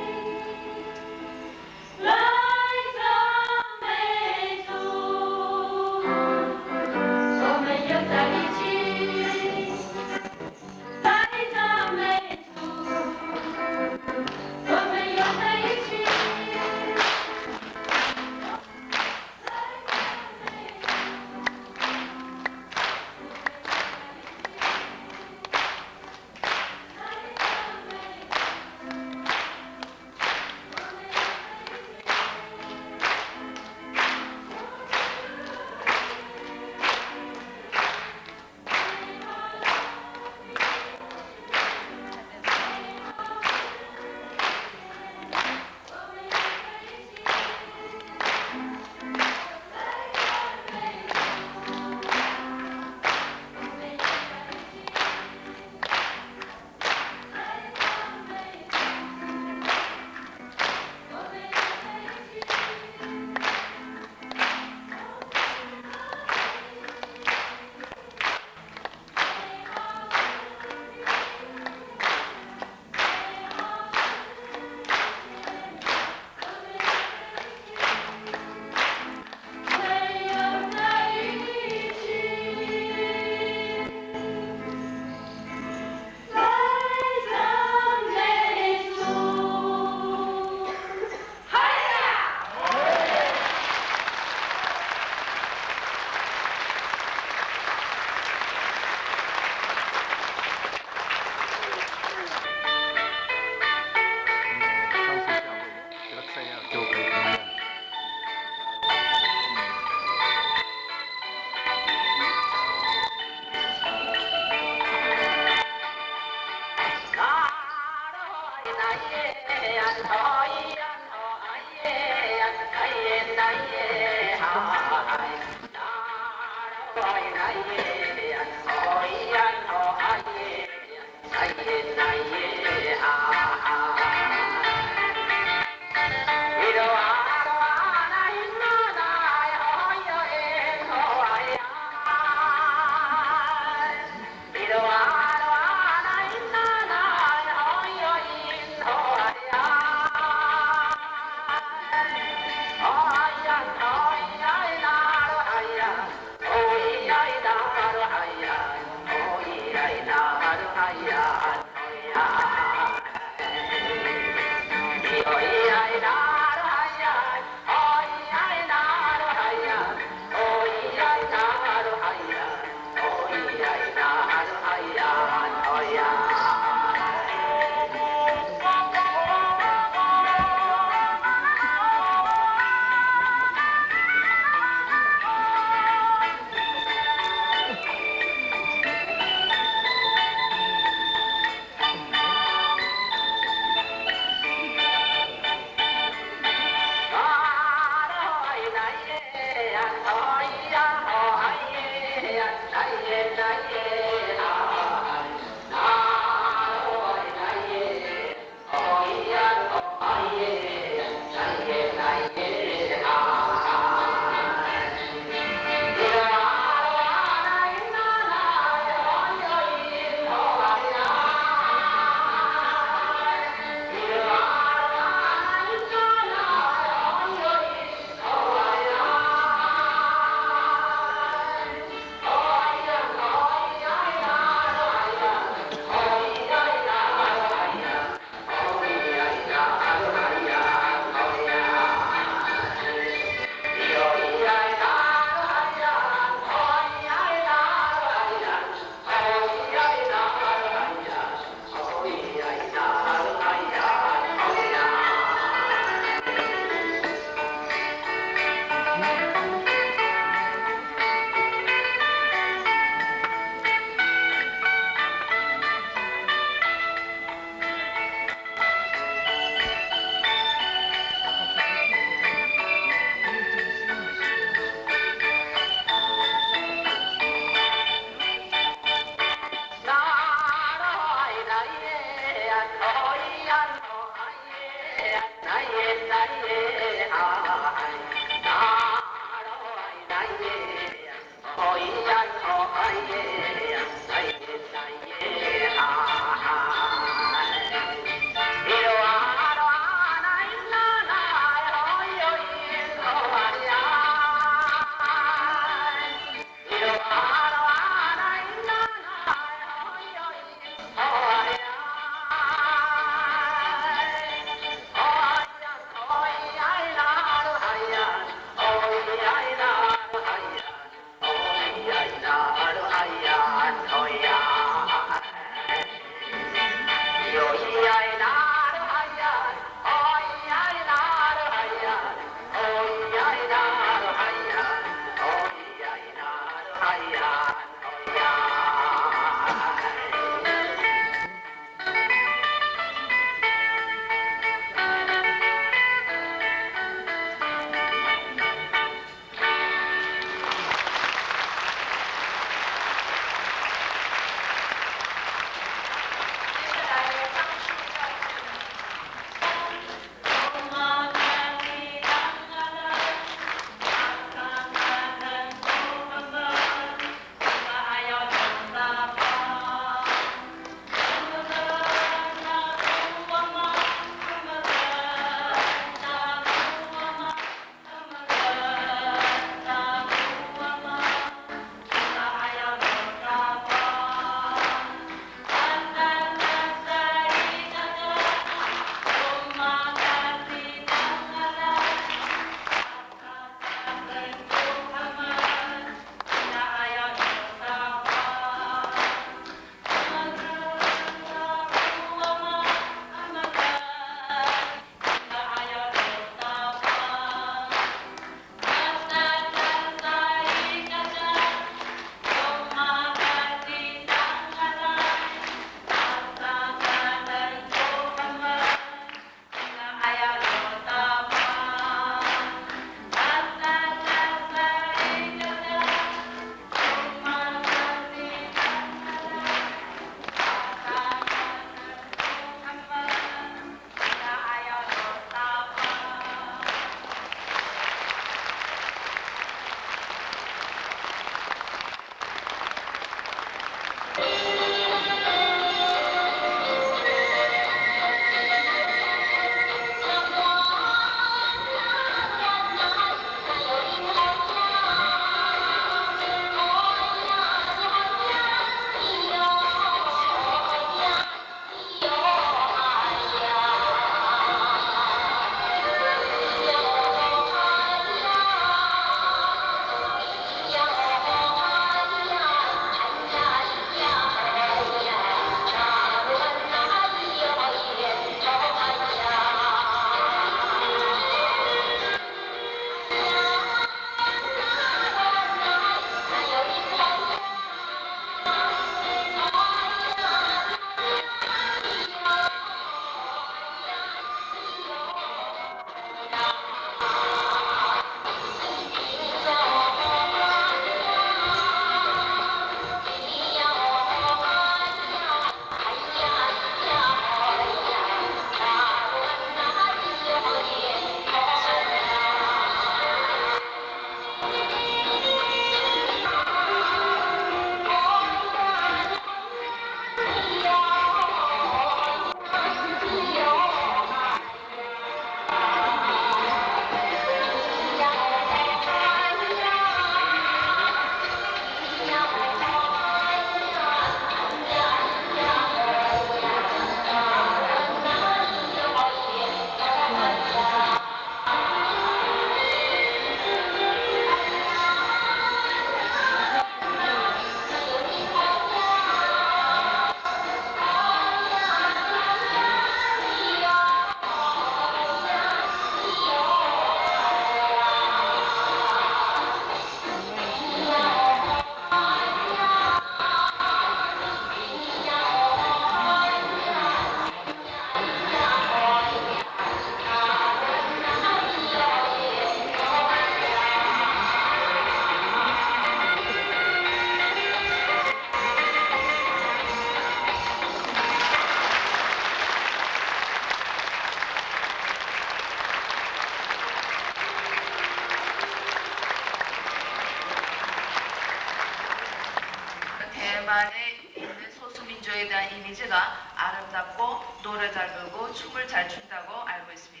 아름답고 노래 잘 부르고 춤을 잘 춘다고 알고 있습니다.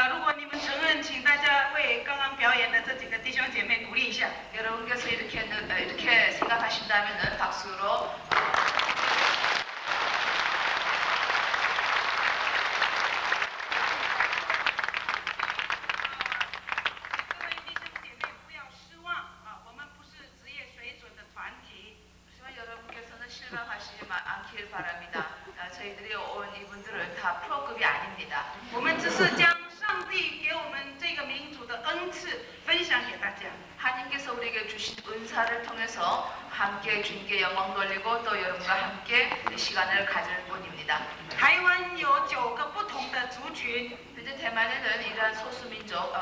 如果你们承认，请大家为刚刚表演的这几个弟兄姐妹鼓励一下。 여러분께서 이렇게 생각하신다면은 박수로. 실망하시지 않길 바랍니다. 저희들이 온 이분들은 다 프로급이 아닙니다. 我们只是将上帝给我们这个民族的恩赐分享给大家。 하나님께서 우리에게 주신 은사를 통해서 함께 주님께 영광 돌리고 또 여러분과 함께 이 시간을 가질 뿐입니다. 台湾有9个不同的族群。 현재 대만에는 이러한 소수민족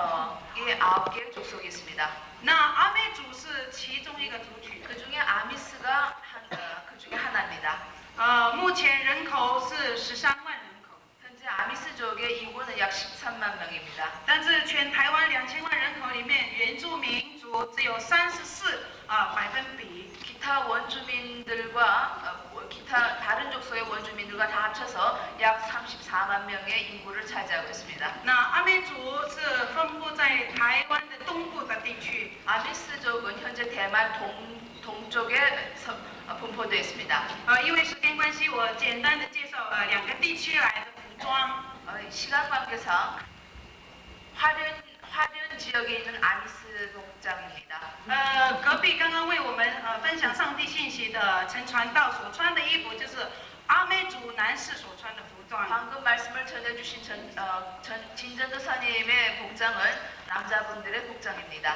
이 9개 족속이 있습니다. 那阿美族是其中一个族群。 그 중에 아미스가 그 중에 하나입니다. 目前人口是13万人口。 현재 아미스족의 인구는 약 13만 명입니다. 但是全台湾2000万人口里面，原住民族只有34%。 기타 원주민들과 기타 다른 족속의 원주민들과 다 합쳐서 약 34만 명의 인구를 차지하고 있습니다. 那阿美族是分布在台湾的东部的地区。 아미스족은 현재 대만 동쪽에 분포되어 있습니다. 因为时间关系，我简单的介绍2个地区来的服装。 시간 관계상 화련 지역에 있는 아미스 복장입니다. 隔壁刚刚为我们分享上帝信息的陈传道所穿的衣服，就是阿美族男士所穿的服装。 방금 말씀을 전해주신 진전도사님의 복장은 남자분들의 복장입니다.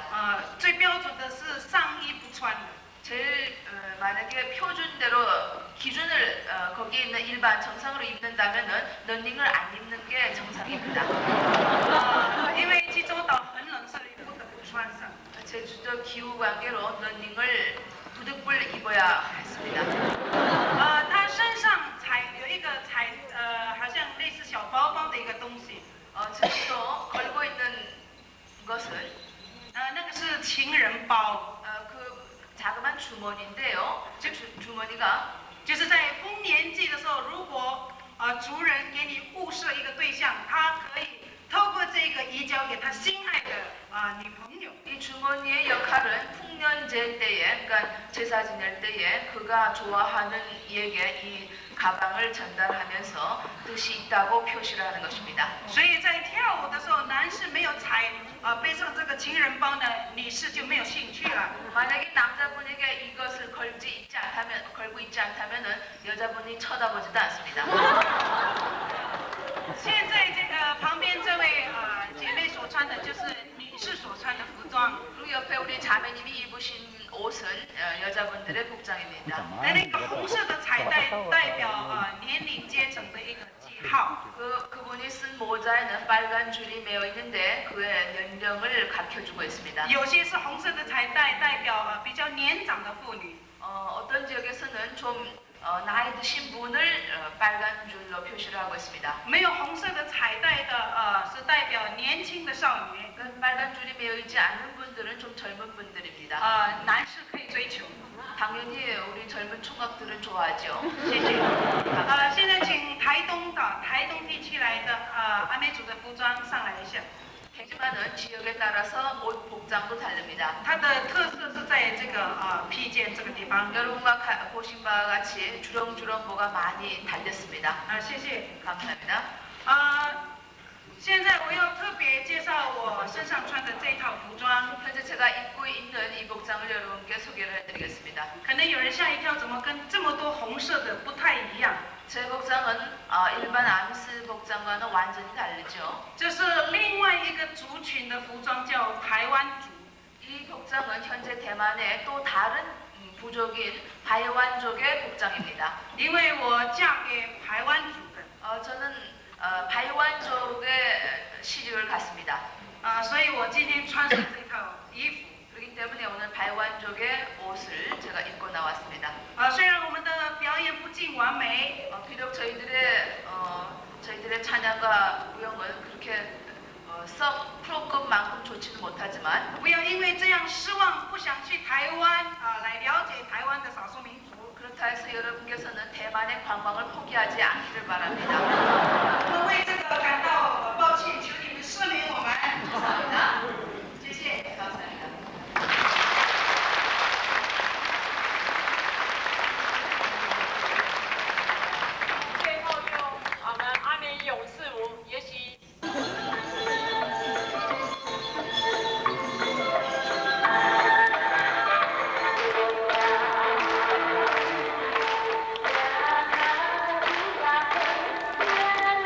最标准的是上衣不穿的。 제일 만약에 표준대로 기준을 거기에 있는 일반 정상으로 입는다면은 러닝을 안 입는 게 정상입니다. 因为济州岛很冷，所以不得不穿上。 제주도 기후 관계로 러닝을 부득불 입어야 했습니다. 他身上有一个好像类似小包包的一个东西。 제주도 걸고 있는 것은 那个是情人包。 그 자그마한 주머니인데요. 주머니가 就是在丰年祭的时候，如果族人给你物色一个对象，他可以透过这个移交给他心爱的女朋友。 이 주머니의 역할은 풍년제 때에, 그러니까 제사 지낼 때에 그가 좋아하는 이에게 이 가방을 전달하면서 뜻이 있다고 표시를 하는 것입니다. 所以在跳舞的时候，男士没有背上这个情人包呢，女士就没有兴趣了。 만약에 남자분에게 이것을 걸고 있지 않다면은 여자분이 쳐다보지도 않습니다. 现在这个旁边这位姐妹所穿的就是女士所穿的服装。 그리고 옆에 우리 자매님이 입으신 옷은 여자분들의 복장입니다. 那个红色的彩带代表年龄阶层的一个记号。 그분이 쓴 모자에는 빨간 줄이 매어 있는데 그의 연령을 가르쳐주고 있습니다. 有些是红色的彩带代表比较年长的妇女。 어떤 지역에서는 좀 나이 드신 분을 빨간 줄로 표시를 하고 있습니다. 没有红色的彩带的是代表年轻的少女。 빨간 줄이 매어 있지 않은 분들은 좀 젊은 분들입니다. 男士可以追求。 당연히 우리 젊은 총각들은 좋아하죠. 谢谢。现在请台东地区来的阿美族的服装上来一下。 하지만은 지역에 따라서 옷 복장도 다릅니다. 它的特色是在这个披肩这个地方。 여러분과 보신 바와 같이 주렁주렁 뭐가 많이 달렸습니다. 谢谢。 감사합니다. 现在我要特别介绍我身上穿的这套服装。 현재 제가 입고 있는 이 복장을 여러분께 소개를 해드리겠습니다. 可能有人吓一跳，怎么跟这么多红色的不太一样？ 제 복장은 일반 아미스 복장과는 완전히 다르죠. 这是另外一个族群的服装，叫台湾族。 이 복장은 현재 대만의 또 다른 부족인 바이완족의 복장입니다. 因为我嫁给台湾族的。 저는 바이완족의 시집을 갔습니다. 所以我今天穿上这套衣服。 그렇기 때문에 오늘 바이완족의 옷을 제가 입고 나왔습니다. 虽然我们的表演不尽完美， 비록 저희들의 찬양과 무용은 그렇게 썩 프로급만큼 좋지는 못하지만 不要因为这样失望，不想去台湾来了解台湾的少数民族。 그렇다고 부타에서 여러분께서는 대만의 관광을 포기하지 않기를 바랍니다. 我们为这个感到抱歉，求你们赦免我们。 감사합니다. 谢谢，감사합니다. 最后就我们阿美勇士舞，也许。 야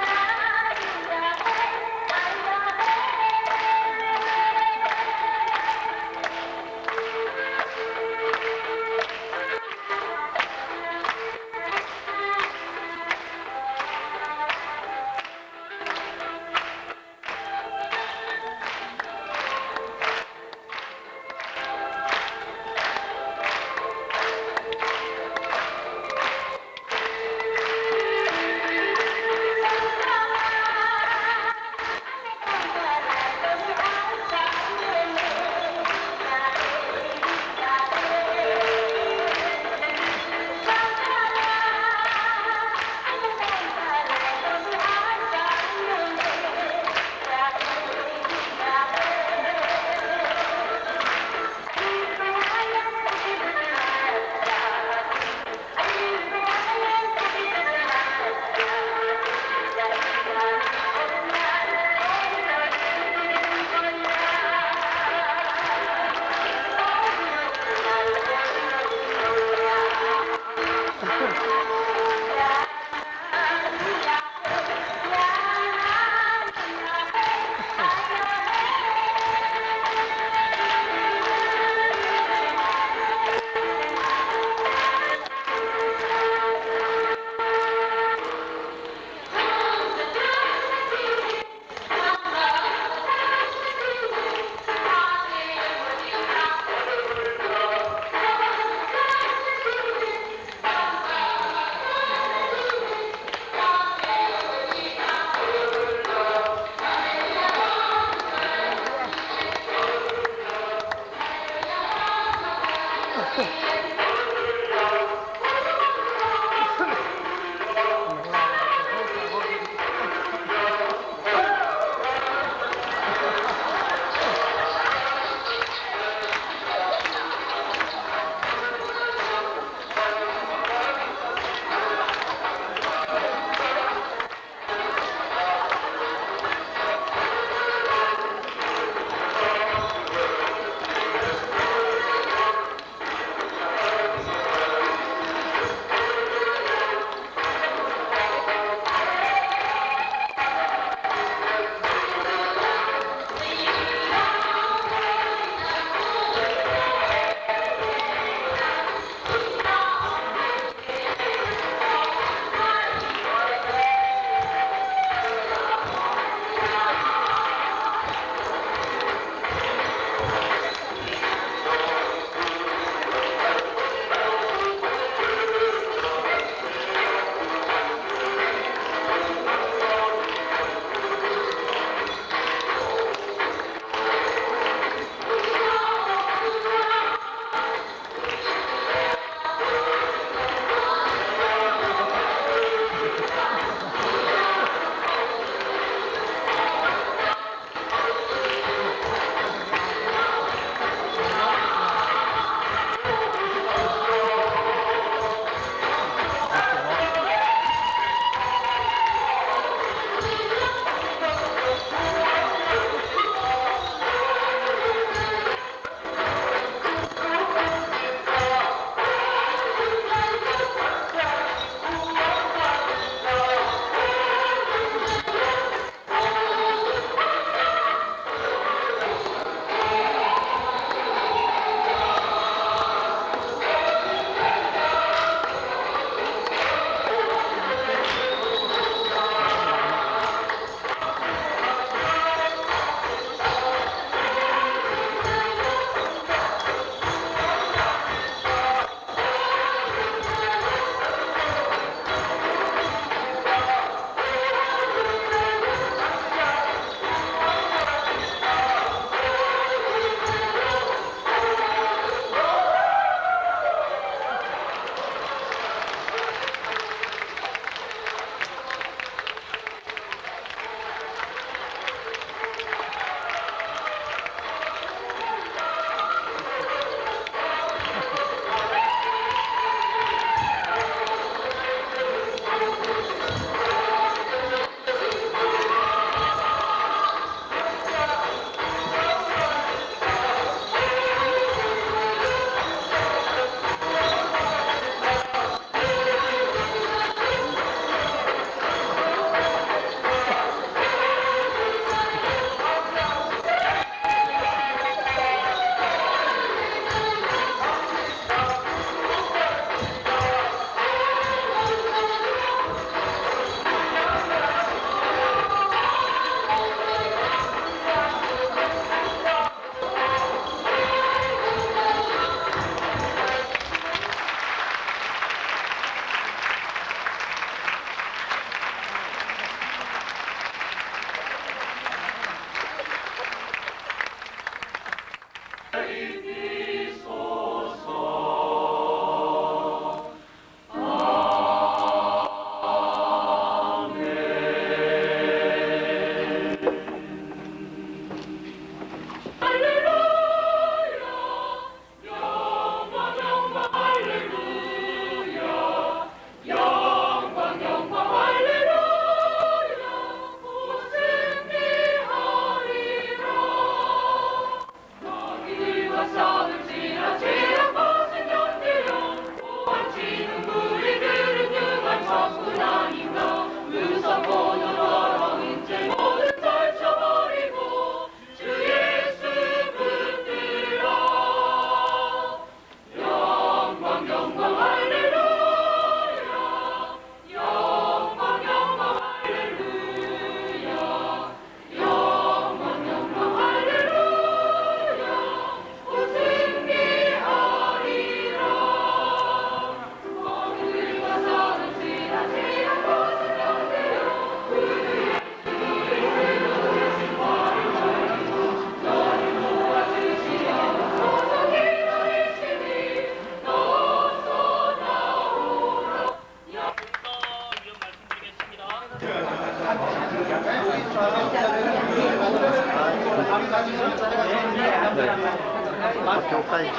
교까지.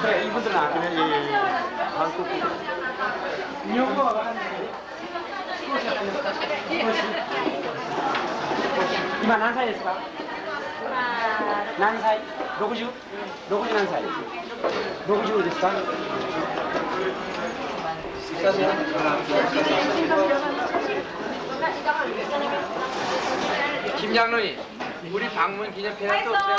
그래, 이분들은 안 그래, 한국.今何歳ですか？何歳？60？60何歳？60ですか？ 김 장로님, 우리 방문 기념 페널티 없어요?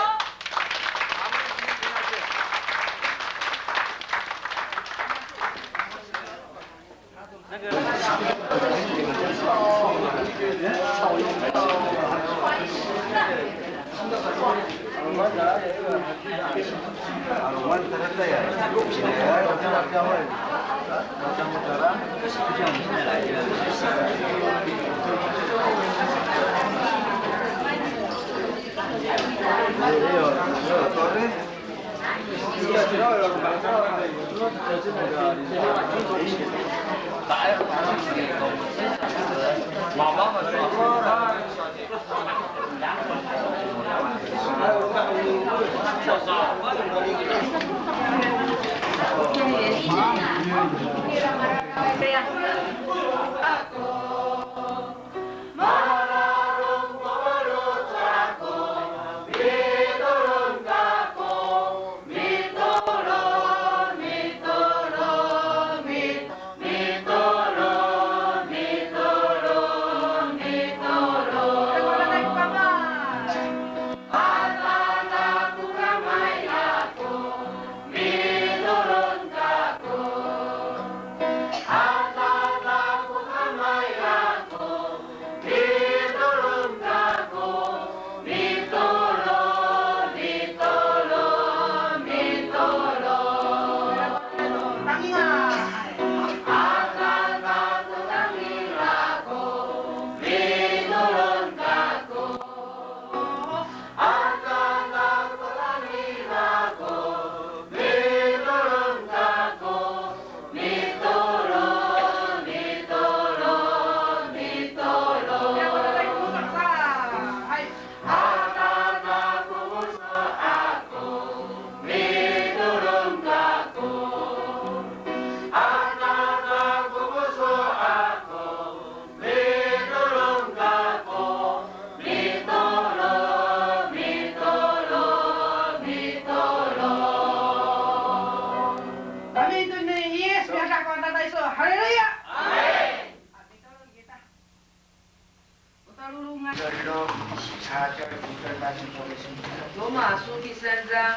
罗马书第3章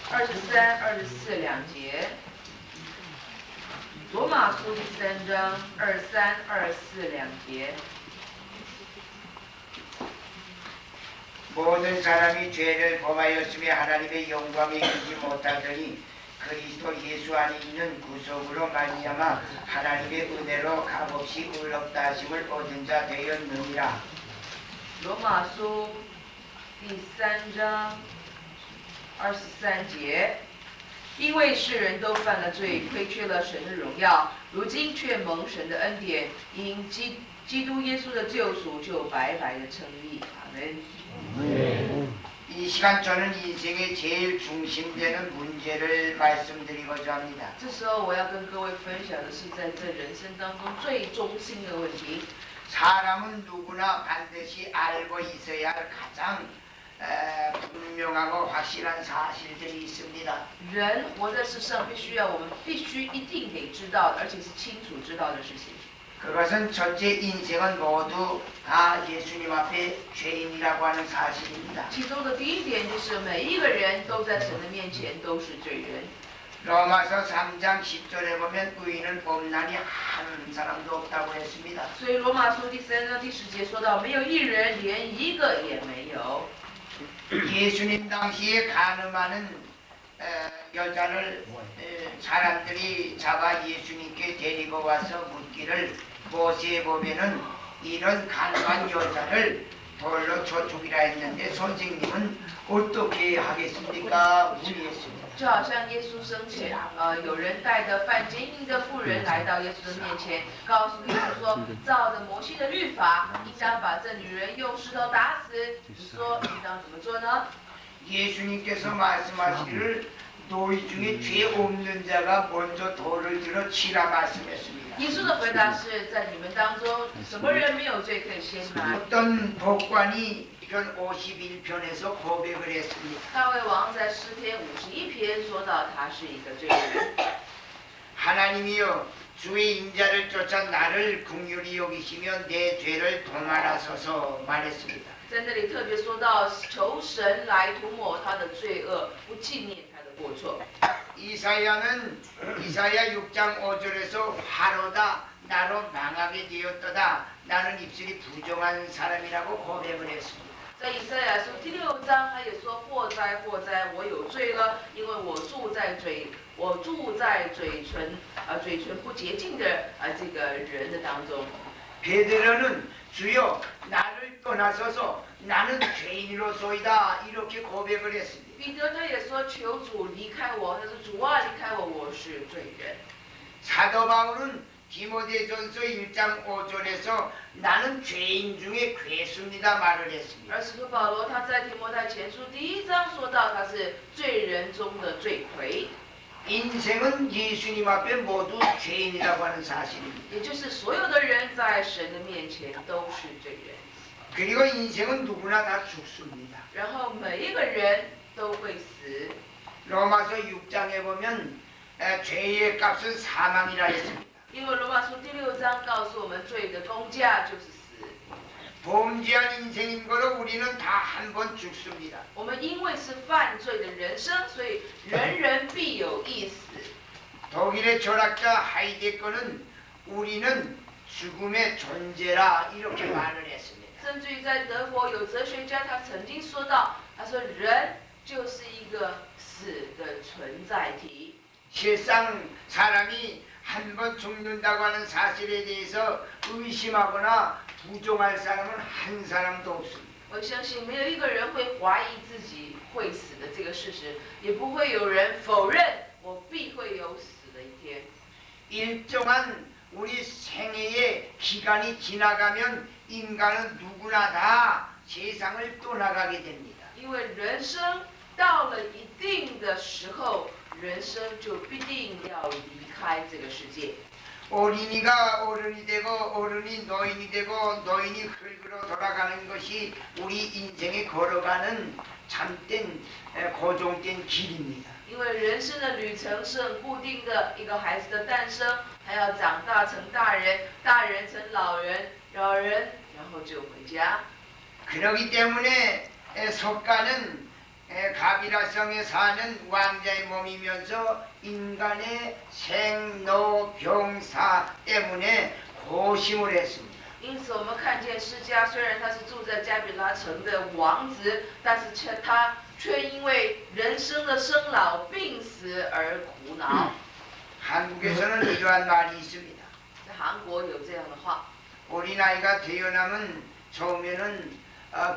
23、24两节。罗马书第3章23、24两节。 모든 사람이 죄를 범하였으며 하나님의 영광에 이르지 못하더니 그리스도 예수 안에 있는 구속으로 말미암아 하나님의 은혜로 값없이 의롭다 하심을 얻은 자 되었느니라. 罗马书第3章23节，因为世人都犯了罪，亏缺了神的荣耀，如今却蒙神的恩典，因基督耶稣的救赎，就白白的称义。阿门。 이 시간 저는 인생의 제일 중심되는 문제를 말씀드리고자 합니다. 这时候我要跟各位分享的是在这人生当中最中心的问题。 사람은 누구나 반드시 알고 있어야 할 가장 분명하고 확실한 사실들이 있습니다. 人活在世上，我们必须一定得知道，而且是清楚知道的事情。 그것은 전체 인생은 모두 다 예수님 앞에 죄인이라고 하는 사실입니다. 其中的第一点就是每一个人都在神的面前都是罪人。 로마서 3장 10절에 보면 의인은 없나니 한 사람도 없다고 했습니다. 所以罗马书第3章第10节说到，没有一人，连一个也没有。 예수님 당시에 가늠하는 여자를 사람들이 잡아 예수님께 데리고 와서 묻기를 모세에 보면은 이런 가늠한 여자를 돌로 쳐 죽이라 했는데 선생님은 어떻게 하겠습니까? 문의했습니다. 就好像耶稣生前，有人带着犯奸淫的妇人来到耶稣的面前，告诉耶稣说，照着摩西的律法，应当把这女人用石头打死。你说应当怎么做呢？ 예수님께서 말씀하시기를 너희 중에 죄 없는 자가 먼저 돌을 들어 치라 말씀했습니다. 耶稣的回答是在你们当中，什么人没有罪可以先来？ 어떤 법관이 편 51편에서 고백을 했습니다. 大卫王在诗篇51篇说到他是一个罪人。 하나님이여 주의 인자를 쫓아 나를 긍휼히 여기시며 내 죄를 도말하소서 말했습니다. 在那里特别说到，求神来涂抹他的罪恶，不纪念他的过错。 이사야 6장 5절에서 화로다 나로 망하게 되었도다 나는 입술이 부정한 사람이라고 고백을 했습니다. 在以赛亚书第6章，他也说：“祸哉，祸哉！我有罪了，因为我住在嘴唇不洁净的这个人的当中。” 베드로는 주여 나를 떠나소서 나는 죄인으로소이다 이렇게 고백을 했습니다. 彼得他也说：“求主离开我，他说主啊，离开我，我是罪人。” 사도 바울은 디모데전서 1장 5절에서 나는 죄인 중에 괴수입니다 말을 했습니다. 而使徒保罗他在提摩太前书第1章说到他是罪人中的罪魁。 인생은 예수님 앞에 모두 죄인이라고 하는 사실입니다. 也就是所有的人在神的面前都是罪人。 그리고 인생은 누구나 다 죽습니다. 然后每一个人都会死。 로마서 6장에 보면 죄의 값은 사망이라 했습니다. 因为罗马书第6章告诉我们，罪的工价就是死。 범죄한 인생인 거로 우리는 다 한 번 죽습니다. 我们因为是犯罪的人生，所以人人必有一死。 독일의 철학자 하이데거는 우리는 죽음의 존재라 이렇게 말을 했습니다. 甚至于在德国有哲学家，他曾经说到，他说人就是一个死的存在体。 실상 사람이 한 번 죽는다고 하는 사실에 대해서 의심하거나 부정할 사람은 한 사람도 없습니다. 我相信没有一个人会怀疑自己会死的这个事实，也不会有人否认我必会有死的一天。 일정한 우리 생애의 기간이 지나가면 인간은 누구나 다 세상을 떠나가게 됩니다. 因为人生到了一定的时候，人生就必定要离开这个世界。 어린이가 어른이 되고 어른이 노인이 되고 노인이 흙으로 돌아가는 것이 우리 인생에 걸어가는 참된 고정된 길입니다. 因为人生的旅程是很固定的，一个孩子的诞生，还要长大成大人，大人成老人，老人然后就回家。 그렇기 때문에 석가는 가비라성에 사는 왕자의 몸이면서 인간의 생로병사 때문에 고심을 했습니다. 因此，我们看见释迦，虽然他是住在加比拉城的王子，但是他却因为人生的生老病死而苦恼。 한국에서는 이러한 말이 있습니다. 在韩国有这样的话。 어린아이가 태어나면 처음에는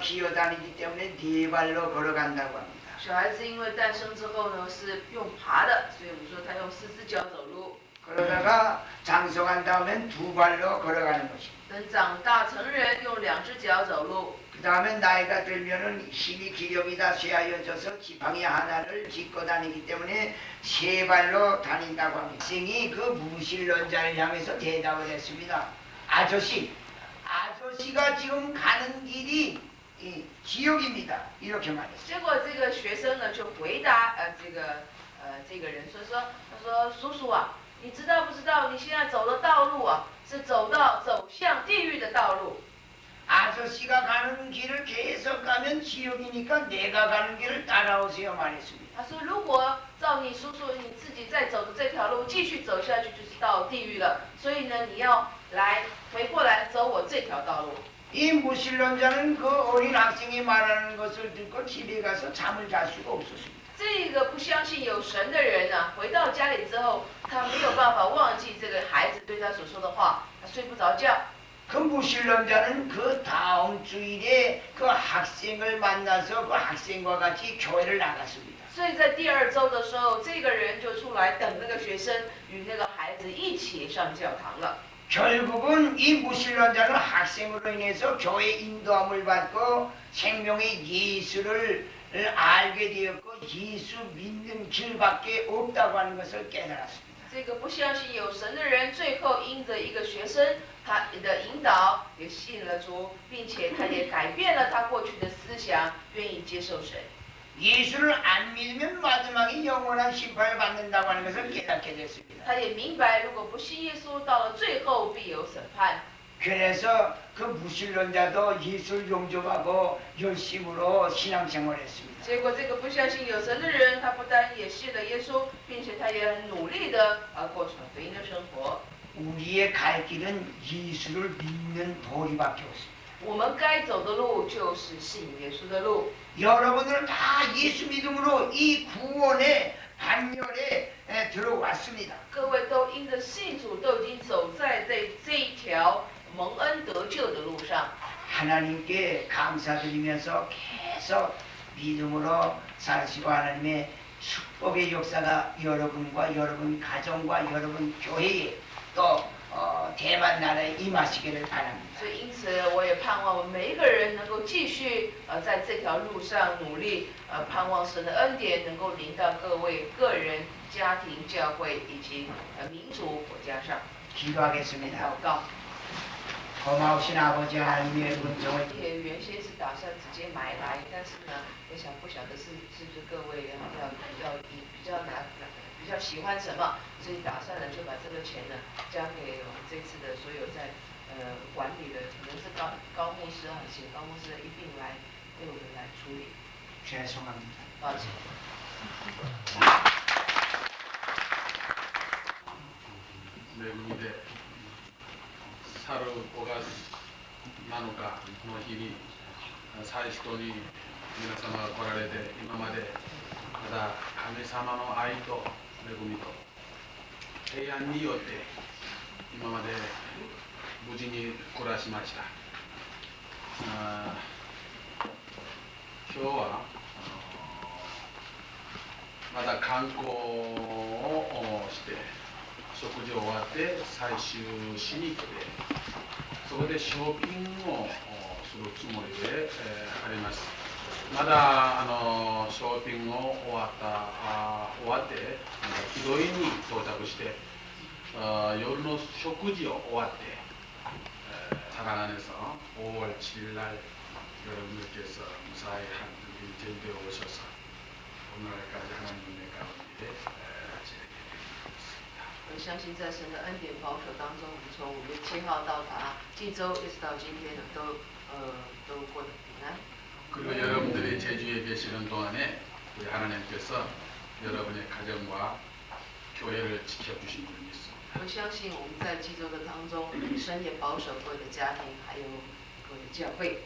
기어다니기 때문에 네 발로 걸어간다고 합니다. 小孩子因为诞生之后呢，是用爬的，所以我们说他用4只脚走路。 그러다가 장성한 다음엔 2 발로 걸어가는 것입니다. 等长大成人，用2只脚走路。 그 다음에 나이가 들면은 힘이 기력이 다 쇠하여져서 지팡이 하나를 짚고 다니기 때문에 3 발로 다닌다고 합니다. 생이 그 무신론자를 향해서 대답을 했습니다. 아저씨가 지금 가는 길이 지옥입니다. 이렇게 말했어요. 结果这个学生呢就回答这个人说，他说叔叔啊，你知道不知道你现在走的道路啊，是走向地狱的道路。 아저씨가 가는 길을 계속 가면 지옥이니까 내가 가는 길을 따라오세요 말했습니다. 他说如果照你叔叔你自己在走的这条路继续走下去，就是到地狱了。所以呢，你要回过来走我这条道路。 이 무신론자는 그 어린 학생이 말하는 것을 듣고 집에 가서 잠을 잘 수가 없었습니다. 这个不相信有神的人呢，回到家里之后，他没有办法忘记这个孩子对他所说的话，他睡不着觉。그 무신론자는 그 다음 주일에 그 학생을 만나서 그 학생과 같이 교회를 나갔습니다. 所以在第2周的时候，这个人就出来等那个学生与那个孩子一起上教堂了。 결국은 이 무신론자는 학생으로 인해서 교회 인도함을 받고 생명의 예수를 알게 되었고 예수 믿는 길밖에 없다고 하는 것을 깨달았습니다. 这个不相信有神的人，最后因着一个学生他的引导，也信了主，并且他也改变了他过去的思想，愿意接受神。 예수를 안 믿으면 마지막에 영원한 심판을 받는다고 하는 것을 깨닫게 됐습니다. 他也明白，如果不信耶稣，到了最后必有审判。 그래서 그 무신론자도 예수를 용접하고 열심으로 신앙생활했습니다. 结果这个不相信有神的人，他不但也信了耶稣，并且他也很努力的过传福音的生活。 우리의 갈 길은 예수를 믿는 도리밖에 없습니다. 我们该走的路就是信耶稣的路。 여러분들은 다 예수 믿음으로 이 구원의 반열에 들어왔습니다. 各位都因着信主，都已经走在这一条蒙恩得救的路上。 하나님께 감사드리면서 계속 믿음으로 사시고 하나님의 축복의 역사가 여러분과 여러분 가정과 여러분 교회에 또 대만 나라에 임하시기를 바랍니다. 所以因此，我也盼望我们每一个人能够继续在这条路上努力，盼望神的恩典能够临到各位个人、家庭、教会以及民族国家上。 기도하겠습니다. 祷告。 고마우신 아버지 하나님의 은총을 也原先是打算直接买来，但是呢，我想不晓得是不是各位比较喜欢什么，所以打算呢就把这个钱呢交给我们这次的所有在管理的，可能是高牧师请高牧师一并来为我们来处理。 죄송합니다. 抱歉。 매국인데 사르고가 나누가の日に最初に皆様が来られて今までまだ神様の愛と恵みと平安によって今まで無事に暮らしました。今日はまだ観光をして食事を終わって採集しに来てそこでショッピングをするつもりで、あります。まだショッピングを終わって木戸井に到着して夜の食事を終わって사랑안에서 5월 7일 날 여러분들께서 무사히 한국인 제주도에 오셔서 오늘까지 하나님 은혜 가운데 我相信在神的恩典保守当中，我们从5月7号到达济州，一直到今天呢，都过得平安。 그리고 여러분들이 제주에 계시는 동안에 우리 하나님께서 여러분의 가정과 교회를 지켜주신 분이 있습니다. 我相信我们在济州的当中，神也保守各位的家庭，还有各位的教会。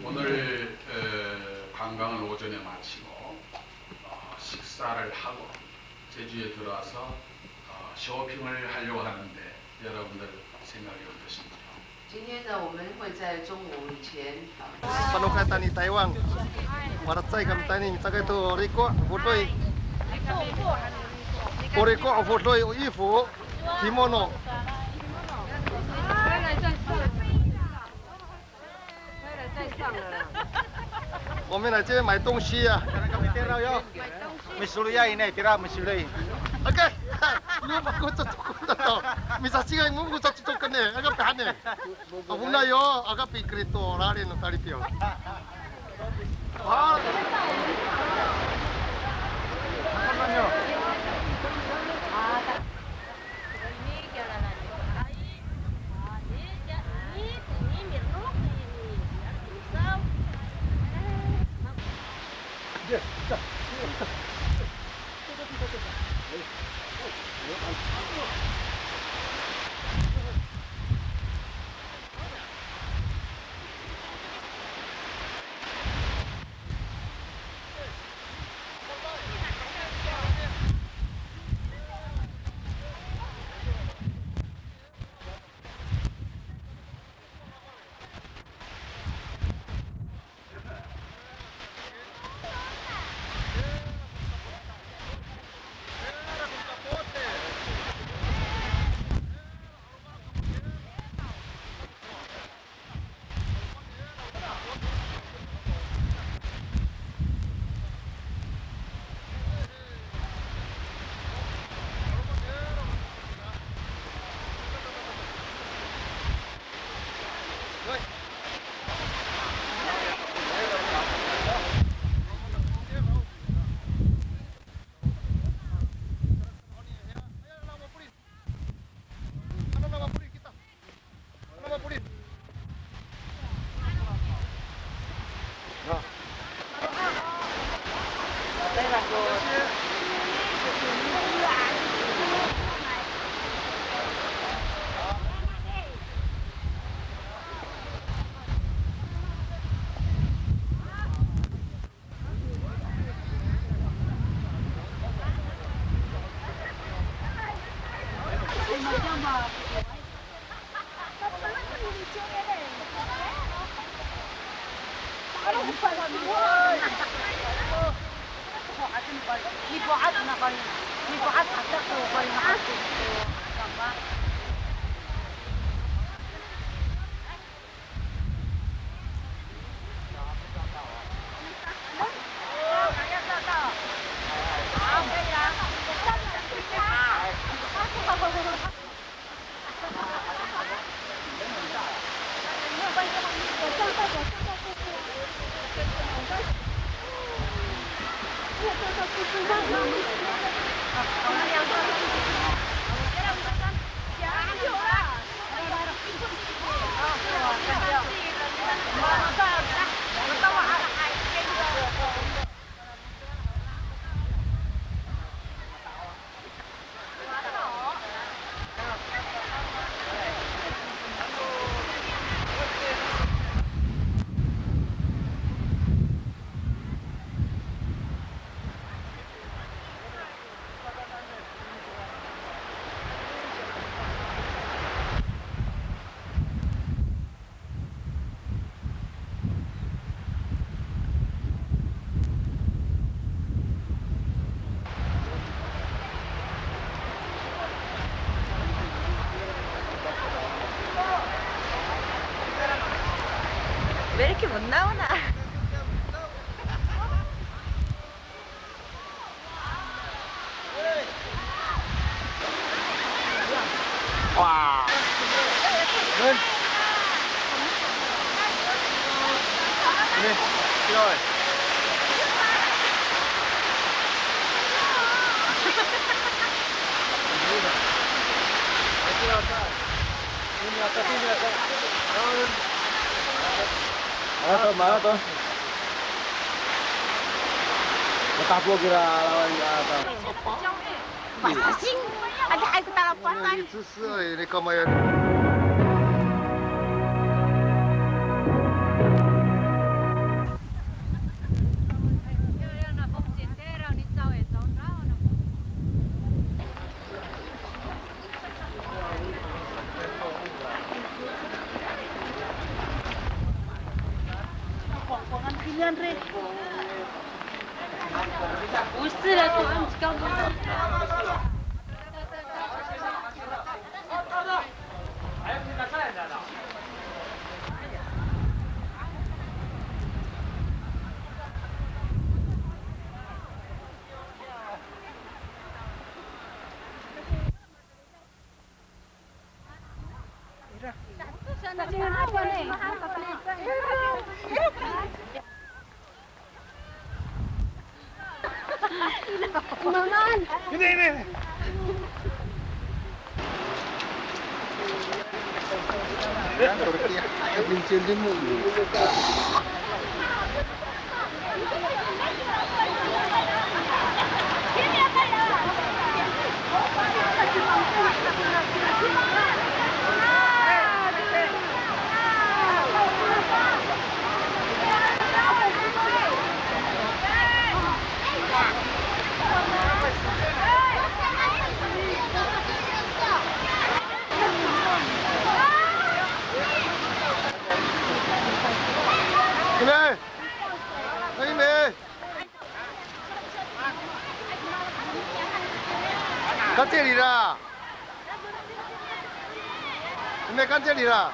오늘 관광을 오전에 마치고 식사를 하고 제주에 들어와서 쇼핑을 하려고 하는데 여러분들 생각이 어떠신지요? 今天呢，我们会在中午以前。 Panukai tani Taiwan. Para sai kam tani takai to riko fotoi. Oriko fotoi ifu kimono. 我们来这买东西啊。Misuliya ini kira misuliya. Okay. Lu aku tutup. Misa sigai mungu tutup kene. Agak pahane. Abuna yo agak pikir itu orang ini tadi pio. Ah. 왜 이렇게 못 나오나? 와. 네, 필요해. Mana tuh? Ketabok kira lawan apa? Masa sih? Ada air ketalapan. Ini kamayan. Ini. 그래. 형님들. 깜짝이라. 근데 깜짝이라.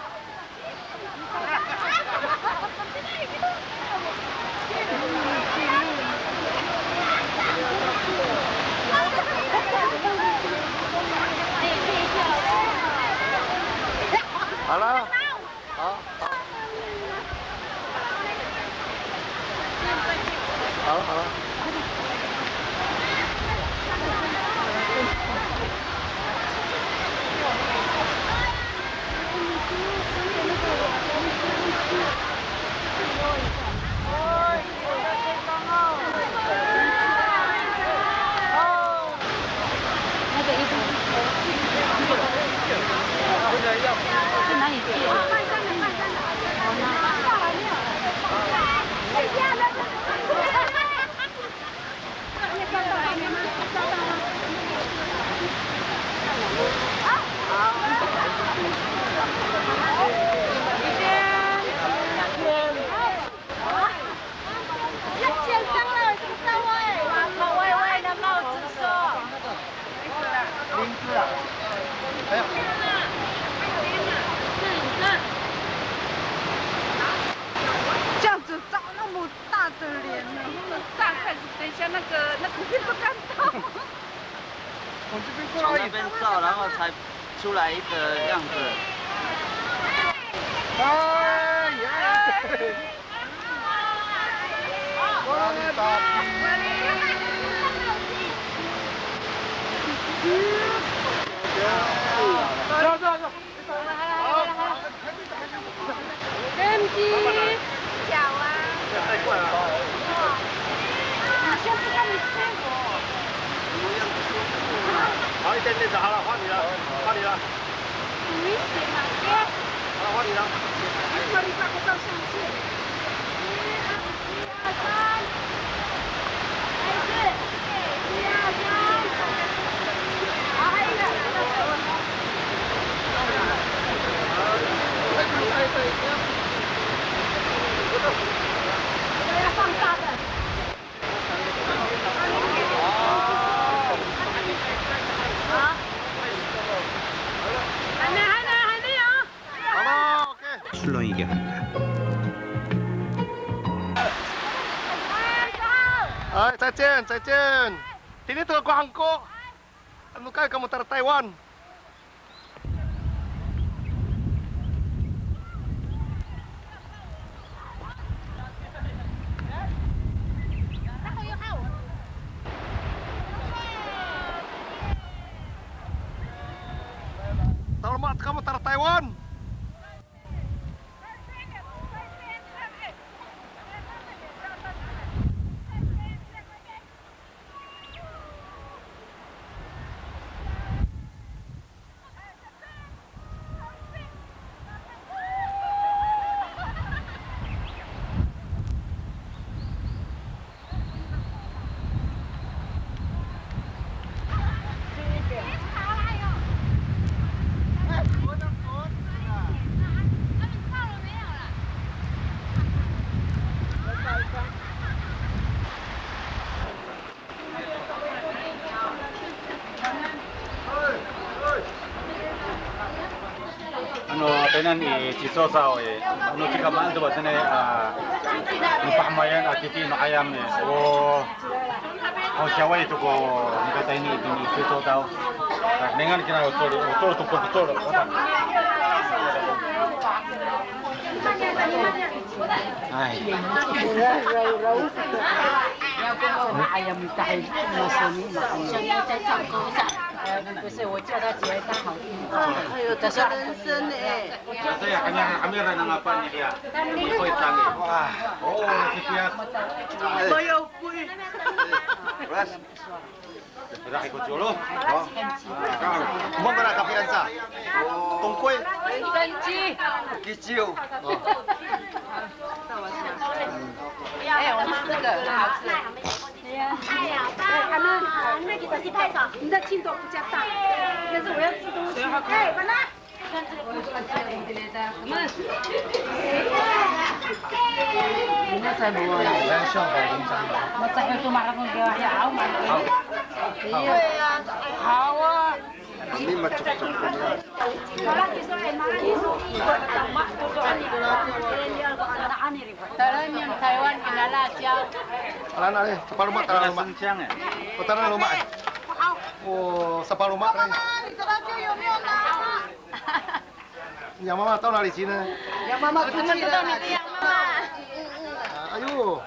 알아? 好了好了。去哪里去？这样子照那么大的脸呢，大概是等一下那个会不敢照。从那边照，然后才出来一个样子。哎呀！走走走。MG， 小啊。太快了。下次看你吃我。好，一点点就好了，换你了，换你了。危险啊，爹！好了，换你了。那你拍不到上去。1、2、3，还是1、2、3，好，还有一个。要放大的。好。还没有。好了 ，OK。 술렁이게 한다. Ay, 再见，再见。ทีนี้ตัวกวางโกอันนู้นใกล้กับมอเตอร์ไต้หวัน Selamat kamu tar Taiwan. Tenan Cisosaw jika maan tu batene pahamayan akiti no ayam siawai tu ko kata ini itu tahu dengan kena betul tu ayam tahi masini makan. 不是，我叫他起来刚好听。哎呦，这是人参哎。Saya kami renang apa ni dia? Koi tangi. Wah, oh sekian. Bayar kui. Ras. Sudah ikut dulu. Mau berapa kapiran sa? Tongkoi. 生鸡。Kicau. 哎，我们这个很好吃。哎呀，他们那个东西太少，你的劲头比较大，但是我要吃东西。哎，本来。那才不啊！我这个都买了个好买的。对呀，好啊。 Ini macam Tarangan Taiwan kena辣椒。 Anak ni, separuh mak taran rumah. Oh, taran rumah. Oh, separuh mak ni. 你的辣椒有没有拿？ Yang mama tahu nak di sini. Yang mama 我怎么知道你的羊妈妈？ Ayo.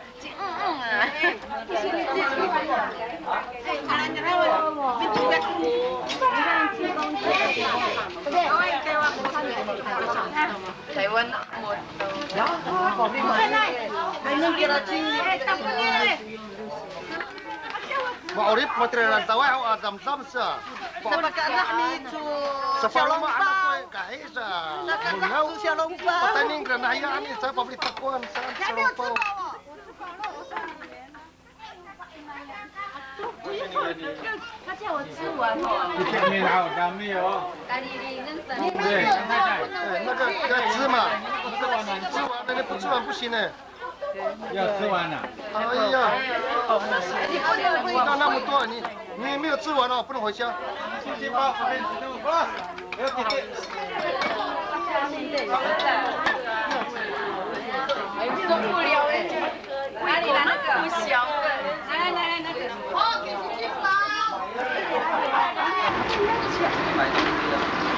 台湾một Mau rip materialan tawai au adam samsa. Dapat anak ni tu Separuh anak kau kahit sa. Mulau siya lompa. Pataning granayaan sa pabrik takuan sa selompau. 他叫我吃完哦。你前面还有干没有？对，那个吃嘛，吃完了你不吃完不行呢。要吃完了。哎呀，那么多，你没有吃完哦，不能回家。谢谢吧，我们吃那么多，不要姐姐。受不了哎，哪里来那个不小的？来那个。好，给姐姐吧。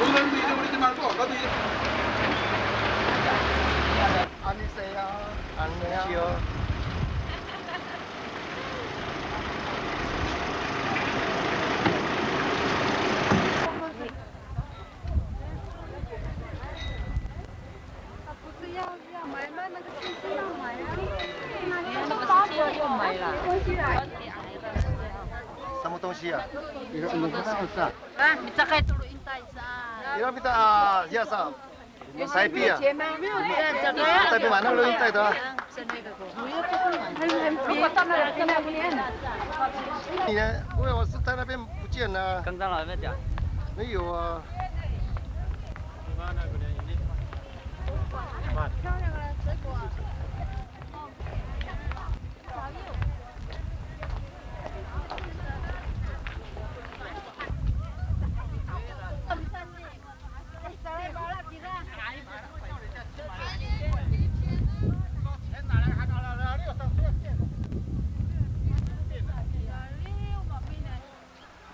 오늘도 잊어버리지 말고 너도 잊어. 안녕하세요. 안녕하세요. Sama tongsi ya? Minta kayak tulu intai sa. Ira minta hiasa. Saya pia. Tapi mana lo intai tu?你呢？我是在那边不见了。刚刚来没讲？没有啊。漂亮的水果。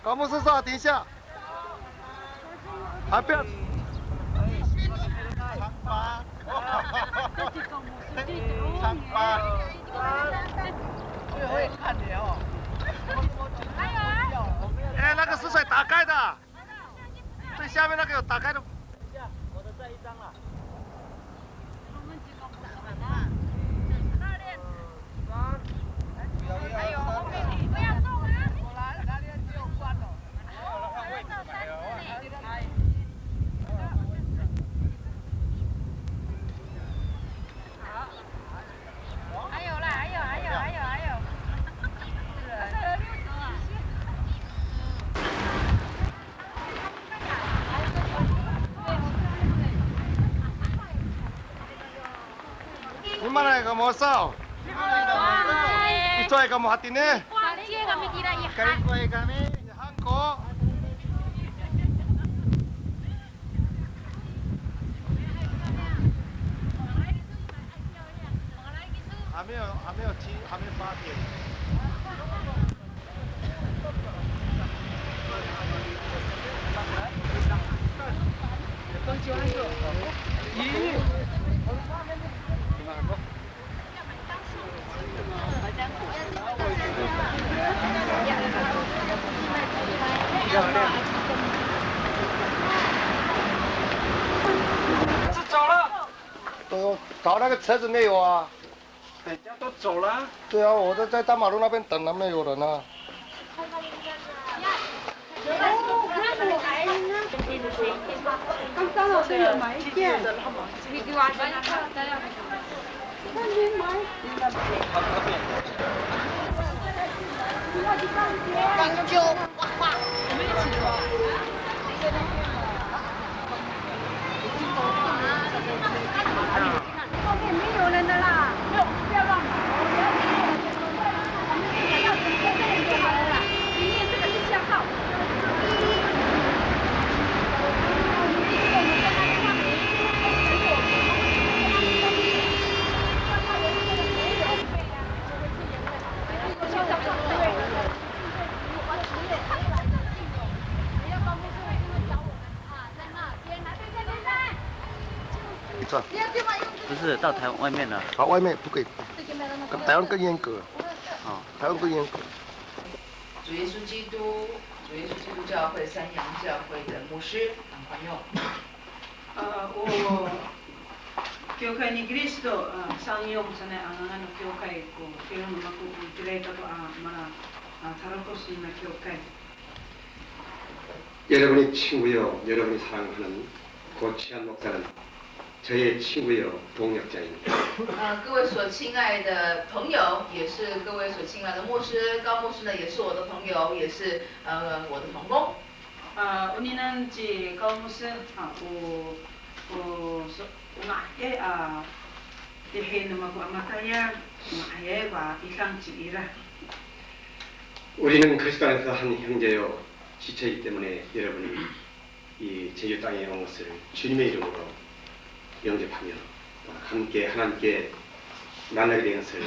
高木师少，停下，还不要。长八，长八，我也看你哦。哎，那个是水打开的，最下面那个有打开的。我的这一张了。 Gimana kamu asal? Itu yang kamu hati ni? Kali kue kami, hangko. Hamil 7，还没8点。是走了。都找那个车子没有啊？人家都走了。对啊，我在大马路那边等了，没有人啊。刚刚好有买一件。刚就画画，我们一起后面没有人的啦，不要乱跑，要直接这里就好了啦。里面这个是下号。不是到台湾外面了。好，外面不可以，台湾更严格。 다음 분이 主耶稣基督教会三阳教会的牧师黄用。교회니 그리스도 상용선에 안하는 교회 있고 그런 막고 그래가도 아마나 다를 것이 있는 교회. 여러분의 친구요, 여러분이 사랑하는 고치한 목사는 저의 친구요, 동역자입니다. 各位所亲爱的朋友，也是各位所亲爱的牧师，高牧师呢，也是我的朋友，也是我的同工。우리는 지高牧师ngaye dihin naman ko amataya ngaye wa isang 지이라. 우리는 그리스도 안에서 한 형제요, 지체이기 때문에 여러분이 이 제주 땅에 온 것을 주님의 이름으로 영접하며 함께 하나님께 만나게 된 것을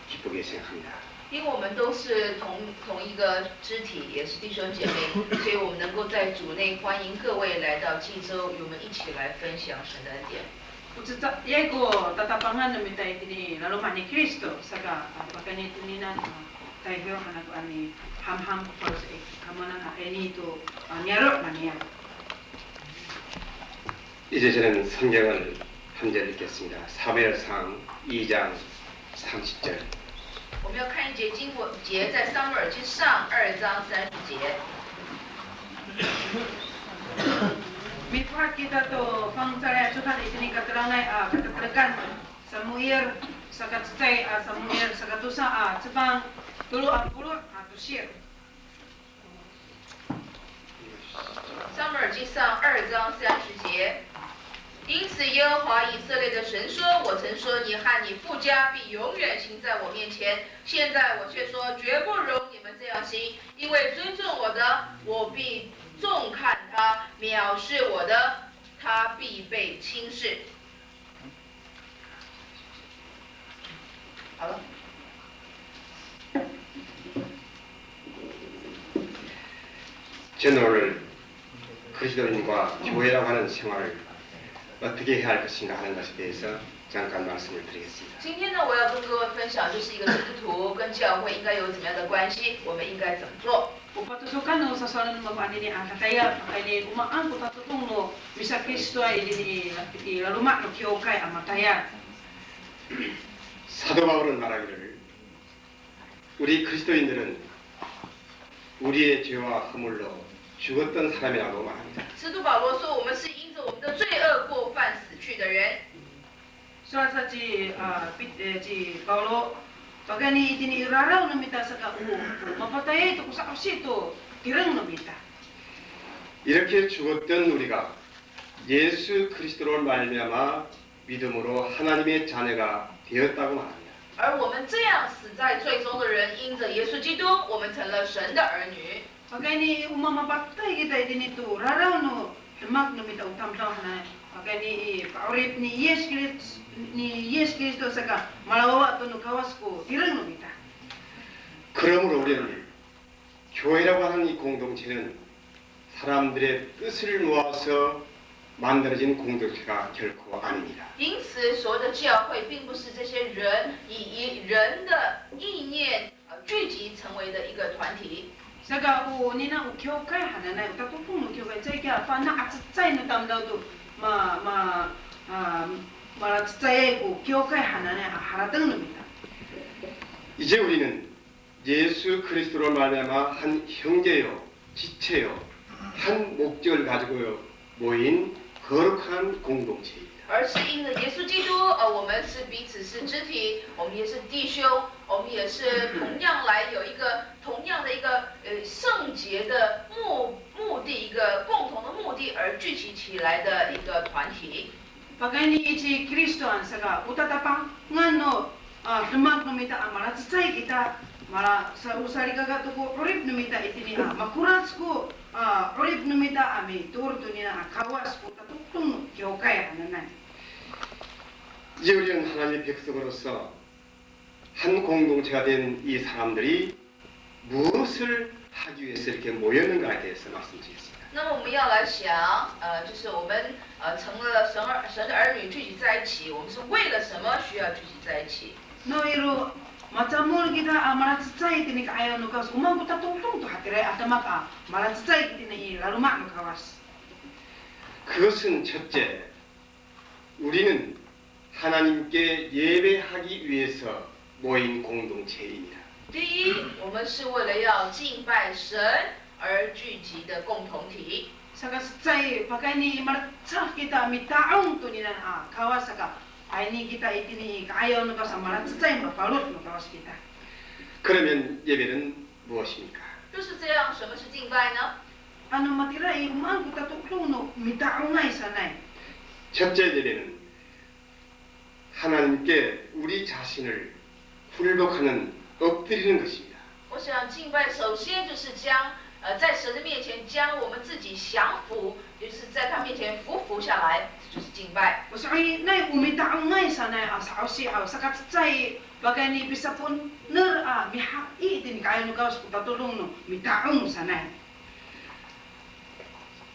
기쁘게 생각합니다. 因为我们都是同一个肢体，也是弟兄姐妹，所以我们能够在主内欢迎各位来到济州，与我们一起来分享神的恩典。 Yego tatapangan namin tayo tini lalo man ni Kristo saka pagkani tininan tayo anak ani ham first kamanan ani to nyaro maniya. 이제 저는 성경을 한 절 읽겠습니다. 사무엘상 2장 30절. 我们要看一节经节，在撒母耳记上2章30节。 Before kita to pangcaraya sudah itini katerangai katetekan Samuel sakat stay Samuel sakatusa sebang tulu apuluh atusir. 撒母耳记上2章30节。 因此，耶和华以色列的神说：“我曾说你和你父家必永远行在我面前，现在我却说绝不容你们这样行，因为尊重我的，我必重看他；藐视我的，他必被轻视。”好了。 저는 오늘 그리스도인과 교회라고 하는 생활을 어떻게 해야 할 것인가 하는 것에 대해서 잠깐 말씀을 드리겠습니다. 今天呢，我要跟各位分享，就是一个基督徒跟教会应该有怎么样的关系，我们应该怎么做。 Upatusukan no sa solan mo ani ni kaya kay umaan ko tatutong no misa Kristo ay di luma no kyokai amataya. 사도 바울은 말하기를 우리 그리스도인들은 우리의 죄와 허물로 죽었던 사람이라고 말합니다. 使徒保罗说，我们是因着我们的罪恶过犯死去的人。 Suasa ji Paulo pagani itini iraraw na mita sa kao mapatay ito sa ito tirang na mita. 이렇게 죽었던 우리가 예수 그리스도로 말미암아 믿음으로 하나님의 자녀가 되었다고 말합니다. 而我们这样死在罪中的人，因着耶稣基督，我们成了神的儿女。 Pagani umamapatay kita itini to raraw no demak na mita utam-tam na pagani paurip ni Yes Kristo saka malawa to no kawas ko tirang na mita. 그러므로 우리는 교회라고 하는 이 공동체는 사람들의 뜻을 모아서 만들어진 공동체가 결코 아닙니다. 因此，所谓的教会，并不是这些人以人的意念聚集成为的一个团体。 Saka nina ukyokai hananay utatupong ukyokai tsaya pana atsatsay no tamdaw to maratsatsay ukyokai hananay haratang no mita. 이제 우리는 예수 그리스도로 말미암아 한 형제요, 지체요, 한 목적을 가지고 모인 거룩한 공동체입니다. 而是因着耶稣基督，我们是彼此是肢体，我们也是弟兄，我们也是同样来有一个同样的一个圣洁的目的，一个共同的目的而聚集起来的一个团体。 Pagani iti Kristo an saka utatapang ngano demak no mita maratsatsay kita mala sa usari kaga tuko orip no mita itini makuras ko orip no mita ami turto nina kawas ko tatupong ukyokai hananay. 이제 우리는 하나님의 백성으로서 한 공동체가 된 이 사람들이 무엇을 하기 위해서 이렇게 모였는가에 대해서 말씀드리겠습니다. 那么我们要来想，就是我们成了神的儿女聚集在一起，我们是为了什么需要聚集在一起？ No iro macam mul kita malah cecai tini kaya nu kawas umang kita tungtung tu hati raya ada maka malah cecai tini lalu mak nu kawas. 그것은 첫째, 우리는 하나님께 예배하기 위해서 모인 공동체입니다. 第一，我们是为了要敬拜神而聚集的共同体。 Saka cecai pakai ni malah cah kita mitaung tu ni dan kawas saka ini kita ini kaya nu kawas malah cecai balut nu kawas kita. 그러면 예배는 무엇입니까? 就是这样，什么是敬拜呢？ Anu matirai umang kita tuklung nu mitaungai sanai. 첫째 예배는 하나님께 우리 자신을 굴복하는 엎드리는 것입니다. 我想敬拜首先就是将在神的面前将我们自己降服，就是在他面前服下来，这就是敬拜。 Usai nai umitaungai sanai asausi sakat cecai bagai ni bisa pun ner mihai tin kaya nu kawas kita tulung nu mitaung sanai.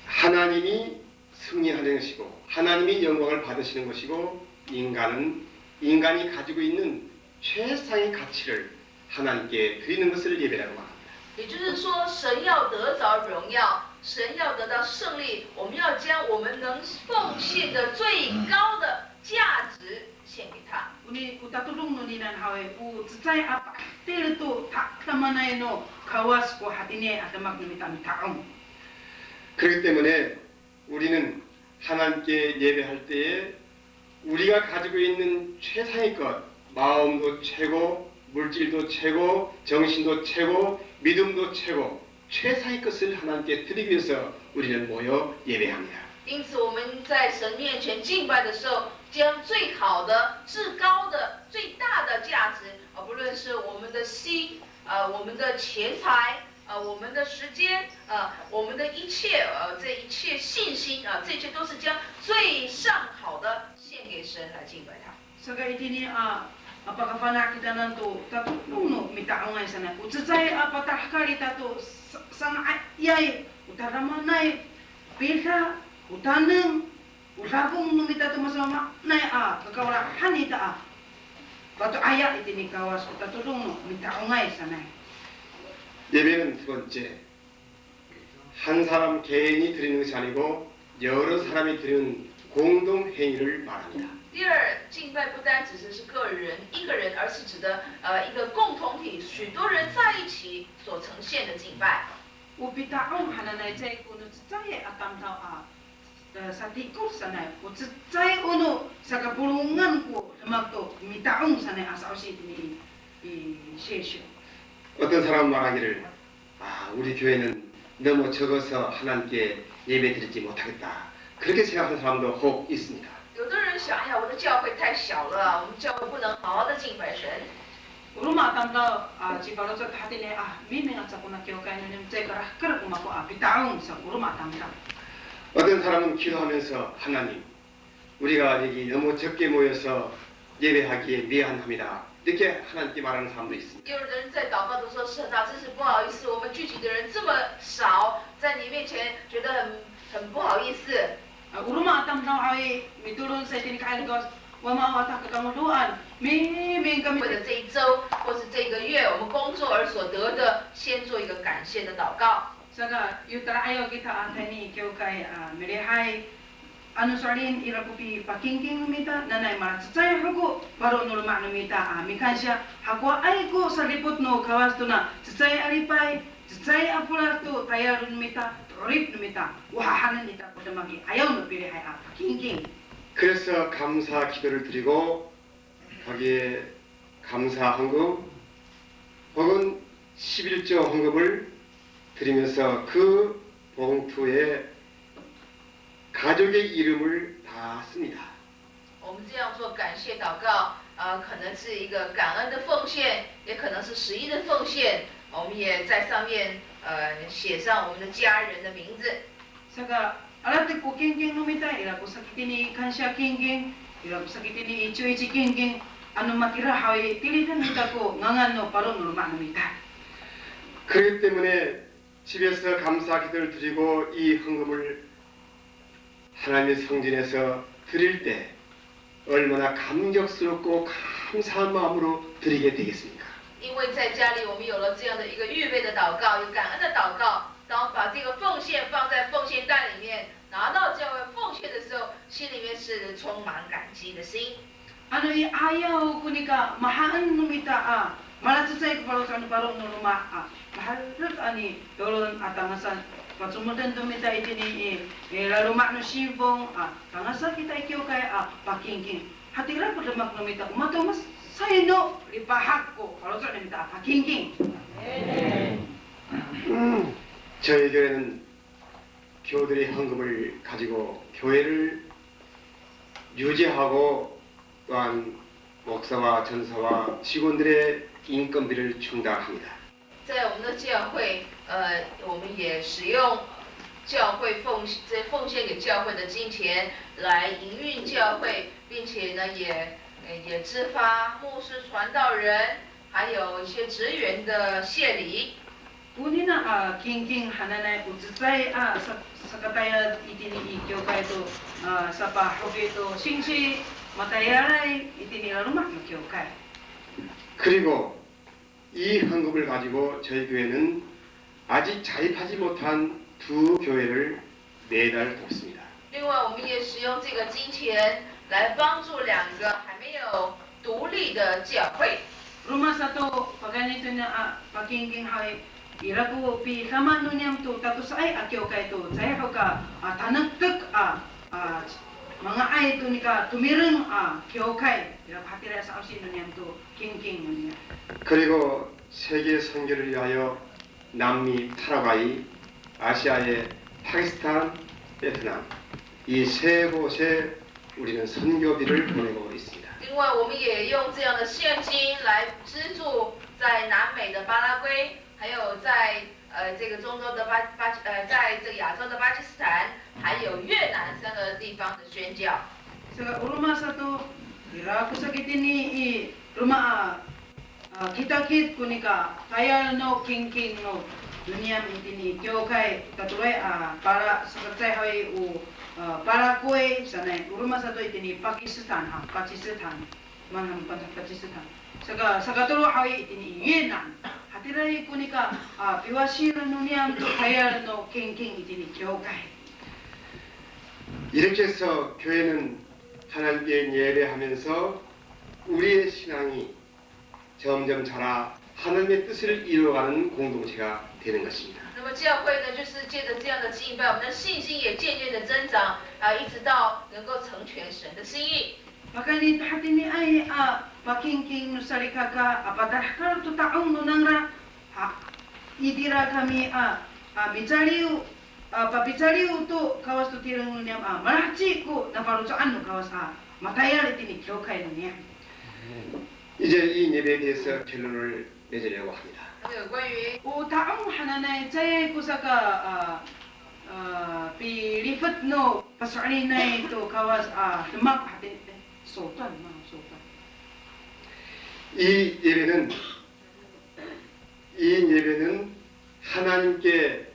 하나님이 승리하는 것이고 하나님이 영광을 받으시는 것이고 인간이 가지고 있는 최상의 가치를 하나님께 드리는 것을 예배라고 합니다. 也就是说，神要得着荣耀，神要得到胜利，我们要将我们能奉献的最高的价值献给他。 Uni kita tulung nu ninan hawe cecai apa til tu tak namanai no kawas ko hatine adamak nu mitaung. 그렇기 때문에 우리는 하나님께 예배할 때에 우리가 가지고 있는 최상의 것, 마음도 최고, 물질도 최고, 정신도 최고, 믿음도 최고, 최상의 것을 하나님께 드리기 위해서 우리는 모여 예배합니다. 因此，我们在神面前敬拜的时候，将最好的、至高的、最大的价值，不论是我们的心，我们的钱财。 我们的时间，我们的一切，这一切信心，这些都是将最上好的献给神来敬拜他。 Saka ini apakah fana kita nantu tatu nunu mitaungai sana. Ucecai apa tahkali tatu sang ayai utara manai pilha utaneng ulabung nu mitatu masama nai kakawala hanita tatu ayat ini kawas tatu nunu mitaungai sana. 예배는 두 번째, 한 사람 개인이 드리는 것이 아니고 여러 사람이 드리는 공동 행위를 말합니다. 第二，敬拜不单只是个人一个人，而是指的一个共同体，许多人在一起所呈现的敬拜。 Upitaong hananay chay kuno chay atam tao sa tikor sanay. Chay uno sa kapulungan ko magto mitaong sanay asa osi ni shesho. 어떤 사람은 말하기를 우리 교회는 너무 적어서 하나님께 예배 드리지 못하겠다. 그렇게 생각하는 사람도 혹 있습니다. 有的人想呀，我的教会太小了，我们教会不能好好的敬拜神。 Uruma tamda jika sa hatine miming at sa kuna kyokai nim chay karah kar kumako bitaong sa uruma tamda. 어떤 사람은 기도하면서 하나님, 우리가 여기 너무 적게 모여서 예배하기에 미안합니다. 이렇게 하나님께 말하는 사람도 있습니다. 有的人在祷告的时候，神啊，真是不好意思，我们聚集的人这么少，在你面前觉得很不好意思。 Uruma tamda ay mitulon sa itin kain gos wama wata kakamuluan miming kami 为了这一周或是这个月我们工作而所得的，先做一个感谢的祷告。 Saka yutra ayo kita anteni kyokai melehay anu salin irakupi pakingking mita nanay maracay hago baro nulma mita mikansya hakwa ay ko sa lipot no kawas to na chay alipay chay apular to tayarun mita rip mita wahahanan nita ko magi ayaw no pilihay pakingking. 그래서 감사 기도를 드리고 거기에 감사 헌금 혹은 11조 헌금을 드리면서 그 봉투에 가족의 이름을 다 씁니다. 我们这样做感谢祷告，可能是一个感恩的奉献，也可能是11的奉献。我们也在上面写上我们的家人的名字。 Saka alati ko kingking numita ila ko sakitini kansya kingking ila ko sakitini ichi kingking anu matira hawi tilidan nita ko ngangano paro nulma numita. 그렇기 때문에 집에서 감사 기도를 드리고 이 헌금을 하나님의 성전에서 드릴 때 얼마나 감격스럽고 감사한 마음으로 드리게 되겠습니까? 因为在家里我们有了这样的一个预备的祷告，有感恩的祷告，当把这个奉献放在奉献袋里面，拿到教会奉献的时候，心里面是充满感激的心。 Ano ayaw kunika mahaan numita malatutay ko sa parong nuluma mahalak ani dolon atangasan patsumudan dumita itini laluma no sibong tangasa kita ikyo kay pakingking hatira ko damak numita umato mas sayno lipahak ko kalau sa numita pakingking. 저희 교회는 교우들의 헌금을 가지고 교회를 유지하고 또한 목사와 전사와 직원들의 인건비를 충당합니다. 在我们的教会，我们也使用教会奉献给教会的金钱来营运教会，并且呢，也支发牧师、传道人，还有一些职员的谢礼。 Unina king hananay utsay sa kataya itini ikyo kay to sa pahoge to singsi matayaray itini larumak ikyo kay. 그리고 이 헌금을 가지고 저희 교회는 아직 자립하지 못한 두 교회를 매달 돕습니다. 另外，我们也使用这个金钱来帮助两个还没有独立的教会。 Rumah satu paganito na pakingking hay iraku pi sama nunyam tu tatu sai akyo kay tu saya ka tanagtek mga ay tu nika tumireng kyo kay ira hatira sa ausin nunyam tu king nunya. 그리고 세계 선교를 위하여 남미 파라과이, 아시아의 파키스탄, 베트남 이 세 곳에 우리는 선교비를 보내고 있습니다. 另外，我们也用这样的现金来资助在南美的巴拉圭。 还有在这个中东的在这个亚洲的巴基斯坦，还有越南3个地方的宣教。 Sa rumah satu ira ko sakit ini rumah kita kunika kaya no king no dunia ini kyo kai tatuai para seperti hai para kue sana rumah satu ini Pakistan manam Pakistan saka tulu hai ini Vietnam hatirai kunika piwasira nunia kaya no king ini kyo kai. 이렇게 해서 교회는 하나님께 예배하면서 우리의 신앙이 점점 자라 하나님의 뜻을 이루어가는 공동체가 되는 것입니다. 那么教会呢，就是借着这样的敬拜，我们的信心也渐渐的增长一直到能够成全神的心意。 Makanit hati ni ay pakingking no salikaka apadarhakar to taong no nangra idira kami bicariu pabicariu to kawas to tirang no niyam marahci ko naparutsaan no kawas matayar itini kyokai no niyam. 이제 이 예배에 대해서 결론을 내자려고 합니다. 关于 taong hananay chay kusaka pilifat no pasari na ito kawas demak hati 소단. 이 예배는 하나님께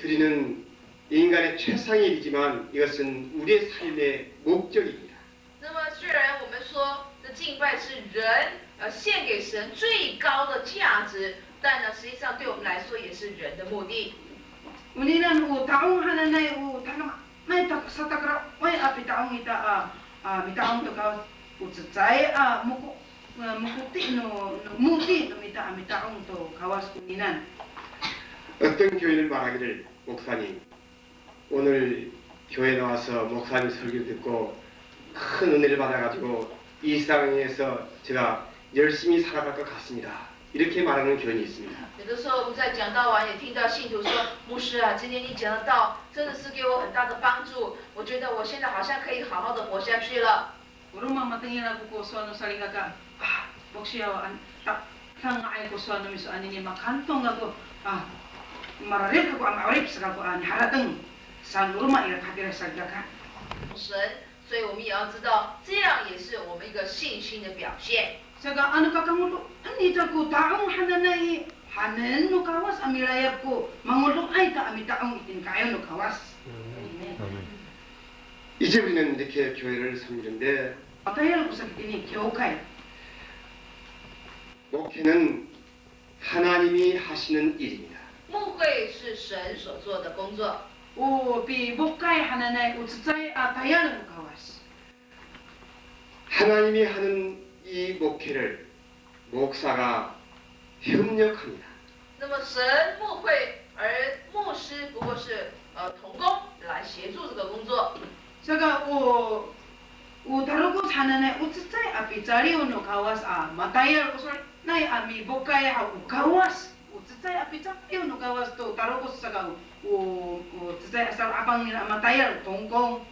드리는 인간의 최상의 일이지만 이것은 우리의 삶의 목적입니다. 那么虽然我们说的敬拜是人献给神最高的价值，但呢，实际上对我们来说也是人的目的。 Uninan taong hananay tanam may sa takra may apitaong ita mitaong to ka utsay mukuti no muti no mitaong to kawas kuninan. 어떤 교인을 말하기를 목사님 오늘 교회 나와서 목사님 설교 듣고 큰 은혜를 받아가지고 이 세상에서 제가 열심히 살아갈 것 같습니다. 이렇게 말하는 교인이 있습니다. 有的时候我们在讲道完也听到信徒说，牧师啊，今天你讲的道真的是给我很大的帮助，我觉得我现在好像可以好好的活下去了。 Uruma matingin ako ko so ano salikaka boksiyaw tang ay ko so ano miso ani ni makantong ako mararik ako maurip sa ako haratang sa uruma ira katira salikaka. 神，所以我们也要知道，这样也是我们一个信心的表现。 Saka ano kakamulo anita ko taong hananay hanen no kawas amilayap ko mangulo ay ta amitaong itin kayo no kawas. 이제 우리는 이렇게 교회를 섬기는데 마다이얼 구석이니 교회. 목회는 하나님이 하시는 일입니다. 牧会是神所做的工作。 우비 목회 하나님 우츠자이 다이얼을 가와스. 하나님이 하는 이 목회를 목사가 협력합니다. 那么神牧会，而牧师不过是同工来协助这个工作。 제가 다루고 사는 우츠자이 앞이 자리오노 가와스 마다이얼 우설 나이 아미 목회 하고 가와스 우츠자이 앞이 자리오노 가와스 또 다루고 사가 우츠자이 asal abang이나 마다이얼 동공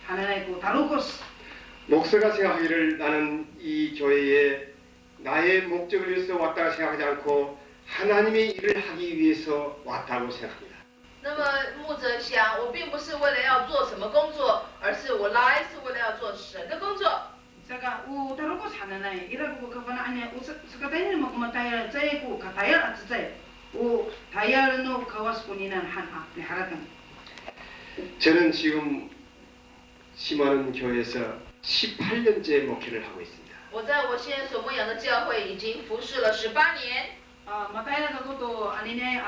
하나님 고 다루고. 목사가 생각하기를 나는 이 교회에 나의 목적을 위해서 왔다고 생각하지 않고 하나님의 일을 하기 위해서 왔다고 생각합니다. 那么牧者想，我并不是为了要做什么工作，而是我来是为了要做神的工作。 제가 다루고 사는 아이 이라고 그거나 아니야 우스가다이는 뭐 마다이얼 자이고 가다이얼 아츠자이 다이얼노 가와스 군이는 네 하라던. 저는 지금 심하는 교회에서 18년째 목회를 하고 있습니다. 我在我现在所牧养的教会已经服侍了18年。 마다이얼 그것도 아니네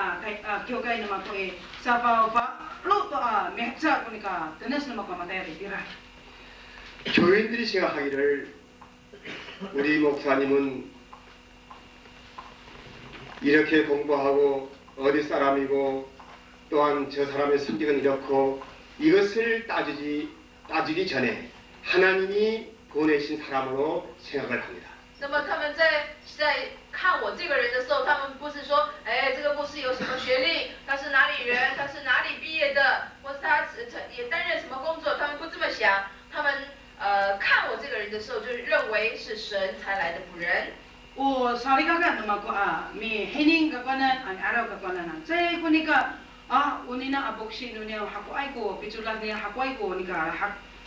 교회는 막 거기 사바오바 로또 맥자 보니까 드네스는 막 마다이얼이라. 교인들이 생각하기를 우리 목사님은 이렇게 공부하고 어디 사람이고 또한 저 사람의 성격은 이렇고 이것을 따지기 전에 하나님이 보내신 사람으로 생각을 합니다. 那么他们在看我这个人的时候，他们不是说，哎，这个牧师有什么学历，他是哪里人，他是哪里毕业的，或是他也担任什么工作，他们不这么想。他们看我这个人的时候，就认为是神才来的仆人。 사리가가 너마고 미 해닝 가관은 아니 알아 가관은 제 보니까 우리나 아복시 눈에 하고 아이고 비줄라게 하고 아이고 니까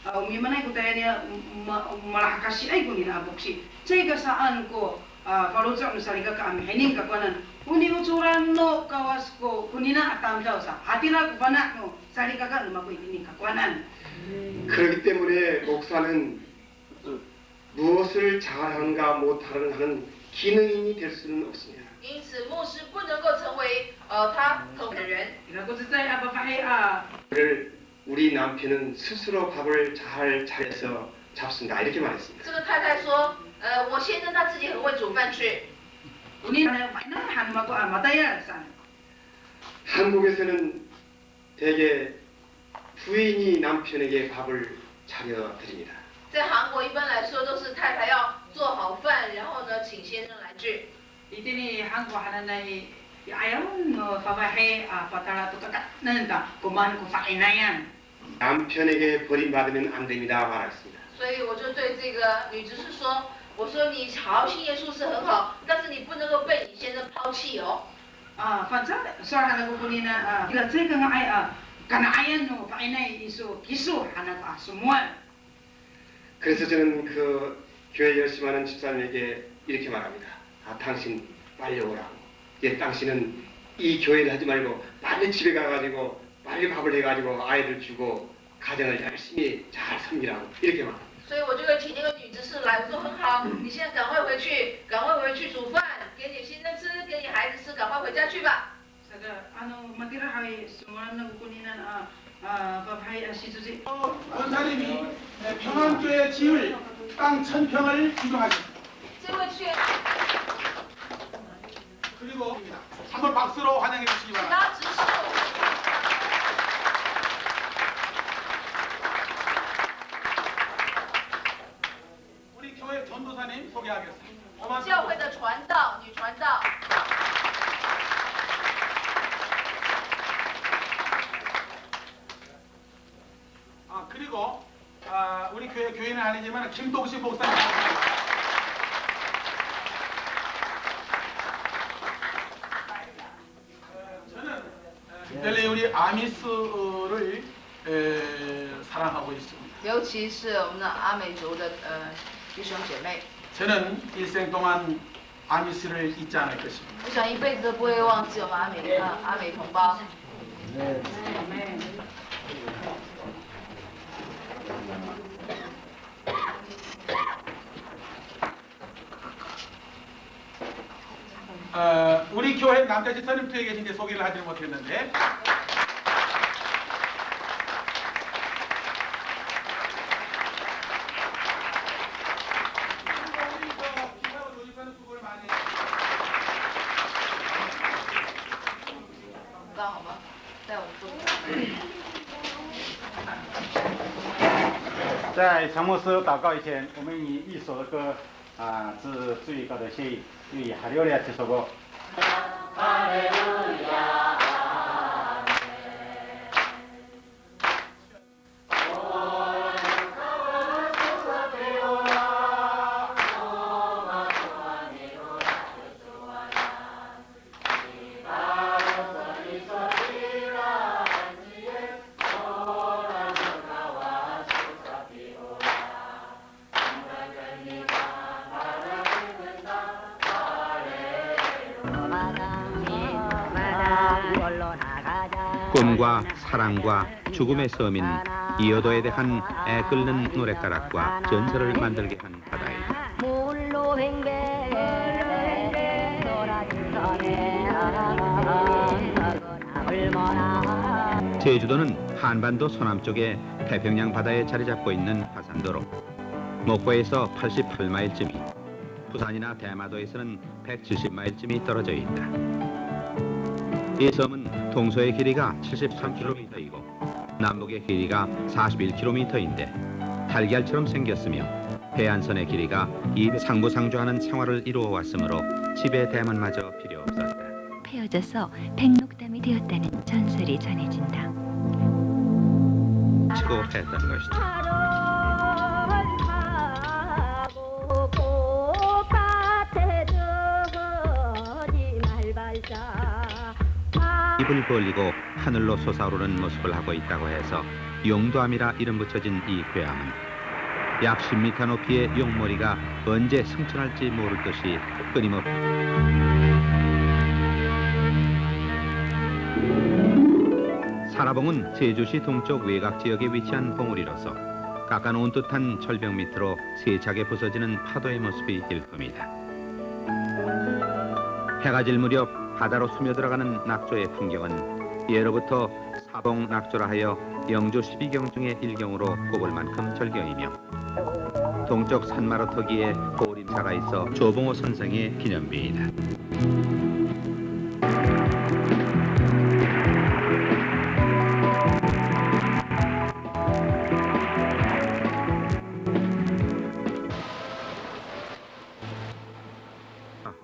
미만ai kutanya malah kasih ai kunina aboksi cega saan ko palutsa nusariga ka am hening ka kanan uni ucuran no kawasko kunina atam jausa hatira kubana no sariga ka lumako ini ka kanan. 그렇기 때문에 목사는 무엇을 잘하는가 못하는 기능인이 될 수는 없습니다. 因此，牧师不能够成为他很的人。 이라고 진짜 아빠 파해 우리 남편은 스스로 밥을 잘 차려서 잡순다 이렇게 말했습니다. 这个太太说，我先生他自己很会煮饭吃。 우리는 많은 한마고 맞아야 산. 한국에서는 대개 부인이 남편에게 밥을 차려 드립니다. 在韩国一般来说都是太太要做好饭，然后呢请先生来吃。 이들이 한국 하는 나이 ayaw no pabahe patara to kakatnanda kuman ko fainayan. 남편에게 버림받으면 안 됩니다 말했습니다. 所以我就对这个女执事说，我说你好信耶稣是很好，但是你不能够被你先生抛弃哦。 반sa soalnya ko kunina ila tsega nga ay kana ayan no fainay isu kisu hanak semua. 그래서 저는 그 교회 열심히 하는 집사님에게 이렇게 말합니다. 당신 빨리 오라고. 당신은 이 교회를 하지 말고 빨리 집에 가가지고 빨리 밥을 해가지고 아이들 주고 가정을 열심히 잘 섬기라고 이렇게 말합니다. 所以我就会请那个女执事来，我说很好，你现在赶快回去，赶快回去煮饭，给你先生吃，给你孩子吃，赶快回家去吧。 matira hay semua nang kuninan babai situasi. 원사님이 평안교회 지을 땅 1000평을 기도하셨습니다. 这位去。 그리고 한번 박수로 환영해 주시기 바랍니다. 우리 교회 전도사님 소개하겠습니다. 教会的传道，女传道。 그리고 우리 교회 교인은 아니지만 김동식 목사님. 저는 특별히 우리 아미스를 사랑하고 있습니다. 尤其是我们的阿美族的弟兄姐妹。 저는 일생 동안 아미스를 잊지 않을 것입니다. 我想一辈子都不会忘记我们阿美同胞。 네. 우리 교회 남자지 선임투에 계신데 소개를 하지 못했는데在陈牧师祷告以前，我们以一首的歌致最高的谢意，以哈利路亚这首歌。哈利路亚。 꿈과 사랑과 죽음의 섬인 이어도에 대한 애끓는 노랫가락과 전설을 만들게 한 바다이다. 제주도는 한반도 서남쪽에 태평양 바다에 자리 잡고 있는 화산도로. 목포에서 88마일쯤이, 부산이나 대마도에서는 170마일쯤이 떨어져 있다. 이 섬은 동서의 길이가 73km이고 남북의 길이가 41km인데 달걀처럼 생겼으며 해안선의 길이가 상부상조하는 생활을 이루어 왔으므로 집의 대만마저 필요 없었다. 패어져서 백록담이 되었다는 전설이 전해진다. 치고 했던 것이죠. 입을 벌리고 하늘로 솟아오르는 모습을 하고 있다고 해서 용도암이라 이름 붙여진 이 괴암은 약 10m 높이의 용머리가 언제 승천할지 모를 듯이 끊임없이 사라봉은 제주시 동쪽 외곽 지역에 위치한 봉우리로서 깎아놓은 듯한 절벽 밑으로 세차게 부서지는 파도의 모습이 일품이다. 해가 질 무렵 바다로 스며들어가는 낙조의 풍경은 예로부터 사봉 낙조라 하여 영조 12경 중의 1경으로 꼽을 만큼 절경이며 동쪽 산마루터기에 보림사가 있어 조봉호 선생의 기념비이다.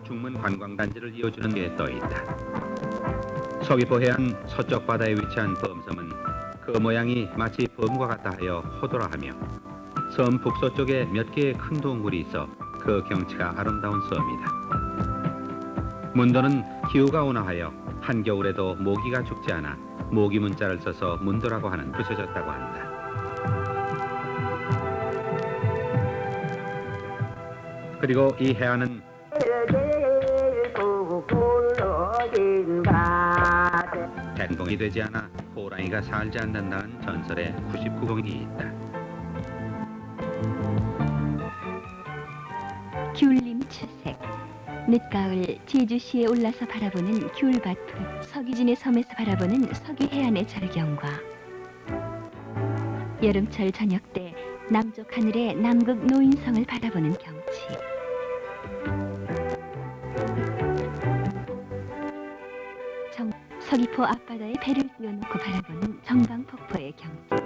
중문 관광단지를 이어주는 게 떠있다. 서귀포 해안 서쪽 바다에 위치한 범섬은 그 모양이 마치 범과 같다 하여 호도라하며 섬 북서쪽에 몇 개의 큰 동굴이 있어 그 경치가 아름다운 섬이다. 문도는 기후가 온화하여 한겨울에도 모기가 죽지 않아 모기 문자를 써서 문도라고 하는 부서졌다고 한다. 그리고 이 해안은 백봉이 되지 않아 호랑이가 살지 않는다는 전설의 99공이 있다. 귤림 추색, 늦가을 제주시에 올라서 바라보는 귤밭풀, 서귀진의 섬에서 바라보는 서귀 해안의 절경과 여름철 저녁 때 남쪽 하늘의 남극 노인성을 바라보는 경치. 서귀포 앞바다에 배를 띄워놓고 바라보는 정방폭포의 경치.